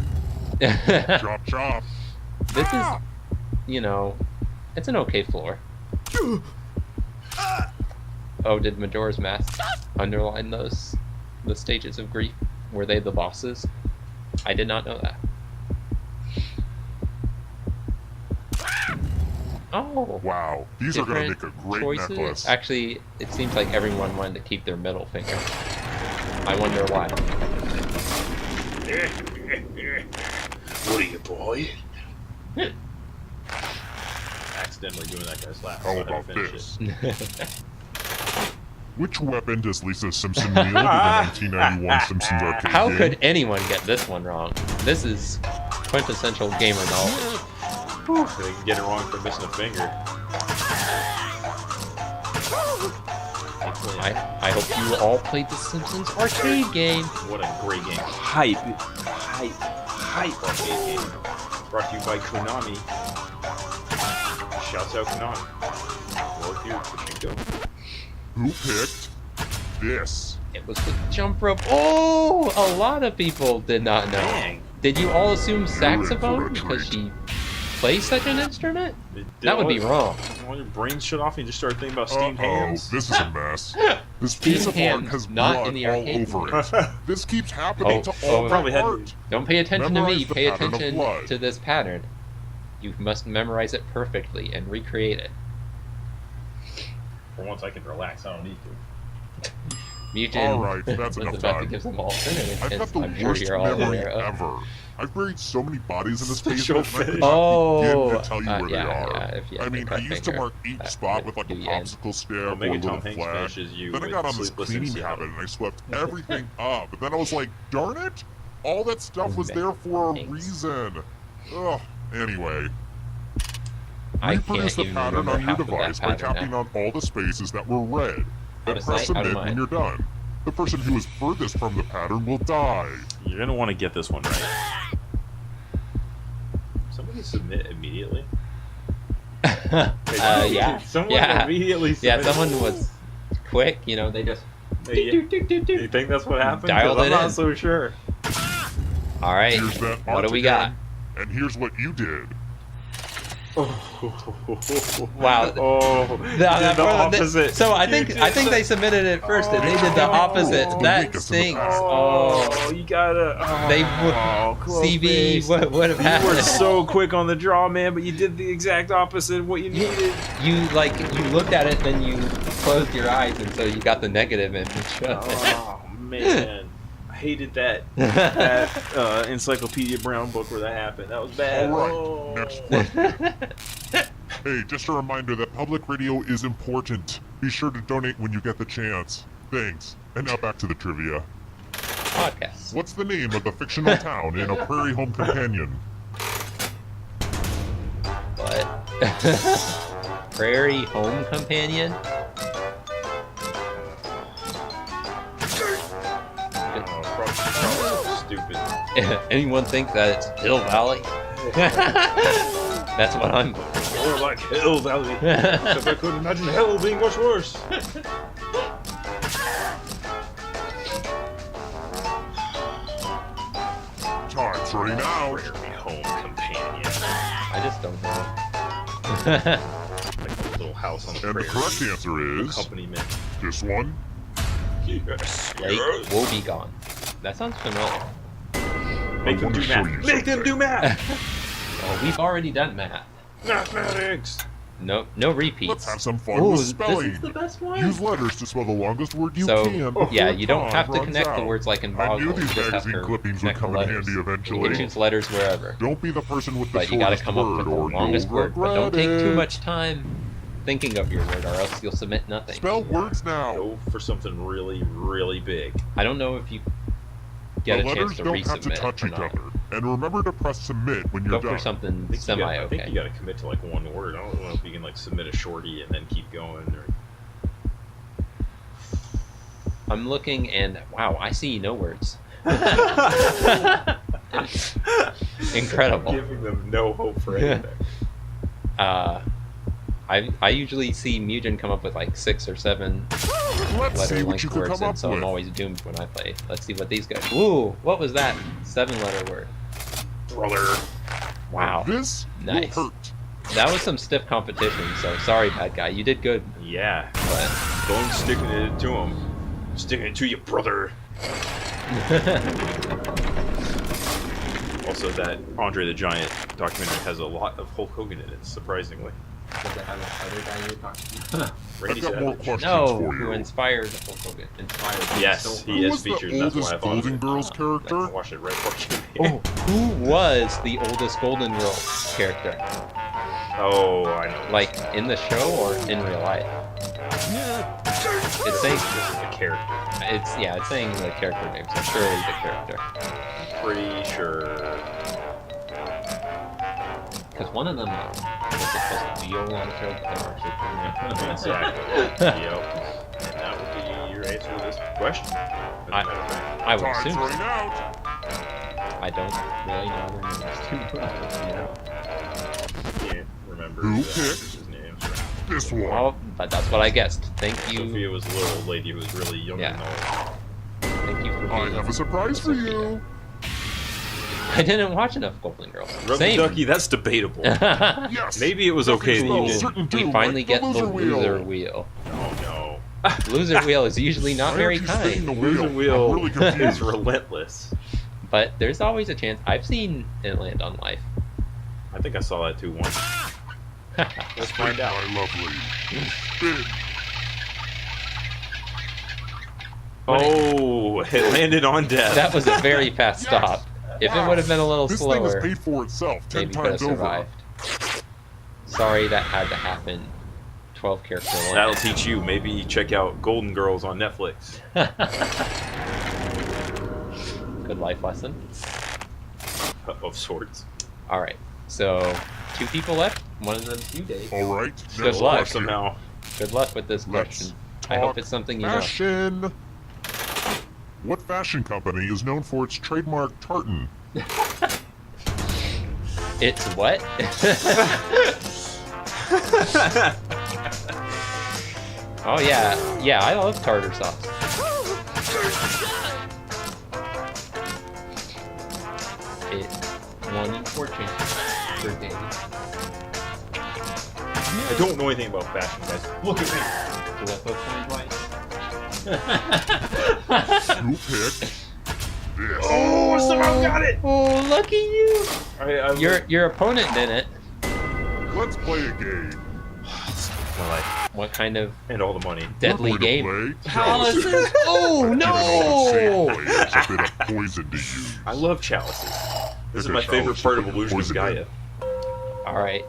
Chop chop. This is, you know, it's an okay floor. Oh, did Majora's Mask underline the stages of grief? Were they the bosses? I did not know that. Oh, Wow, these are gonna make different a great choices. necklace. Actually, it seems like everyone wanted to keep their middle finger. I wonder why. What are you, boy? Accidentally doing that guy's laugh. How so I had to about finish this? it. Which weapon does Lisa Simpson wield in the 1991 Simpsons arcade How game? could anyone get this one wrong? This is quintessential gamer knowledge. So you can get it wrong for missing a finger. I hope you all played the Simpsons arcade game. What a great game. Hype arcade game. Brought to you by Konami. Shouts out Konami. Well, here, Pachinko. Who picked this? It was the jump rope. Oh, a lot of people did not know. Dang. Did you all assume saxophone for a because treat. she plays such an instrument? That would be wrong. When your brain shut off and you just started thinking about steamed hams. This is a mess. This Steamed piece of art hams, has not blood in the all arcade over it. This keeps happening to all probably my had- art. Don't pay attention to me. Memorize the Pay pattern of attention blood. to this pattern. You must memorize it perfectly and recreate it. For once I can relax, I don't need to. Mugen All right, that's was enough about to time. give some alternative I've got hints. the I'm sure worst you're all memory aware of. ever. I've buried so many bodies in this Such basement, a and I could fetish. not begin to Oh, tell you where yeah, they are. yeah, if you had I the mean, I cut used to finger, mark each that spot would with like a do you in. popsicle stick or a Omega little Tom Hanks flag. finishes you Then I with got on this Sleepless cleaning in Seattle. habit and I swept everything up. And then I was like, darn it! All that stuff was there for a Thanks. reason. Ugh. Anyway, I reproduce can't the even pattern remember on your half of that device by pattern tapping now. on all the spaces that were red. Out And of press sight, out of submit when mind. you're done. The person who is furthest from the pattern will die. You're gonna want to get this one right. Somebody submit immediately. Yeah. Someone Yeah. immediately Yeah, submitted. someone was quick, you know, they just... You think that's what happened? 'Cause Dialed I'm it not in. so sure. All right. Here's that What art do we got? again, and here's what you did. Wow. Oh, the opposite. So I think they submitted it first, and they did the opposite. Oh, That Lucas in the stinks. past. Oh, you gotta. they Cloveface. CB would have You were happened. so quick on the draw, man, but you did the exact opposite of what you needed. You looked at it, then you closed your eyes, and so you got the negative image. Oh man, I hated that Encyclopedia Brown book where that happened. That was bad. All right, next question. Hey, just a reminder that public radio is important. Be sure to donate when you get the chance. Thanks. And now back to the trivia. Podcast. What's the name of the fictional town in A Prairie Home Companion? What? Prairie Home Companion? Stupid. Anyone think that it's Hill Valley? That's what I'm. More like Hell Valley. Except I couldn't imagine hell being much worse. Time's running out. Prairie Home Companion. I just don't know. Like a little house on the And the prairie. correct answer is Accompaniment. this one. Yes. Lake Woebegone. That sounds familiar. Make them do I wanna show math. you Make them do math. Oh, we've already done math. Mathematics. No Let's repeats. have some fun Ooh, with this spelling. is the best one. Use letters to spell the longest word you So, can. yeah, before you don't time have to runs connect the out. words like in I Boggle. knew You these just have magazine to clippings would connect the come in letters. handy You eventually. can choose letters wherever. Don't be the person with the But you gotta shortest come up with word, the or longest you'll word. But don't regret take too it. much time thinking of your word, or else you'll submit nothing. Spell words now. Go for something really, really big. I don't know if you get The a chance letters to don't have to resubmit touch or each not. other. And remember to press submit when Go you're for done. something I think you semi-okay. gotta commit to like one word. I don't know if you can like submit a shorty and then keep going. Or... I'm looking, and wow, I see no words. Incredible. Giving them no hope for anything. I usually see Mugen come up with like 6 or 7 Let's see letter what you length could words, come and up so with. I'm always doomed when I play. Let's see what these guys. Ooh, what was that? 7-letter word. Brother. Wow, This Nice. will hurt. that was some stiff competition. So sorry, bad guy. You did good, Yeah. but Don't stick it to him. Sticking it to you, brother. Also, that Andre the Giant documentary has a lot of Hulk Hogan in it, surprisingly. does it have other guy you're talking Randy I've got more Savage. questions No, for who you. inspired Hulk Hogan? Inspired. Yes, So- he Who is was featured, the and that's why I oldest thought of Golden it. Girls I character? watched it right before you Oh, who was the oldest Golden Girls character? Oh, I know. Like in the show or in real life? It's saying This is the character. it's saying the character name. So surely the character, Pretty sure. because one of them was supposed to be on the show, but they're actually Exactly. Yep. And that would be your answer to this question. As a matter of fact. I would Time's assume. running out. I don't really know their names too well. Can't remember Who the picked? actresses' names. This one. Well, but that's what I guessed. Thank you. Sophia was a little old lady who was really young Yeah. and all. Thank you for I being. have a surprise for you. I didn't watch enough Golden Girls. Rubber Same. Ducky, that's debatable. Yes. Maybe it was okay that you Spell did. certain We do finally like get the loser loser wheel. Oh no. Loser wheel is usually not Why very aren't you spinning kind, the wheel? Loser I'm Wheel really is confused. relentless. but there's always a chance. I've seen it land on life. I think I saw that too once. Let's find out. My lovely. Spin. Oh, it landed on death. That was a very fast stop. If it would have been a little This thing has slower, paid for itself 10 maybe could have times over. survived. Sorry that had to happen. 12 character limit. That'll teach you. Maybe check out Golden Girls on Netflix. Good life lesson. Of sorts. All right, so 2 people left. One of them's you, Dave. All right. Good next luck. question. Somehow. Good luck with this Let's question. I hope talk it's something you know. Fashion. What fashion company is known for its trademark tartan? It's what? Oh yeah, I love tartar sauce. fortune for Dave. I don't know anything about fashion, guys. Look at me. Flip a coin twice. Who picked this? Oh, somehow got it. Oh, lucky you! I'm Your opponent didn't. Let's play a game. my life What kind of and all the money. deadly We're going game? to play Chalices! Oh Given all no! safe players a bit of poison to use. I love chalices. This is Pick a my favorite chalice part of with Illusion of poison Gaia. All right.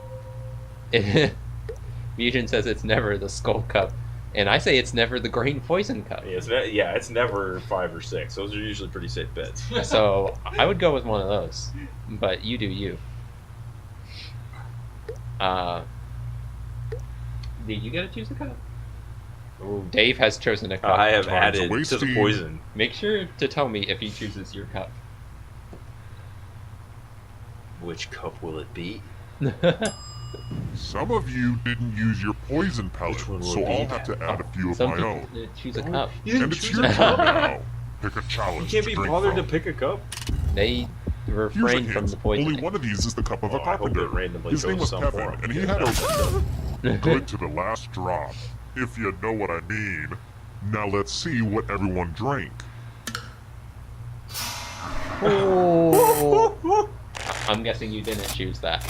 Mugen says it's never the Skull Cup, and I say it's never the Green Poison Cup. It's never 5 or 6. Those are usually pretty safe bets. So I would go with one of those, but you do you. Did you get to choose a cup? Ooh, Dave has chosen a cup. I have Time to added waste to the steam. poison. Make sure to tell me if he chooses your cup. Which cup will it be? Some of you didn't use your poison pellet, Which one will so it be? I'll have to add a few of Some my people own. choose a cup. And it's your turn now. Pick a chalice You can't to be drink bothered to from. pick a cup. They Here's a refrain from hint. the poison. Only one of these is the cup of Oh, a I hope carpenter. it randomly His name goes was some Kevin, form. and he had a good to the last drop. If you know what I mean. Now let's see what everyone drank. I'm guessing you didn't choose that.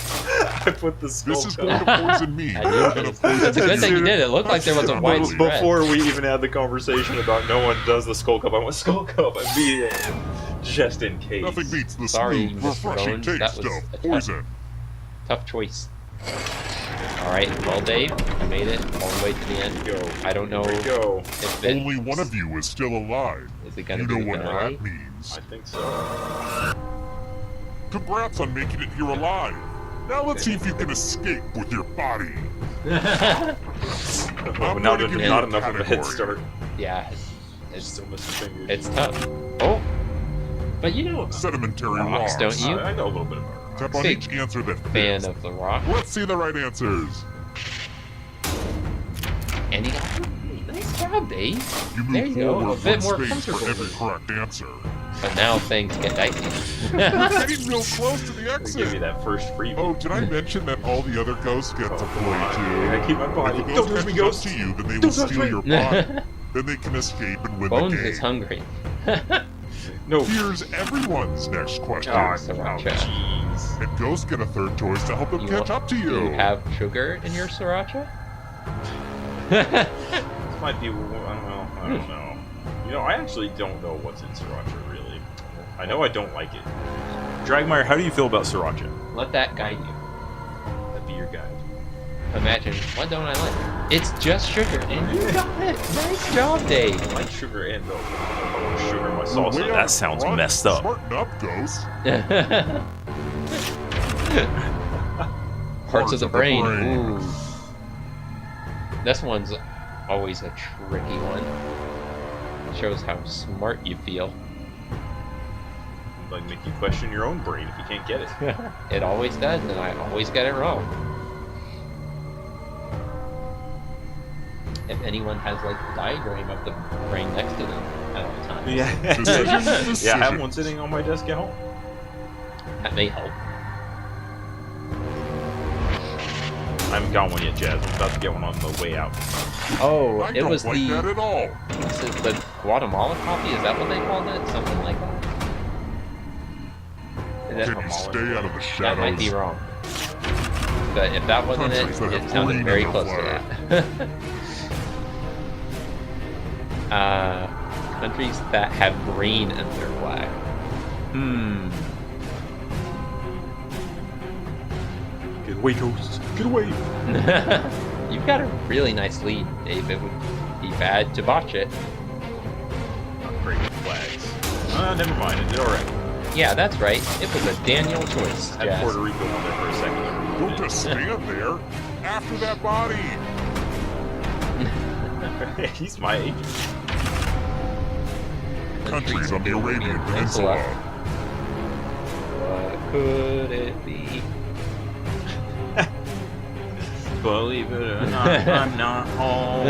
I put the skull This is cup. going to poison me. I knew and a poison It's a good thing you you. did. It looked like there was a wide spread. Before we even had the conversation about no one does the skull cup, I went skull cup immediately, just in case. Nothing beats the Sorry, smooth, Mr. refreshing Bones, that taste was of a tough- poison. Tough choice. Alright, well, Dave, you made it all the way to the end. Go. I don't know Here we go. if it Only one of you is still alive. is it gonna You be know what Valley? that means. I think so. Congrats on making it here alive. Now let's see if you can escape with your body. Now going to there's give you not a enough of a head category. start. Yeah, it's Still missing fingers. it's tough. Oh, but you know, Sedimentary Rocks, rocks. don't you? I know a little bit about it. Tap on Big each answer that fan fits. of the rock. Let's see the right answers. And he got nice job, Dave. You There move you go, forward a bit one more space for comfortable. every correct answer. But now things get dicey. Getting real close to the They give me exit. that first freebie. Oh, did I mention that all the other ghosts get to play I too? keep my body. If the Don't ghost touch me, catches up ghost. to you, then they will Don't touch steal me. your body. Then they can escape and win Bones the game. is hungry. No. Here's everyone's next question. Oh, Sriracha. jeez. And ghosts get a third choice to help them You catch up to Do you. you have sugar in your sriracha? This might be. I don't know. You know, I actually don't know what's in sriracha, really. I know I don't like it. Dragmire, how do you feel about sriracha? Let that guide you. That'd be your guide. Imagine, what don't I like? It's just sugar, and you got it. Nice job, Dave. I like sugar and milk. I don't want sugar in my Way salsa. out That sounds front. messed up. Smarten up, ghosts. Parts of the brain. Ooh. This one's always a tricky one. Shows how smart you feel. Like, make you question your own brain if you can't get it. It always does, and I always get it wrong. If anyone has like a diagram of the brain next to them at all times, Yeah, I have one sitting on my desk at home. that may help. I haven't got one yet, Jazz. I'm about to get one on the way out. Oh, I it don't was like that at all. This is the Guatemala coffee. Is that what they called it? Something like that. Is that, Can you stay out of the that shadows? might be wrong. But if that wasn't it, Countries that it have sounded green very in close their to that. Countries that have green in their flag. Get away, ghosts. Get away. You've got a really nice lead, Dave. It would be bad to botch it. Upgraded flags. Never mind. It did alright. Yeah, that's right. It was a Daniel choice. I had Jazz. Puerto Rico on there for a second. Don't just stand there. After that body. He's my agent. Countries on the Arabian Peninsula. What could it be? Believe it or not, I'm not home.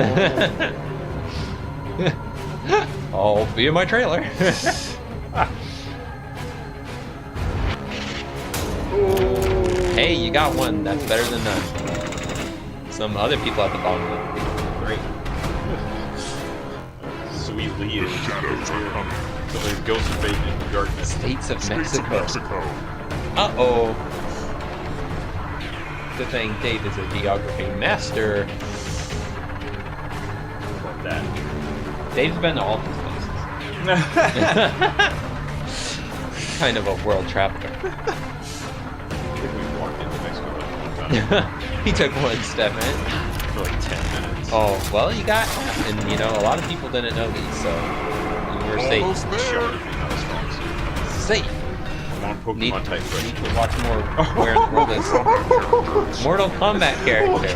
I'll be in my trailer. Hey, you got one. That's better than none. Some other people at the bottom of it. Great. Sweet lead. The shadows are coming. Somebody's ghost fading in the darkness. States of States of Mexico. Mexico. Uh-oh. Good thing Dave is a geography master. Like that. Dave's been to all these places. Kind of a world traveler. I think we walked into Mexico like one time He took one step in. for like 10 minutes. Oh, well, you got half, and you know, a lot of people didn't know these, so you were safe. Almost there. Geography, not a strong suit. Safe. I'm on Pokemon Need type right to watch more Where in the World is Mortal Kombat character.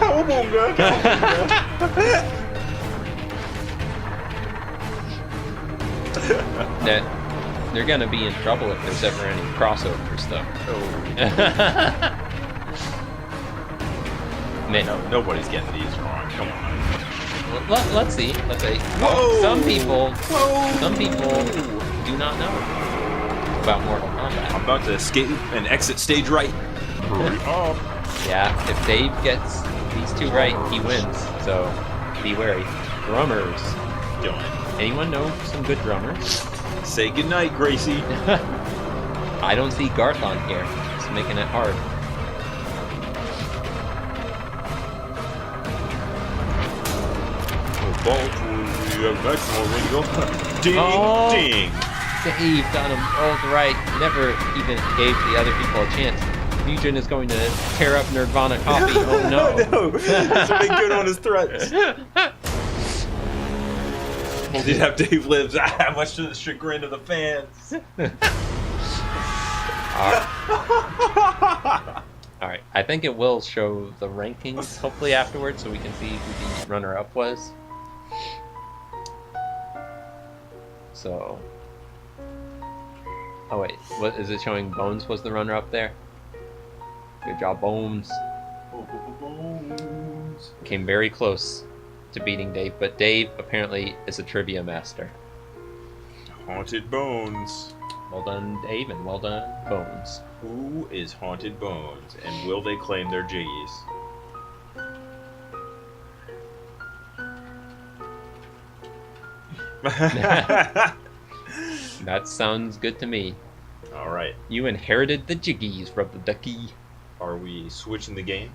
That they're gonna be in trouble if there's ever any crossovers, though. Man, No, nobody's getting these wrong. Come on. let's see. Let's see. Whoa! Some people Whoa! do not know about Mortal I'm Kombat. about to escape and exit stage right. Hurry up. Yeah, if Dave gets these two right, he wins. So be wary. Drummers. Dylan. Anyone know some good drummers? Say goodnight, Gracie. I don't see Garth on here. It's making it hard. Ball to the maximum window. Ding, Oh. ding. Dave got him rolled right. Never even gave the other people a chance. Fusion is going to tear up Nerdvana coffee. Oh no. No. Something good on his threats. Did have Dave lives. Much to the chagrin of the fans. Alright, I think it will show the rankings hopefully afterwards so we can see who the runner-up was. So... Oh wait, what is it showing? Bones was the runner-up there? Good job, Bones. Came very close to beating Dave, but Dave apparently is a trivia master. Haunted Bones. Well done, Dave, and well done, Bones. Who is Haunted Bones, and will they claim their jiggies? That sounds good to me. All right. You inherited the jiggies from the ducky. Are we switching the game?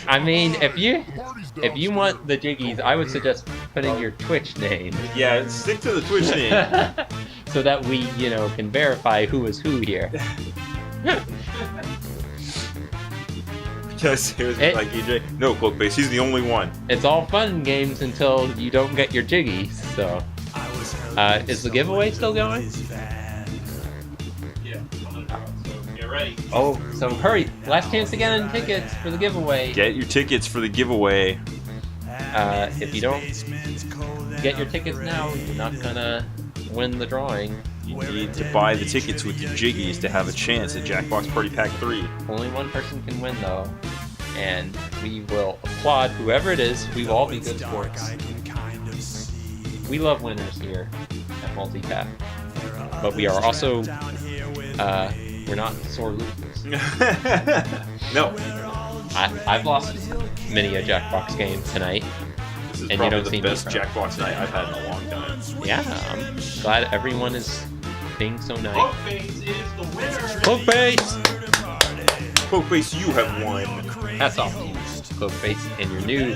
I mean, if you want the jiggies, I would suggest putting your Twitch name Yeah, stick to the Twitch name. so that we, you know, can verify who is who here. Because it was It- like EJ. No, Cloakbase. He's the only one. It's all fun and games until you don't get your jiggies. So, is the giveaway still going? Yeah, I'm gonna draw. So get ready. Oh, so hurry! Last chance to get in tickets for the giveaway. Get your tickets for the giveaway. If you don't get your tickets now, you're not gonna win the drawing. You need to buy the tickets with your jiggies to have a chance at Jackbox Party Pack 3. Only one person can win though, and we will applaud whoever it is. We will all be good sports. We love winners here at Multitap, but we are also we're not sore losers. No. I've lost many a Jackbox game tonight. This is And you probably don't the see me best cry. Jackbox night I've had in a long time. Yeah, I'm glad everyone is being so nice. Cloakbase is the winner. Cloakbase! Cloakbase, you have won. Hats off to you, Cloakbase, and your new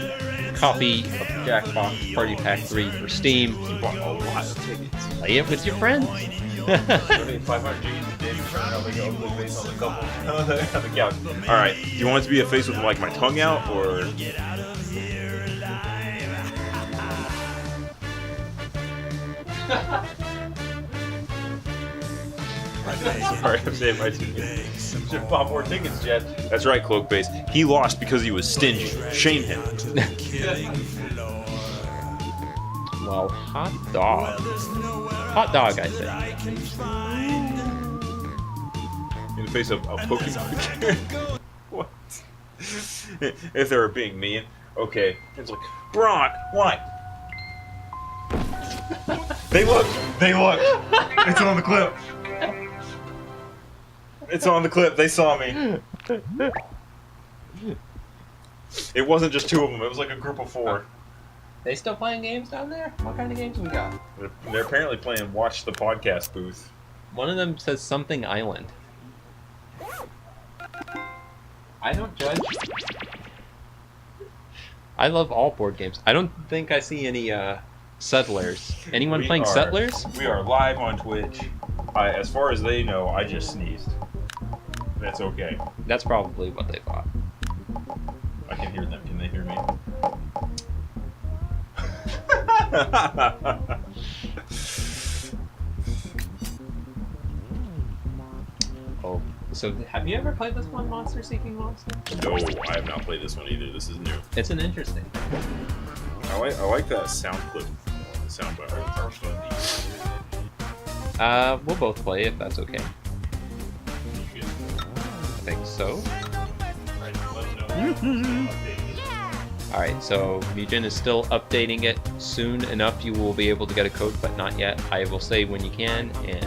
copy of Jackbox Party Pack 3 for Steam. You bought a lot of tickets. Play it with your friends. 500 G's a day to turn out like a Cloakbase on the couple. On the couch. Alright, do you want it to be a face with like my tongue out, or... Sorry, I'm saying my tickets. Should bought more tickets, Jed. That's right, Cloakbase. He lost because he was stingy. Shame him. Well, hot dog. Hot dog, I say. In the face of a Pokemon. What? If they were being mean. Okay. It's like, Brock, what? They look. It's on the clip. It's on the clip. They saw me. It wasn't just 2 of them. It was like a group of 4. They still playing games down there? What kind of games we got? They're apparently playing Watch the Podcast booth. One of them says something island. I don't judge. I love all board games. I don't think I see any Settlers. Anyone playing Settlers? We are live on Twitch. As far as they know, I just sneezed. That's okay. That's probably what they thought. I can hear them. Can they hear me? Oh, so have you ever played this one, Monster Seeking Monster? No, I have not played this one either. This is new. It's an interesting. I like that sound clip. Sound bite. We'll both play if that's okay. I think so. Alright, so Mugen is still updating it. Soon enough you will be able to get a code, but not yet. I will say when you can, and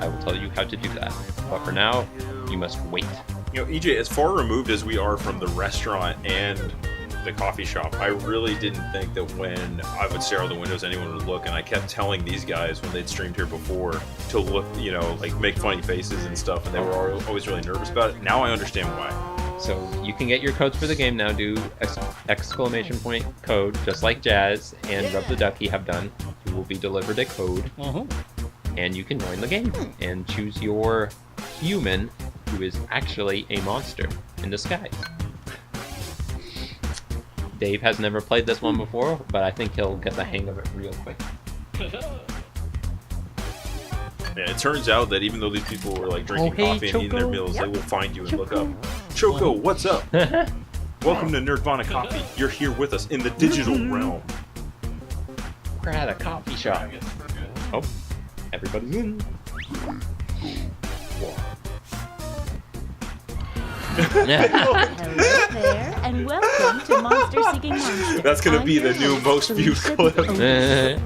I will tell you how to do that. But for now, you must wait. You know, EJ, as far removed as we are from the restaurant and the coffee shop, I really didn't think that when I would stare out the windows, anyone would look. And I kept telling these guys when they'd streamed here before to look, you know, like make funny faces and stuff, and they were always really nervous about it. Now I understand why. So you can get your codes for the game now. Do exclamation point code, just like Jazz and Rub the Ducky have done. You will be delivered a code, and you can join the game and choose your human, who is actually a monster in disguise. Dave has never played this one before, but I think he'll get the hang of it real quick. Yeah, it turns out that even though these people were like drinking hey, coffee and eating their meals, they will find you and look up. Choco, what's up? Welcome to Nerdvana Coffee. You're here with us in the digital realm. We're at a coffee shop. Oh, everybody's in. Hello there, and welcome to Monster Seeking Monster. That's gonna I'm be the your new host, most viewed Felicia clip.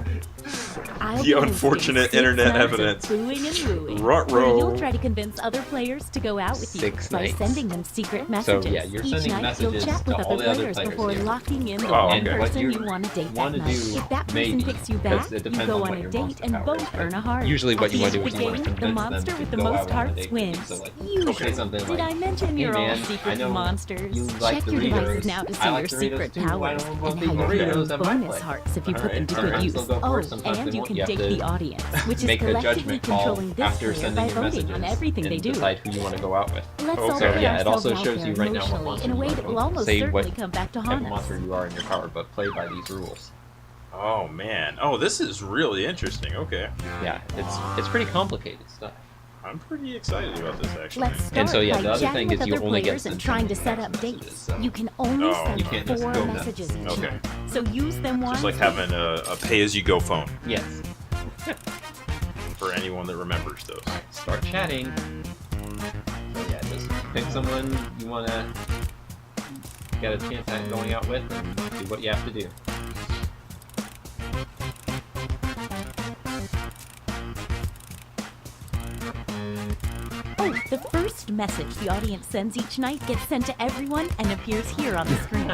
I'll The be unfortunate hosting 6 internet nights of evidence. Booing and wooing, Ruh-roh. where you'll try to convince other players to go out with you 6 by nights. sending them secret So messages. yeah, you're Each sending night messages you'll chat to with all the other other players players before here. locking in the Oh, one okay. What person you you want to date wanna that night. do, If that person maybe, picks you because back, it you depends go on on what a your date monster and power both is, earn but a heart. usually what At you the want to end do of is the you want to game, the convince monster them with to the go most out on a hearts date with you. wins. So, like, Usually. say something Did like, I mention "Hey, you're all man, secret I know monsters? you like Check your devices Doritos. now to I see like your Doritos secret too. Why powers don't we both and eat how you Doritos earn at my bonus place? hearts if you put them Alright, to good alright, use. so go Oh, first. Sometimes and they you won't- can you have date to the audience, which is make a collectively judgment call controlling this after world sending by your voting messages on everything they and do. decide who you want to go out with. Let's all Okay. put So yeah, it ourselves also out shows there you right now what emotionally monster in a you way want that to will go. almost Say certainly what come back to type haunt of monster us. you are in your power, but play by these rules. Oh man. Oh, this is really interesting. Okay. Yeah, it's pretty complicated stuff. I'm pretty excited about this actually. Let's start And so, yeah, by the other chatting thing with is you other only get players and sent trying to text set up messages, dates. so You can only Oh. send You can't just 4 go messages each Okay. night. So use them Just wisely. like having a pay-as-you-go phone Yes. for anyone that remembers those. Start chatting. So yeah, just pick someone you want to get a chance at going out with and do what you have to do. Oh, the first message the audience sends each night gets sent to everyone and appears here on the screen.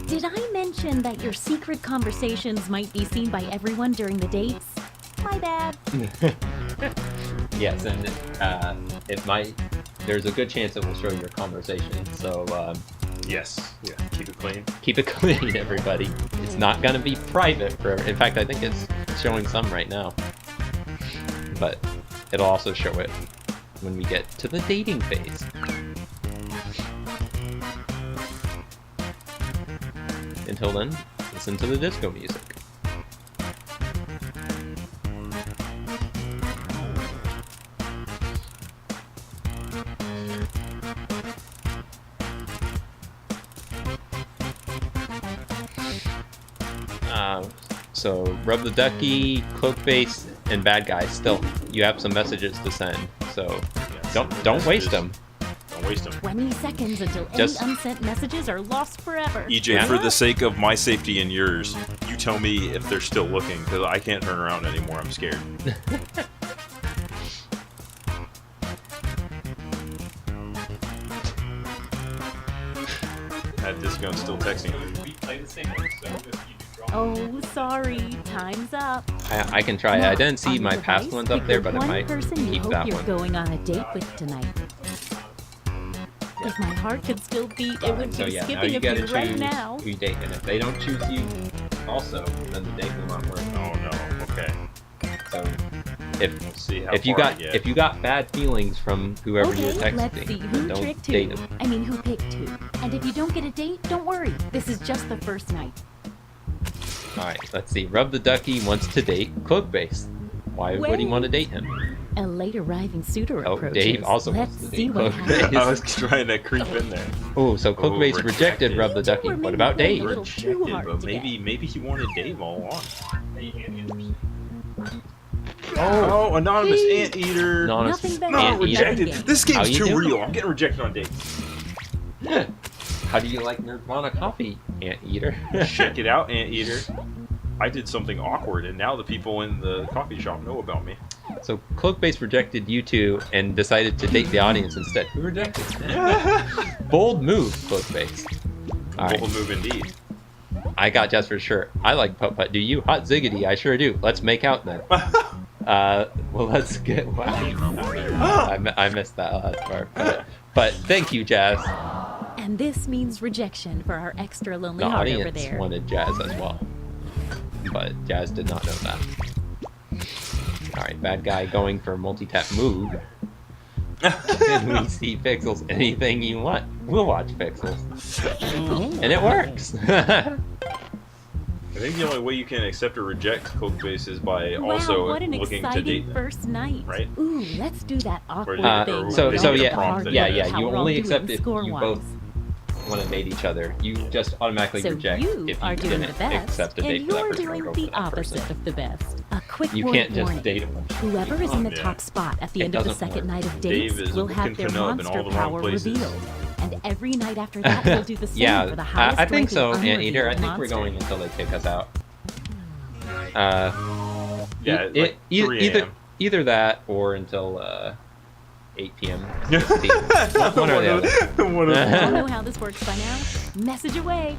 Did I mention that your secret conversations might be seen by everyone during the dates? My bad. Yes, and it might. There's a good chance it will show your conversation. So Yes. Yeah. Keep it clean. keep it clean, everybody. It's not gonna be private forever. In fact, I think it's showing some right now. But it'll also show it when we get to the dating phase. Until then, listen to the disco music. So Rub the Ducky, Cloakface, and Bad Guy. Still, you have some messages to send. So don't waste them. Don't waste them. 20 seconds until Just- any unsent messages are lost forever. EJ, for the sake of my safety and yours, you tell me if they're still looking, because I can't turn around anymore. I'm scared. That discount's still texting me. We play the same one, so if you do draw. Oh, sorry. Time's up. I can try. Now, I didn't see on my your past device, ones up pick there, the but I one might person you keep hope that you're one. going on a date with tonight. If my heart could still beat, it would So be yeah, now skipping you a gotta beat right choose now. who you date, and if they don't choose you, also, then the date will not work. Oh no. Okay. So We'll see how if you far I got get. if you got bad feelings from whoever Okay, you're texting, let's see then who don't tricked date who. them. I mean, who picked who. And if you don't get a date, don't worry. This is just the first night. All right, let's see. Rub the Ducky wants to date Cloakface. Why would he want to date him? A late arriving suitor Oh, approaches. Dave also Let's wants to see date what happens. I was trying to creep in there. Oh, so Cloakface rejected. rejected Rub the Ducky. Or What maybe about playing Dave? a little too hard But to maybe he wanted Dave all along. Hey, Andy, Oh, anonymous anteater. Anonymous Nothing better No, than anteater. rejected. game. This How game's you too doing? real. I'm getting rejected on dates. How do you like Nerdvana coffee, Anteater? Check it out, anteater. I did something awkward, and now the people in the coffee shop know about me. So Cloakface rejected you two and decided to date the audience instead. Who rejected? Bold move, Cloakface. All right, Bold move indeed. I got just for sure. I like putt putt. Do you? Hot ziggity. I sure do. Let's make out then. Well, let's get. Wow. I missed that last part. But thank you, Jazz. And this means rejection for our extra lonely The heart over audience there. wanted Jazz as well, but Jazz did not know that. All right, Bad Guy going for multi-tap move. Can we see Pixels? Anything you want, we'll watch Pixels, and it works. I think the only way you can accept or reject Cloakface is by Wow, also what an looking to exciting date them. first night. right? Ooh, let's do that awkward Uh, thing. so where so we yeah, get the hard yeah, look yeah, at how you we're all only doing accept if you score-wise. both want to date each other. You just automatically So reject you if are you doing didn't the best, accept a and date for that you're person or doing go the for that opposite person. of the best. A quick You word can't of just warning. date them. Whoever is in the Yeah. top spot at the It end of the doesn't second work. night of Dave dates is will looking have their for nub in monster all the wrong power places. revealed. And every night after that, we'll do the same Yeah, for the highest I think so, ranking Anteater. I unrevealed think we're monster. going until they kick us out. Yeah, E- like e- 3 either a.m. either that or until 8 p.m. 6 p.m. One or the other. One of You all them. know how this works by now. Message away.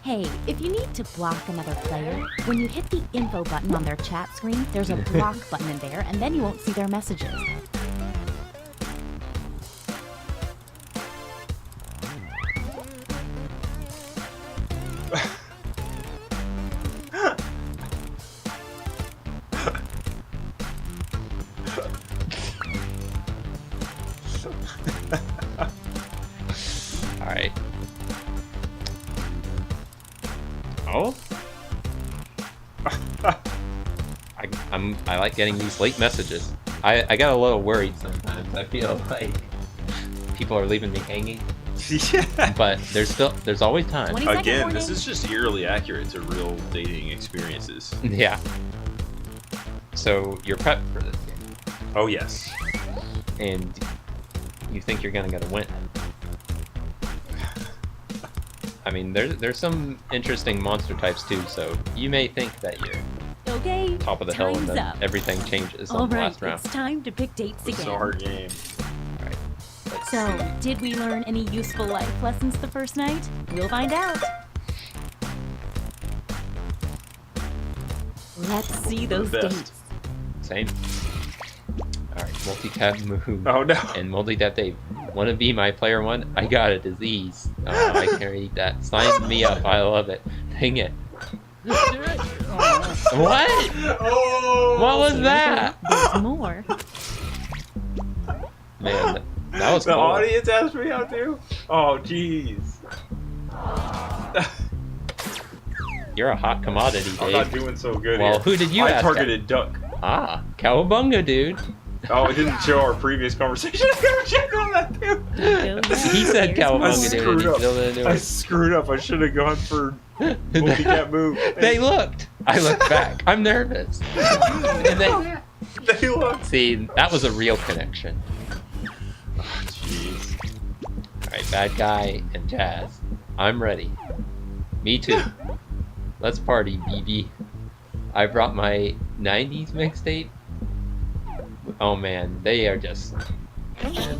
Hey, if you need to block another player, when you hit the info button on their chat screen, there's a block button in there, and then you won't see their messages. All right. Oh. I like getting these late messages. I get a little worried sometimes. I feel like people are leaving me hanging, Yeah. but there's always time. 20-second Again, warning. this is just eerily accurate to real dating experiences. Yeah. So you're prepped for this game, Oh yes. and you think you're gonna get a win. I mean, there's some interesting monster types too, so you may think that you're Okay, top of the hill and time's then up. everything changes All on the right, last round. it's time to pick dates It's again. a hard game. All right. Let's So, see. did we learn any useful life lessons the first night? We'll find out. Let's see those best. dates. Same. All right, multi-tap move. Oh no. And multi-tap Dave. Wanna be my player one? I got a disease. Oh, I can't read that. Sign me up. I love it. Dang it. What? Oh. What was that? There's more. Man, that was The cool. audience asked me how to? Oh, jeez. You're a hot commodity, Dave. I'm not doing so good Well, here. who did you I ask? targeted duck. Ah, cowabunga, dude. Oh, it didn't show our previous conversation. I gotta check on that too. He said I cowabunga, dude. screwed and he up. still didn't do I it. screwed up. I should have gone for multi-cat move. They looked. I looked back. I'm nervous. And They looked. see, that was a real connection. Jeez. Alright, bad guy and Jazz. I'm ready. Me too. Let's party, BB. I brought my 90s mixtape. Oh man, they are just...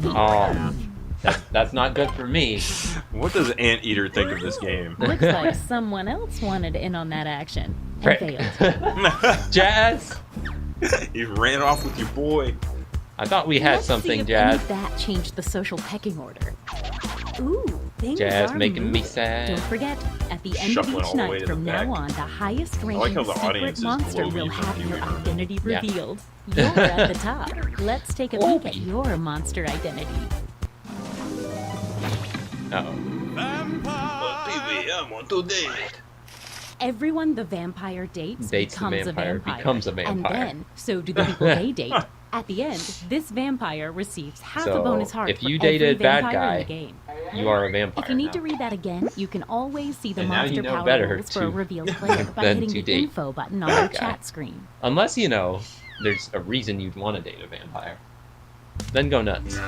Oh, that's not good for me. What does Anteater think of this game? Looks like someone else wanted in on that action and Frick. failed. Jazz! You ran off with your boy. I thought we had Let's see something, if Jazz. any of that changed the social pecking order. Ooh, things Jazz are making me moving. sad. Don't forget, at the end Shuffling of all each the way night to from the now back. on, the highest I like ranking how the audience secret is monster below will you have when your you remember. identity Yeah. revealed. You're at the top. Let's take a peek at Obi. your monster identity. Uh-oh. Baby, I want to date. Everyone the vampire dates Dates the becomes vampire, a vampire. becomes a vampire. And then, so do the people they date. At the end, this vampire receives half So, a bonus heart if for you every dated bad vampire guy, in the game. You are a vampire If you need now. to read that again, you can always see the And now monster you know power better rules for a to- revealed player by than hitting to the date info button on bad your guy. chat screen. Unless, you know, there's a reason you'd want to date a vampire. Then go nuts.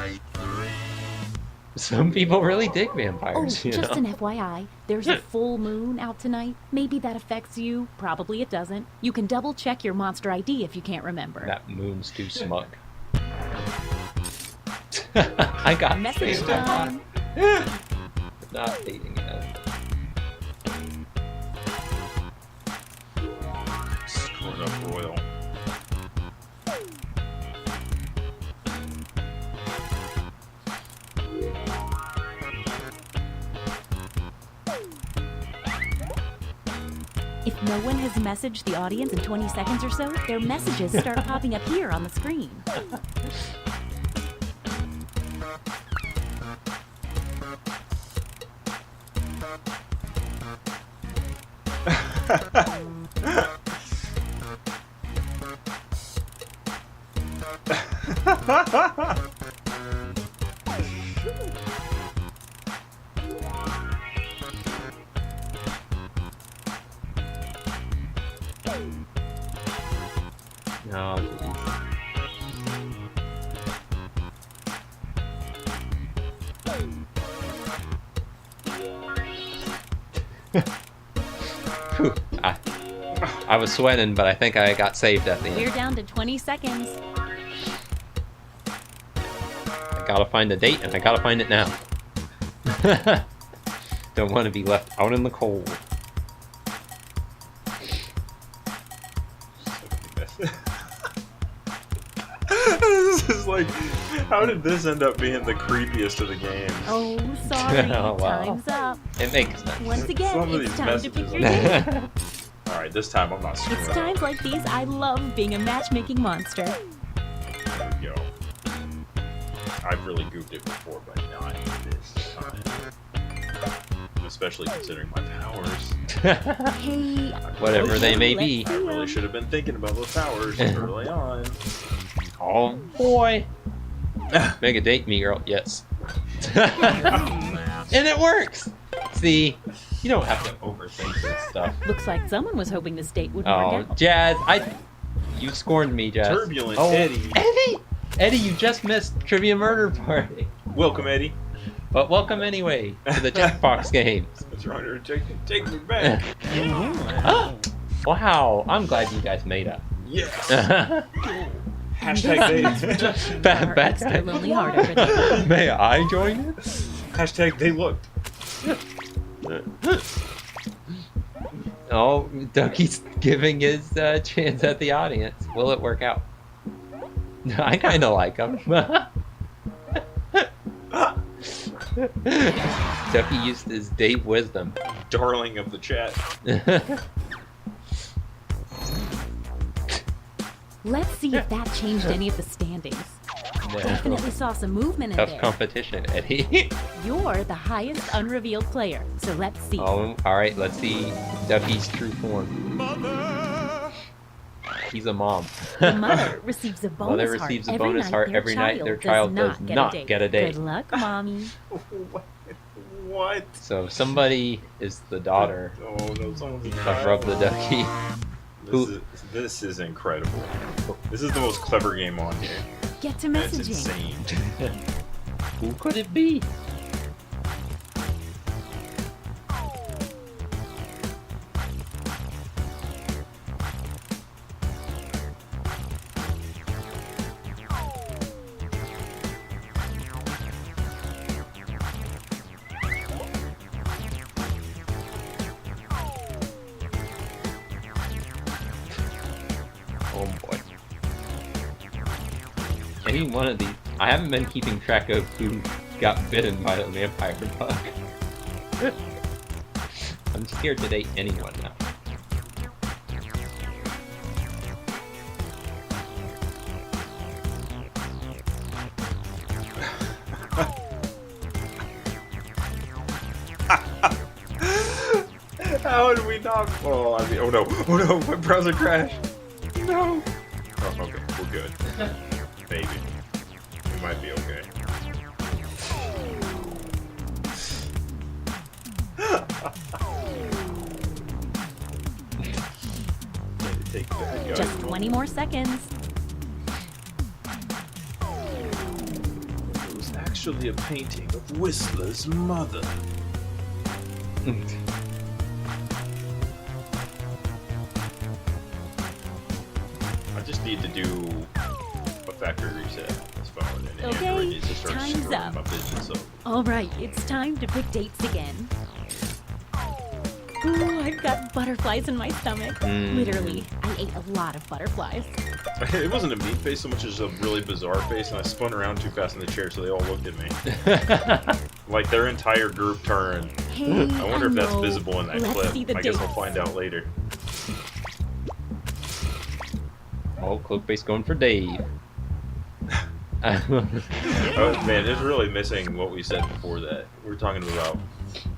Some people really dig Oh, vampires, you just know? an FYI, there's a full moon out tonight. Maybe that affects you. Probably it doesn't. You can double check your monster ID if you can't remember. That moon's too smug. I got Message saved. time. Not dating it. Screwed up royal. If no one has messaged the audience in 20 seconds or so, their messages start popping up here on the screen. Oh, geez. Whew. I was sweating, but I think I got saved at the We're end. down to 20 seconds. I gotta find a date, and I gotta find it now. Don't want to be left out in the cold. This is like, how did this end up being the creepiest of the games? Oh, sorry. Oh, wow. Time's up. It makes sense. Once again, Some of it's these time to pick messages your are- date. All right, this time I'm not screwing It's up. times like these I love being a matchmaking monster. There we go. I've really goofed it before, but not this time. Especially considering my powers. Hey, Whatever they may let's be. I see really 'em. should have been thinking about those powers early on. Oh boy. Make a date me, girl. Yes. And it works. See, you don't have to overthink this stuff. Looks like someone was hoping this date would work Oh, out. Jazz, you scorned me, Jazz. Turbulent oh, Eddie. Eddie, you just missed Trivia Murder Party. Welcome, Eddie. But welcome anyway to the Jackbox games. It's trying to take me back. Wow, I'm glad you guys made up. Yes. Bad Hashtag they. Our extra lonely heart over there. May I join it? Hashtag they looked. Oh, Ducky's giving his chance at the audience. Will it work out? I kind of like him. Ducky used his Dave wisdom. Darling of the chat. Let's see if that changed any of the standings. Definitely saw some movement in Tough there. competition, Eddie. You're the highest unrevealed player, so let's see. Oh, all right. Let's see Ducky's true form. He's a mom. The mother receives a bonus Mother heart receives a every bonus night heart their every night their child does not get a date. Good luck, mommy. What? So somebody is the daughter Oh no, someone's of Rub the Ducky. This is incredible. This is the most clever game on here. Get to That's messaging. insane. Who could it be? Oh boy. Any one of these. I haven't been keeping track of who got bitten by the vampire bug. I'm scared to date anyone now. How did we not? Oh, I mean, oh no, my browser crashed. No. Oh, okay, we're good. Maybe. We might be okay. Take that, guys. Just 20 more seconds. It was actually a painting of Whistler's mother. I just need to do a factory reset on this phone, and Okay, Android needs to start time's screwing up. my business up. All right, it's time to pick dates again. Ooh, I've got butterflies in my stomach. Literally, I ate a lot of butterflies. It wasn't a mean face so much as a really bizarre face, and I spun around too fast in the chair, so they all looked at me. Like their entire group turned. Hey, I wonder if that's know. visible in that Let's clip. see the I guess I'll dates. find out later. Oh, Cloakface going for Dave. Oh man, it's really missing what we said before that. We were talking about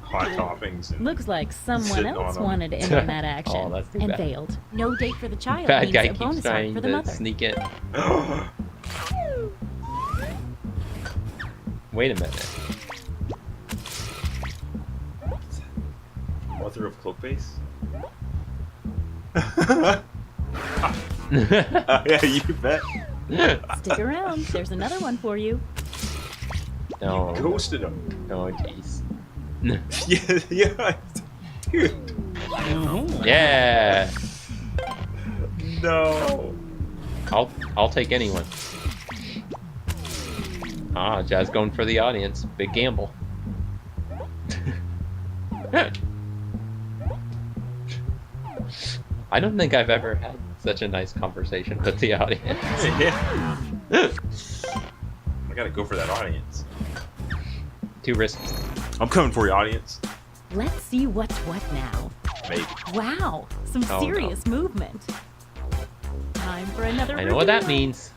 hot toppings. And Looks like someone Sitting else on 'em. wanted to enter that action Oh, that's too and bad. failed. No date for the child Bad means guy a keeps bonus heart trying for the to mother. sneak in. Wait a minute. Author of Cloakface? Yeah, you bet. Stick around. There's another one for you. No. Ghosted him. Oh, jeez. Yeah. Dude. Yeah. No. I'll take anyone. Ah, Jazz going for the audience. Big gamble. I don't think I've ever had such a nice conversation with the audience. Yeah. I gotta go for that audience. Too risky. I'm coming for you, audience. Let's see what's what now. Maybe. Wow, some Oh, no. serious movement. Time for another I know what that reveal. means.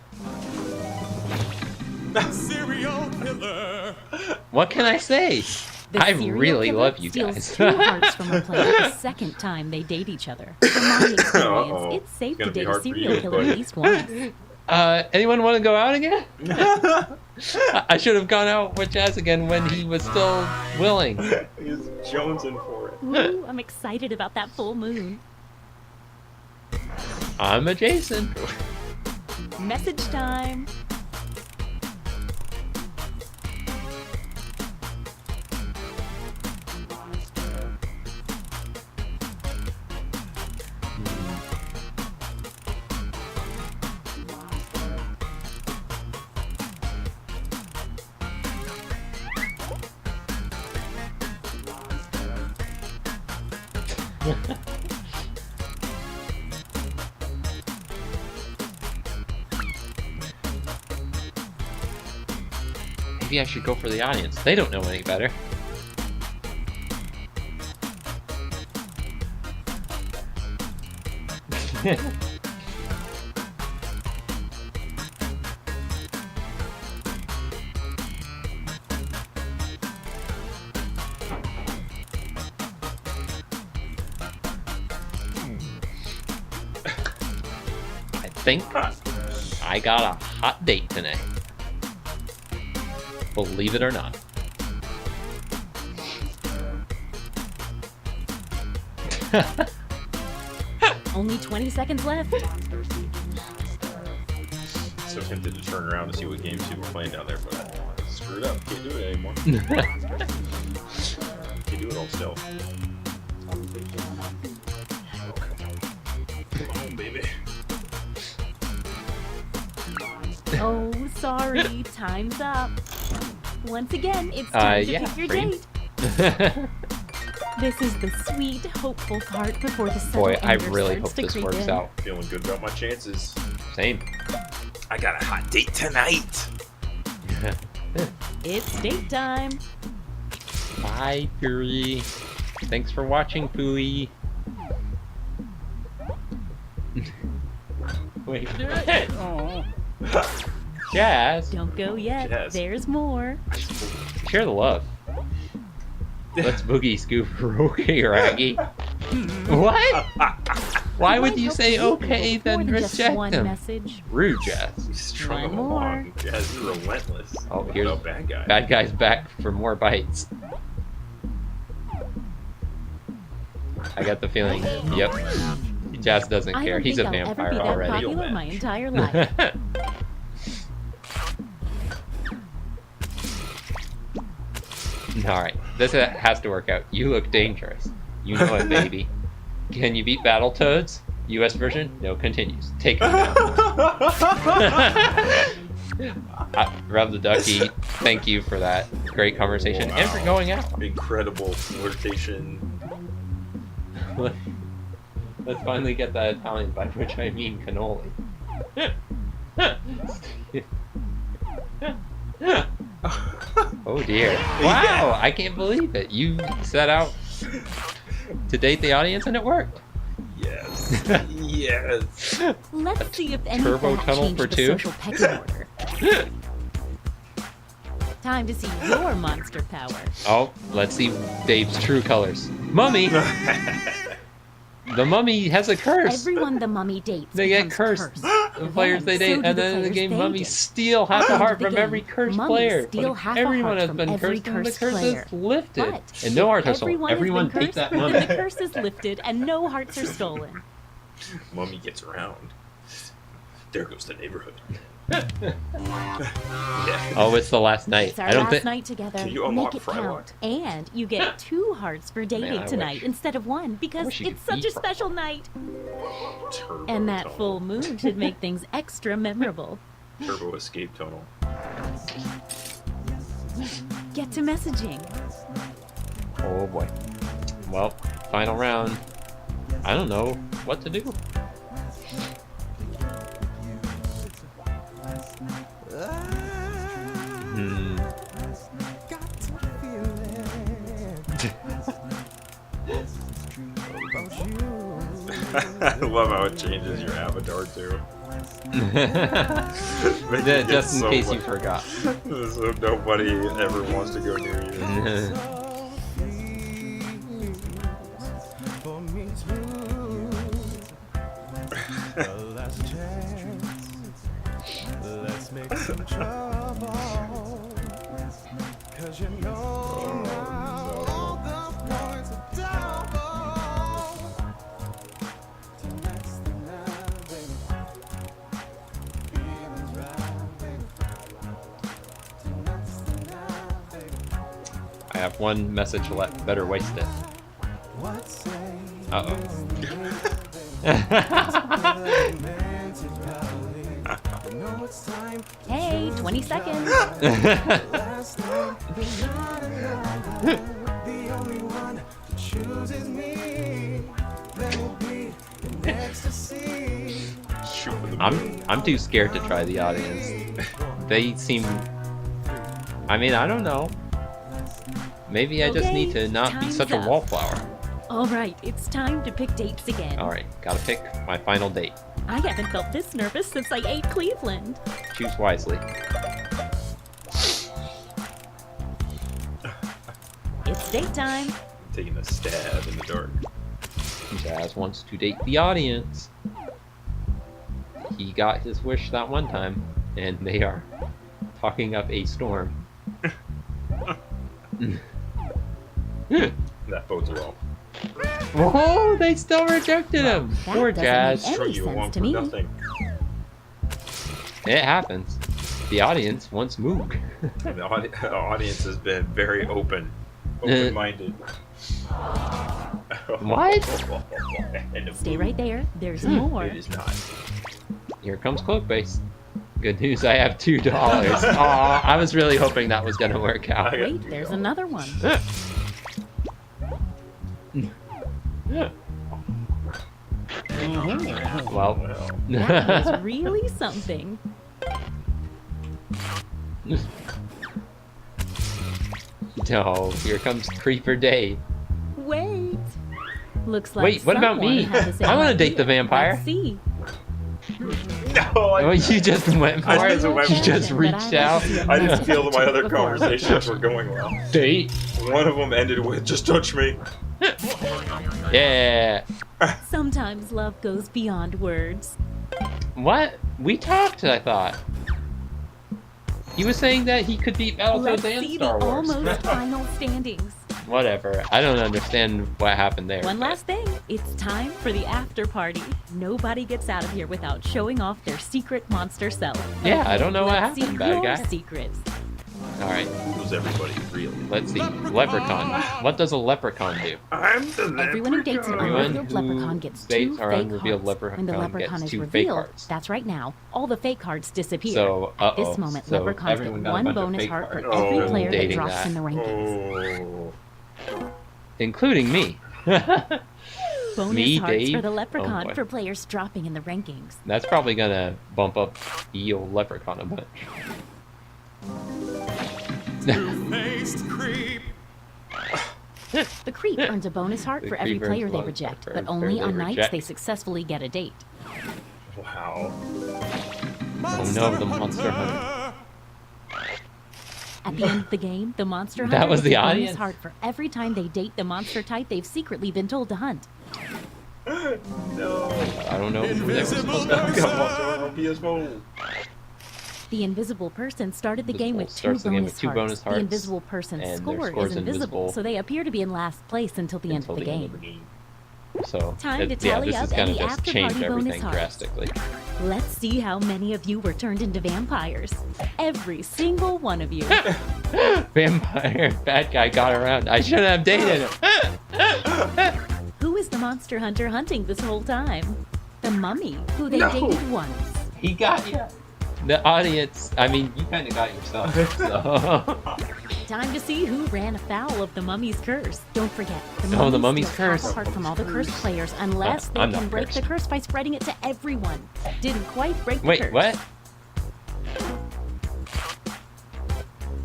What can I say? The I serial really killer love you steals guys. 2 hearts from a player the second time they date each other. From my experience, Uh-oh. it's safe Gonna to be date a hard for serial you, killer but- at least once. Anyone want to go out again? I should have gone out with Jazz again when he was still willing. He's jonesing for it. Ooh, I'm excited about that full moon. I'm a Jason. Message time. Maybe I should go for the audience. They don't know any better. think I got a hot date tonight. Believe it or not. Only 20 seconds left. So tempted to turn around and see what games people were playing down there, but screwed up. Can't do it anymore. Can't do it all still. Come on, baby. Oh, sorry. Time's up. Once again, it's time to pick your free. date. This is the sweet, hopeful part before the subtle Boy, I anger really starts hope to this creep works in. out. Feeling good about my chances. Same. I got a hot date tonight. It's date time. Bye, Fury. Thanks for watching, Fooey. Wait. Jazz, Don't go yet. Yes. There's more. share the love. Let's boogie scoop okay, Raggy. What? Why would you say okay, then More than just reject one them? message. Rude, Jazz. Strung One them more. along. Jazz, you're relentless. Oh, What here's about bad guy. Bad guy's back for more bites. I got the feeling. Yep. Jazz doesn't I care. don't He's think a I'll ever vampire be that already. popular my entire life. Alright, this has to work out. You look dangerous. You know it, baby. Can you beat Battletoads? US version? No, continues. Take me now. Rub the ducky. Thank you for that great conversation and for going out. Incredible flirtation. Let's finally get that Italian, by which I mean cannoli. Oh dear. Wow, I can't believe it. You set out to date the audience and it worked. Yes. Yes. Let's see if any turbo of that tunnel changed for the two? social pecking order. Time to see your monster power. Oh, let's see Dave's true colors. Mummy! The mummy has a curse. Everyone the mummy dates They get becomes cursed. cursed. The players they So date, do and the then in the players game, they mummies date. steal half a After heart the from game, every cursed mummies player. steal But half a everyone heart has from been every cursed, and the cursed curse player. is lifted. But And no hearts are everyone stolen. has Everyone been take that cursed, mummy. then the curse is lifted and no hearts are stolen. Mummy gets around. There goes the neighborhood. Yeah. Oh, it's the last night. It's our I don't last think. night together. Can you unlock Make it Frylock? count. And you get 2 hearts for dating I tonight wish. instead of 1 because wish you it's could such a beat special night. Turbo And that tunnel. full moon should make things extra memorable. Turbo escape tunnel. Get to messaging. Oh boy. Well, final round. I don't know what to do. I love how it changes your avatar too. Making it Just in so case you much- forgot. So nobody ever wants to go near you. Let's make some trouble. Cause you know now all the points are double. Tonight's the night, baby. Feeling's right, baby. Tonight's the night, baby. I have one message left. Better waste it. What say? Uh No, it's time. Hey, 20 seconds. Last night, the only one to choose is me. Then we'll be in ecstasy. Shoot with the I'm too scared to try the audience. They seem. I mean, I don't know. Maybe I just Okay, need to not be time's such a up. wallflower. All right, it's time to pick dates again. All right, gotta pick my final date. I haven't felt this nervous since I ate Cleveland. Choose wisely. It's date time. taking a stab in the dark. Jazz wants to date the audience. He got his wish that one time, and they are talking up a storm. That bodes well. Oh, they still rejected him. That Poor doesn't Jazz. make any You sense want to for me. nothing. It happens. The audience wants Moog. The audience has been very open-minded. What? Stay right there. There's more. It is not. Here comes Cloakbase. Good news, I have $2. Aw, I was really hoping that was gonna work out. Wait, there's another one. Well, That was really something. no, here comes Creeper Day. Wait. Looks like Wait, what about someone me? had the same I want to date the idea. vampire. Let's see. No, Oh, you just went for I it. just went You for just it. reached out. I didn't feel that my other Before. conversations were going well. Date. One of them ended with, just touch me. Yeah. Sometimes love goes beyond words. What? We talked, I thought. He was saying that he could beat Battletoads Let's and see Star the Wars. almost final standings. Whatever. I don't understand what happened there. One last thing. It's time for the after party. Nobody gets out of here without showing off their secret monster self. Yeah, I don't know what Let's see happened, bad your guy. secrets. Alright, Who's everybody, really? let's see. Leprechaun. What does a leprechaun do? I'm the Everyone who dates an Everyone unrevealed who leprechaun gets dates 2 our fake unrevealed cards. When the leprechaun leprechaun gets is 2 fake revealed, cards. that's right now, all the fake cards disappear. So, At this moment, so leprechauns get everyone got a 1 bunch of bonus fake heart for cards. every Oh. player that Dating drops that. in the rankings. Oh. Including me. Bonus Me, hearts for Dave? the Oh, leprechaun boy. for players dropping in the rankings. That's probably gonna bump up EO leprechaun a bunch. The creep earns a bonus heart The for every creep earns player they bonus reject, heart but for only they on nights reject. they successfully get a date. Wow. Oh no, the monster hunter. At the end of the game, the monster That hunter was gets the a bonus audience? heart for every time they date the monster type they've secretly been told to hunt. No. I don't know who they were supposed to Got Monster Hunter on PS4. The invisible person started the game with Starts the game with 2 bonus bonus hearts, The invisible person's and their score score is is invisible, invisible so they appear to be in last place until the end of the game. So, Time to yeah, tally this up is gonna any just after change party bonus everything hearts. drastically. Let's see how many of you were turned into vampires. Every single one of you. Vampire bad guy got around. I shouldn't have dated him. Who is the monster hunter hunting this whole time? The mummy, who they No. dated once. He got you. The audience, I mean, you kind of got yourself. So. Time to see who ran afoul of the mummy's curse. Don't forget, Oh, the mummy's steals half curse. a heart from all the cursed players unless they I'm can not break cursed. the curse by spreading it to everyone. Didn't quite break the Wait, curse. what?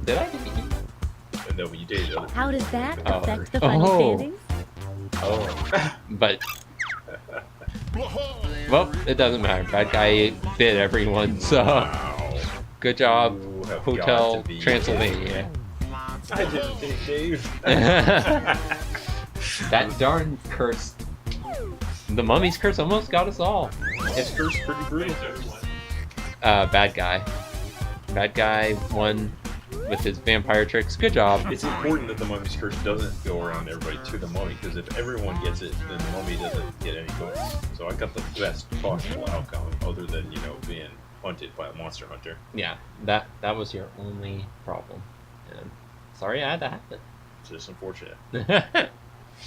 Did I defeat you? No, but you dated other How does that Oh. affect the final Oh. standings? Oh. But. Well, it doesn't matter. Bad guy bit everyone, so. Wow. Good job, You have Hotel got to be Transylvania. I didn't think Dave. That darn curse. The mummy's curse almost got us all. His curse pretty brutal. Bad guy. Bad guy won with his vampire tricks. Good job. It's important that the mummy's curse doesn't go around everybody to the mummy, because if everyone gets it, then the mummy doesn't get any bonus. So I got the best possible outcome, other than, you know, being hunted by a monster hunter. Yeah, that was your only problem. And sorry I had to happen. It's just unfortunate.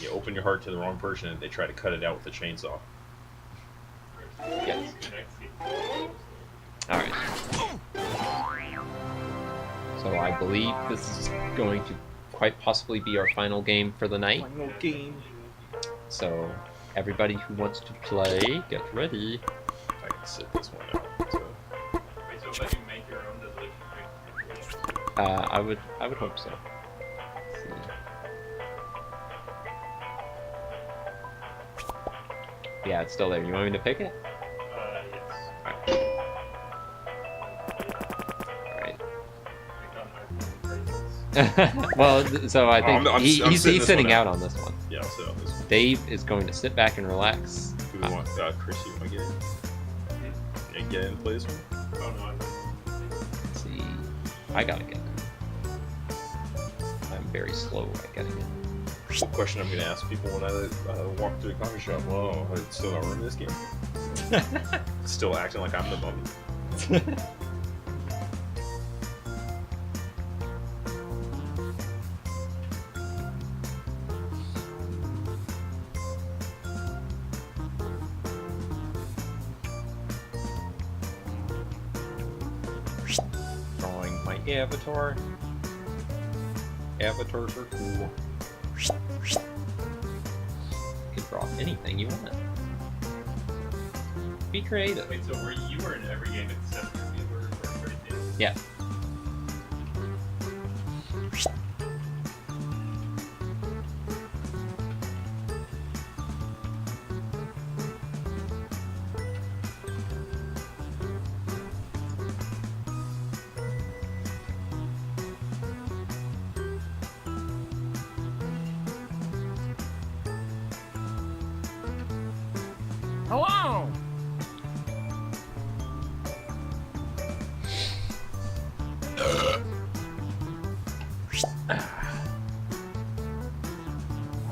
You open your heart to the wrong person, and they try to cut it out with a chainsaw. Yes. Alright. So I believe this is going to quite possibly be our final game for the night. Final game. So everybody who wants to play, get ready. I can sit this one out. So. Wait, so let you make your own resolution. I would hope so. Let's see. Yeah, it's still there. You want me to pick it? Yes. Alright. Click on our Well, so I think I'm he's sitting this sitting one out out. on this one. Yeah, I'll sit on this one. Dave is going to sit back and relax. Do we want Chris? You want to get it? Can't get in place. Oh no. Let's see. I gotta get it. I'm very slow at getting it. Question I'm gonna ask people when I walk through the coffee shop. Whoa, I still got room in this game. Still acting like I'm the mummy. Drawing my avatar. Avatars are cool. You can draw anything you want. Be creative. Wait, so you were in every game except for me were pretty big. Yeah. Hello!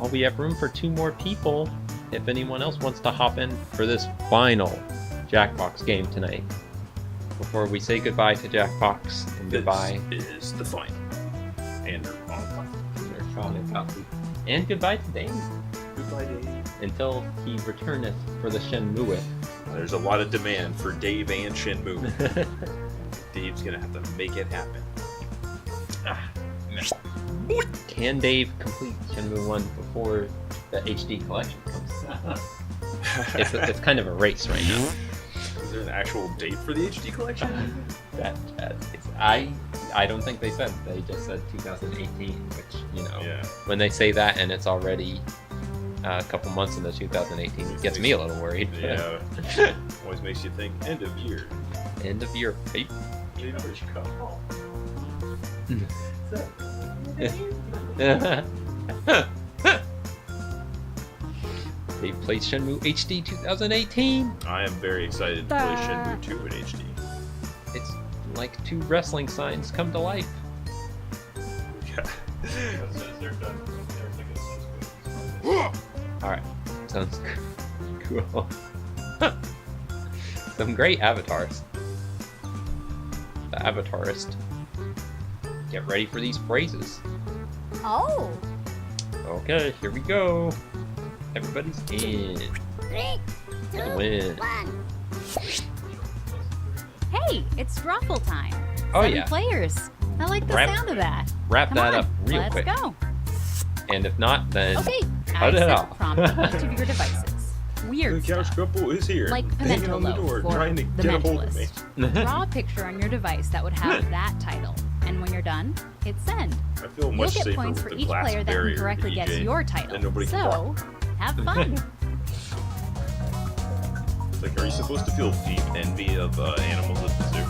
Oh, we have room for 2 more people. If anyone else wants to hop in for this final Jackbox game tonight. Before we say goodbye to Jackbox and goodbye. This is the final. And Nerdvana copy. And goodbye to Dave. Goodbye, Dave. Until he returneth for the Shenmue. There's a lot of demand for Dave and Shenmue. Dave's gonna have to make it happen. Can Dave complete Shenmue 1 before the HD collection comes out? It's kind of a race right now. Is there an actual date for the HD collection? I don't think they said. They just said 2018, which, you know, Yeah. when they say that and it's already a couple months into 2018, it gets me a little worried. Yeah. Always makes you think end of year. End of year. Hey. They played Shenmue HD 2018. I am very excited to play Shenmue 2 in HD. It's like 2 wrestling signs come to life. Alright, sounds cool. Some great avatars. The avatarist. Get ready for these phrases. Oh. Okay, here we go. Everybody's in. 3, 2, Win. 1. Hey, it's Drawful time. Oh, 7 yeah. players. I like the sound of that. Wrap Come that on, up real let's quick. go. And if not, then Okay, cut I it set a off. prompt on each of your devices. Weird The couch stuff. couple is here, Like hanging Pimento on the Loaf door, for trying to The get a hold of me. Mentalist. Draw a picture on your device that would have that title. And when you're done, hit send. I feel You'll much get safer points with for the each glass player that barrier correctly at gets EJ, your title. then nobody can So, have fun. It's like, are you supposed to feel deep envy of animals at the zoo?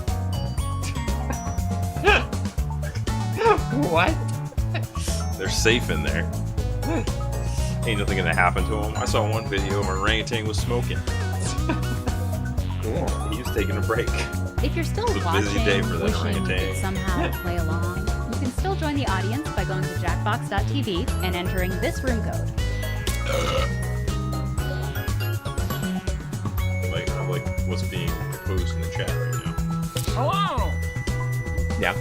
What? They're safe in there. Ain't nothing gonna happen to them. I saw one video of an orangutan was smoking. Cool. He was taking a break. If you're still It's a busy watching, day for that wishing you orangutan. could somehow play along, you can still join the audience by going to jackbox.tv and entering this room code. Like what's being proposed in the chat right now. Hello! Yeah.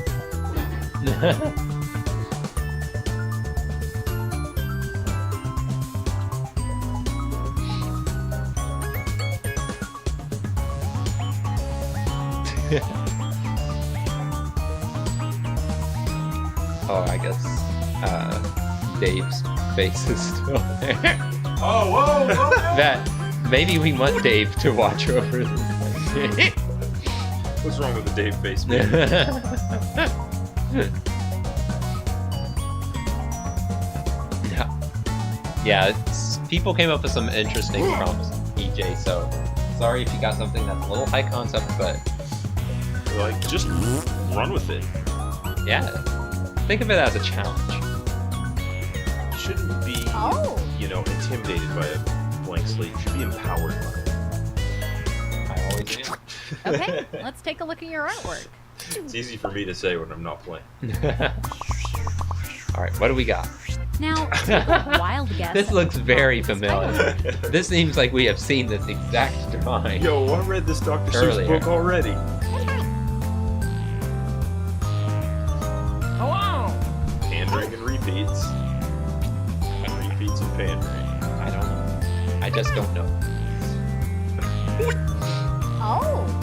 Oh, I guess Dave's face is still there. Oh, whoa, whoa, whoa. That maybe we want Dave to watch over this. What's wrong with the Dave face, man? Yeah, people came up with some interesting prompts, EJ, so sorry if you got something that's a little high concept, but Like, just run with it. yeah, think of it as a challenge. You shouldn't be, intimidated by a blank slate. You should be empowered by it. I always exam. Okay, let's take a look at your artwork. It's easy for me to say when I'm not playing. All right, what do we got? Now, take a wild guess. This looks very on this familiar. This seems like we have seen this exact drawing. Yo, I read this Dr. Seuss Earlier. book already. Hello! Pandering and repeats. And repeats and pandering. I don't know. I just don't know. Oh.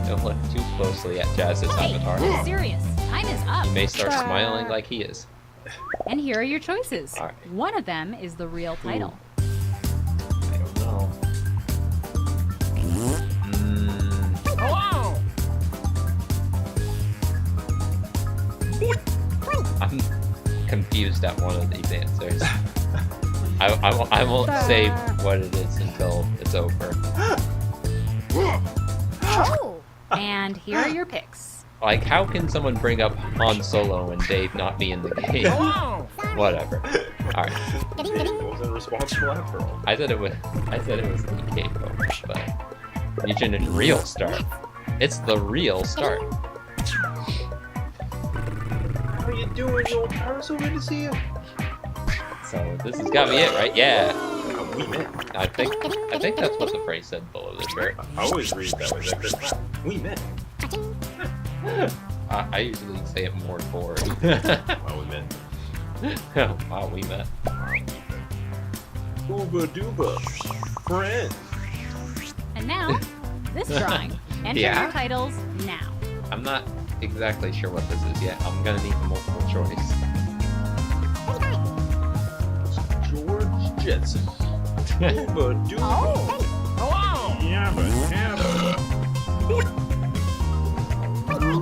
Don't look too closely at Jazz's Hey, avatar. I'm serious. Time is up. You may start smiling like he is. And here are your choices. All right. One of them is the real title. I don't know. Hello! I'm confused at one of these answers. I won't say what it is until it's over. Oh. And here are your picks. Like, how can someone bring up Han Solo and Dave not be in the game? Hello! Whatever. All right. It wasn't responsible after all. I said it was EK focus, but Legion real start. It's the real start. How you doing, you old tar? So good to see you. So this has got to be it, right? Yeah. We met. I think that's what the phrase said below the shirt. I always read that way. Like, we met. I usually say it more forward. Wow, we met. Wow, we met. Ooba dooba. Friend. And now, this drawing. Enter Yeah? your titles now. I'm not exactly sure what this is yet. I'm gonna need a multiple choice. George Jetson. Ooba dooba. Oh. Hello! Yabba dabba.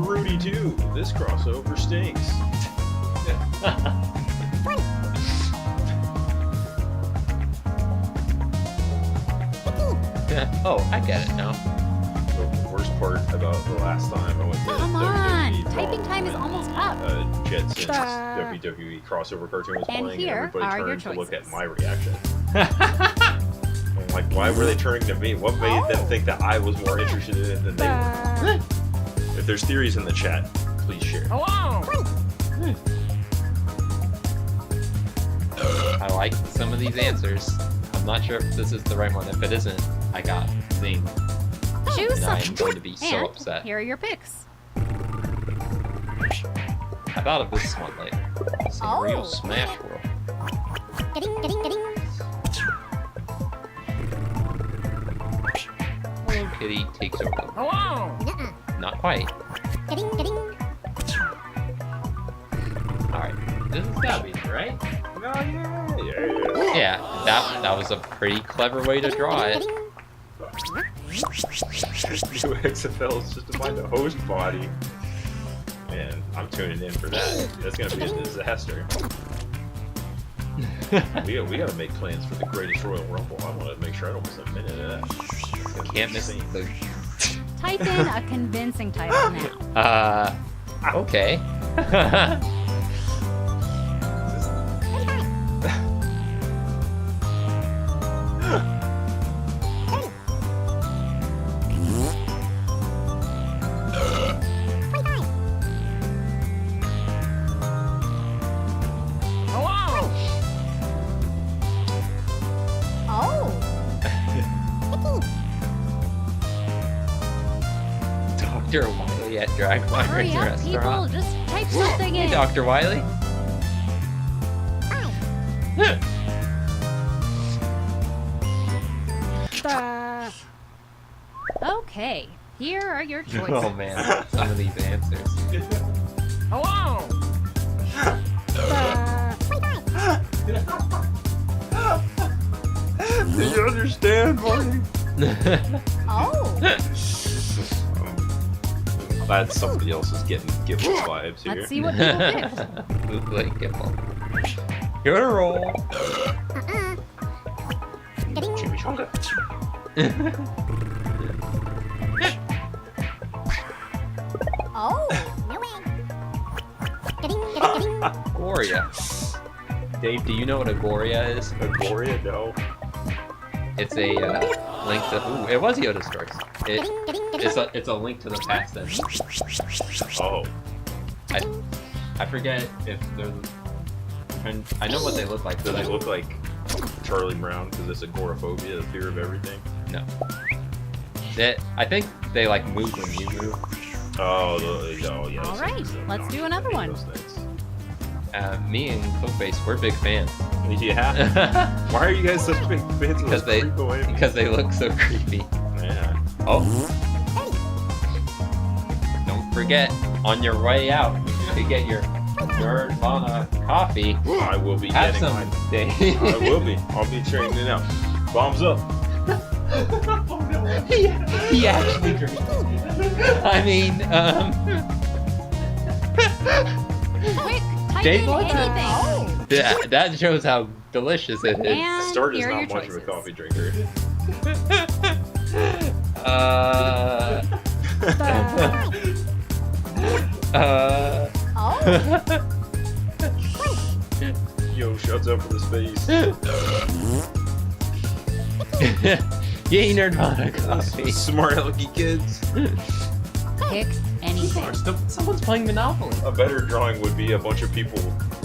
Rudy 2. This crossover stinks. Oh, I get it now. The worst part about the last time I went to Come WWE on! Typing time is almost up. Jetson's WWE crossover cartoon was And playing, here and everybody are your turned to look at choices. my reaction. I'm like, why were they turning to me? What made them think that I was more interested in it than they were? If there's theories in the chat, please share. Hello! I like some of these answers. I'm not sure if this is the right one. If it isn't, I got zing. Choose And I am something. going to be so And upset. here are your picks. I thought of this one later. Some Oh. real Smash World. Hello Kitty takes over. Hello! Not quite. Alright, this has gotta be it, right? Oh, yeah. Yeah, that was a pretty clever way to draw it. New XFL is just to find a host body. Man, I'm tuning in for that. That's gonna be a disaster. we gotta make plans for the greatest Royal Rumble. I want to make sure I don't miss a minute of that. Can't miss insane. the... Type in a convincing title now. Okay. Hello! Oh. Dr. Wiley at Jackbox Hurry up, restaurant. people. Just type something Hey, in. Dr. Wiley. Okay, here are your choices. Oh man, some of these answers. Hello! Do you understand, Marty? Oh. I'm glad somebody else is getting Gibbons vibes here. Let's see what people picked. Bootleg Gibble. Good roll. Chimichanga. Oh. No way. Agoria. Dave, do you know what Agoria is? Agoria? No. It's a link to. Ooh, it was Yoda's choice. It's a link to the past. Then. Oh. I forget if they're. I know what they look like. Do they look like Charlie Brown because it's agoraphobia, the fear of everything? No. I think they like move when you move. Oh, yeah. All right, let's do another one. Me and Cookface, we're big fans. Yeah. Why are you guys such big fans of Because they look so creepy. Yeah. Oh. Don't forget, on your way out, to get your Nerdvana coffee. I will be Have getting some, mine. Dave. I will be. I'll be trading it out. Bombs up. He actually drinks. I mean, Quick, type Dave in wants it. anything. that shows how delicious it is. And Start is here are not your much choices. of a coffee drinker. Yo, shuts up for the space. Yay, Nerdvana coffee. Smart alecky kids. Pick anything. Someone's playing Monopoly. A better drawing would be a bunch of people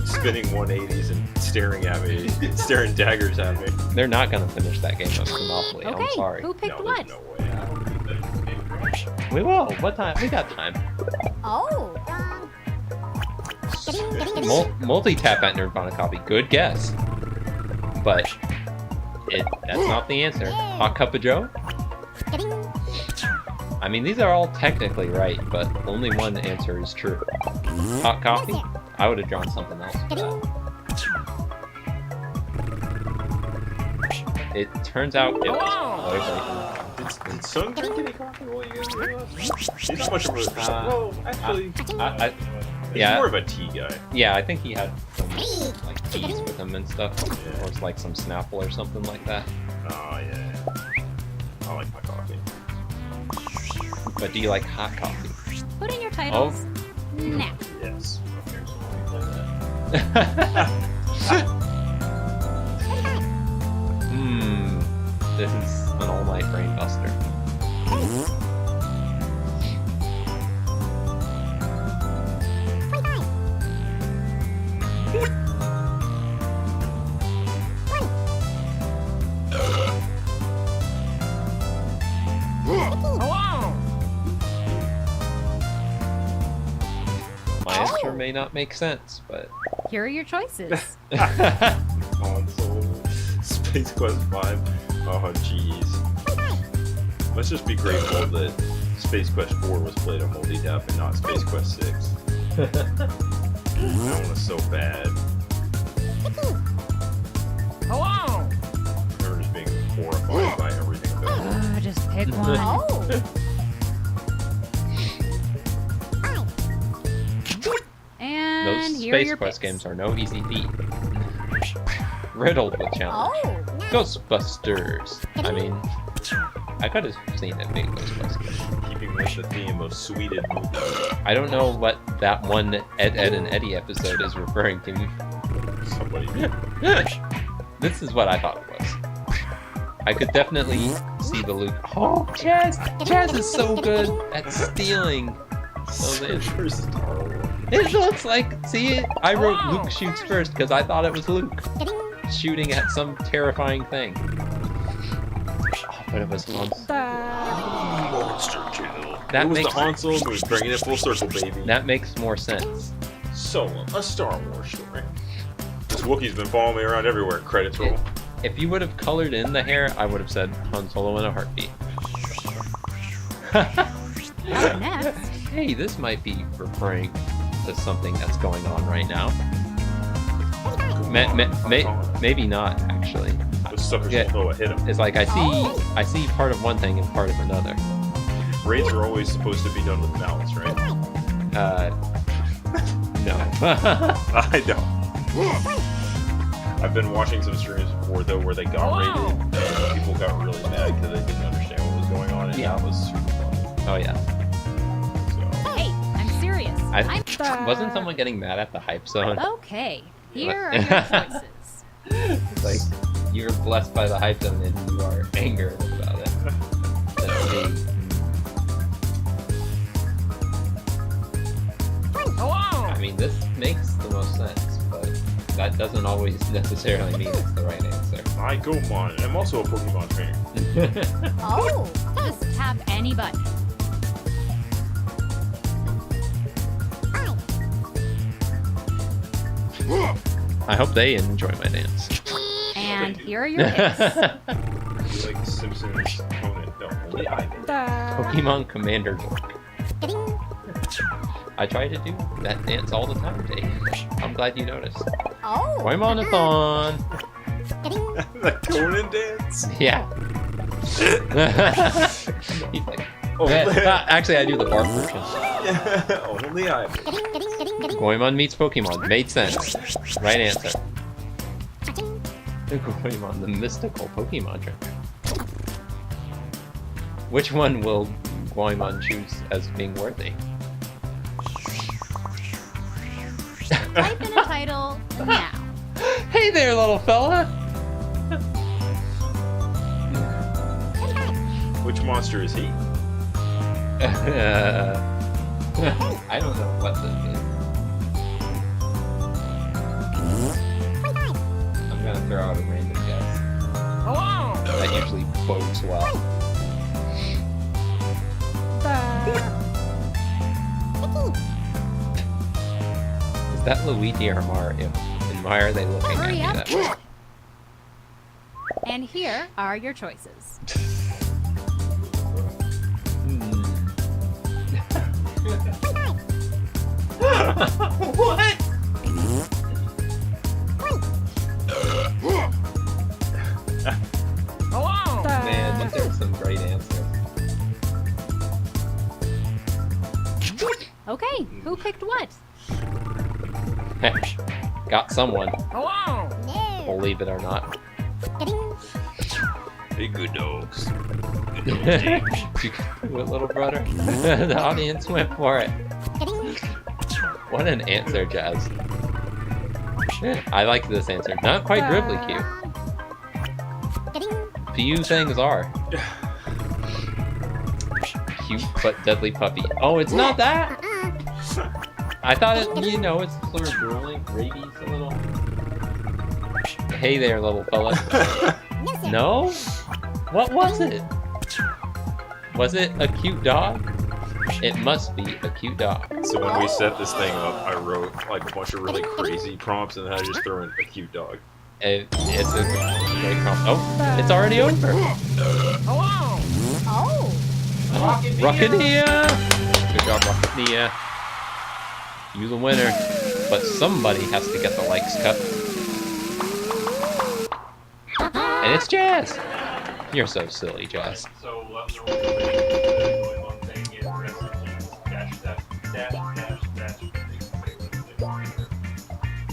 spinning 180s and staring at me, staring daggers at me. They're not gonna finish that game of Monopoly. Okay, I'm sorry. who picked No, what? there's no way. We will. What time? We got time. Oh. Multitap at Nerdvana coffee. Good guess. But that's not the answer. Hot cup of Joe? I mean, these are all technically right, but only one answer is true. Hot coffee? I would have drawn something else for that. It turns out it was Did Son drink any coffee while you guys were up? He's not much of a... well, actually... He's yeah. more of a tea guy. Yeah, I think he had some like teas with him and stuff, or it's like some Snapple or something like that. Oh, yeah. I like my coffee. But do you like hot coffee? Put in your titles now. Yes. This is an all-night brain buster. My answer may not make sense, but Here are your choices. Console. Space Quest 5. Oh, jeez. Let's just be grateful that Space Quest 4 was played on Multitap and not Space Quest 6. That one was so bad. Hello! We were just being horrified by everything about it. Just pick one. And those here are Space your Quest picks. games are no easy feat. Riddled with challenge. Ghostbusters. I mean, I could have seen it being Ghostbusters. Keeping with the theme of sweeted movies. I don't know what that one Ed, and Eddie episode is referring to. Somebody. This is what I thought it was. I could definitely see the Luke. Oh, Chaz! Chaz is so good at stealing those answers. It looks like, see it? I wrote Luke shoots first because I thought it was Luke shooting at some terrifying thing. Oh, but it was Han. Monster kill. That it was makes the Han Solo move, bringing it full circle, baby. That makes more sense. Solo, a Star Wars story. This Wookiee's been following me around everywhere. Credits roll. If you would have colored in the hair, I would have said Han Solo in a heartbeat. Up next. Hey, this might be referring to something that's going on right now. Maybe not, actually. Those suckers Yeah. will know what hit them. It's like I see part of one thing and part of another. Raids are always supposed to be done with malice, right? No. I know. I've been watching some streams before, though, where they got raided and people got really mad because they didn't understand what was going on, and Yeah. that was super funny. Oh, yeah. So, Hey, I'm serious. Wasn't someone getting mad at the hype zone? Okay, here are your choices. It's like, you're blessed by the hype zone and you are angered about it. Let's see. I mean, this makes the most sense, but that doesn't always necessarily mean it's the right answer. I go on. I'm also a Pokemon trainer. Oh! Just tap any button. I hope they enjoy my dance. And here are your picks. Like Simpsons Conan. No, only I did. Pokemon Commander Dork. I try to do that dance all the time, Dave. I'm glad you noticed. Oh. Goemon-a-thon! The Conan dance? Yeah. He's like, Oh, actually, I do the bark version. yeah, only I did. Goemon meets Pokemon. Made sense. Right answer. Goemon, the mystical Pokemon trainer. Which one will Goemon choose as being worthy? Type in a title now. Hey there, little fella! Which monster is he? I don't know what this is. I'm gonna throw out a random guess. That usually bodes well. Is that Luigi or Mario? And why are they looking Hurry at me up. that way? And here are your choices. What? Man, but there's some great answers. Okay, who picked what? Got someone. Believe it or not. Big good dogs. You do it, little brother. The audience went for it. What an answer, Jazz. I like this answer. Not quite dribbly cute. Few things are. Cute but deadly puppy. Oh, it's not that! I thought it, you know, it's sort of drooling, rabies a little. Hey there, little fella. No? What was it? Was it a cute dog? It must be a cute dog. So when we set this thing up, I wrote like a bunch of really crazy prompts and then I just throw in a cute dog. It's a great prompt. Oh, it's already over. Oh. Rocketeer! Good job, Rocketeer. You the winner. But somebody has to get the likes cut. And it's Jazz! You're so silly, Jazz. So the one thing is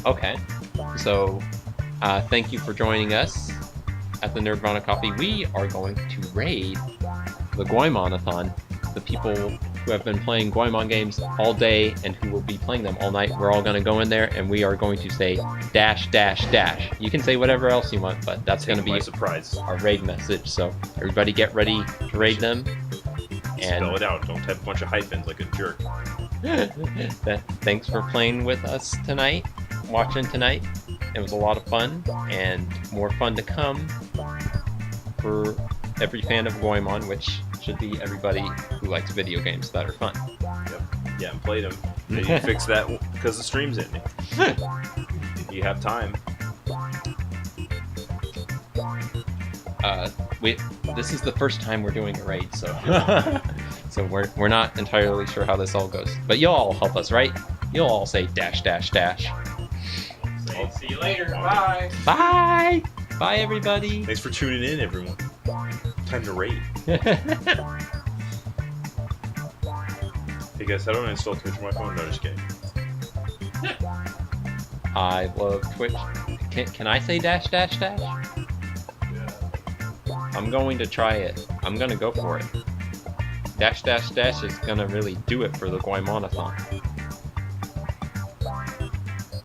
--. Okay. So, thank you for joining us at the Nerdvana Coffee. We are going to raid the Goemon-a-thon. The people who have been playing Goemon games all day and who will be playing them all night, we're all going to go in there and we are going to say dash dash dash. You can say whatever else you want, but that's going to be surprise. Our raid message. So everybody get ready to raid them. And spell it out. Don't type a bunch of hyphens like a jerk. Thanks for playing with us tonight, watching tonight. It was a lot of fun, and more fun to come for every fan of Goemon, which should be everybody who likes video games that are fun. Yep. Yeah, and play them. You need to fix that because the stream's ending. If you have time. This is the first time we're doing a raid, so so we're not entirely sure how this all goes. But you'll all help us, right? You'll all say dash dash dash. See you later. Bye. Bye. Bye, everybody. Thanks for tuning in, everyone. Time to raid. Hey guys, how do I install Twitch on my phone? No, just kidding. I love Twitch. Can I say dash dash dash? I'm going to try it. I'm gonna go for it. Dash dash dash is gonna really do it for the Goemon-a-thon.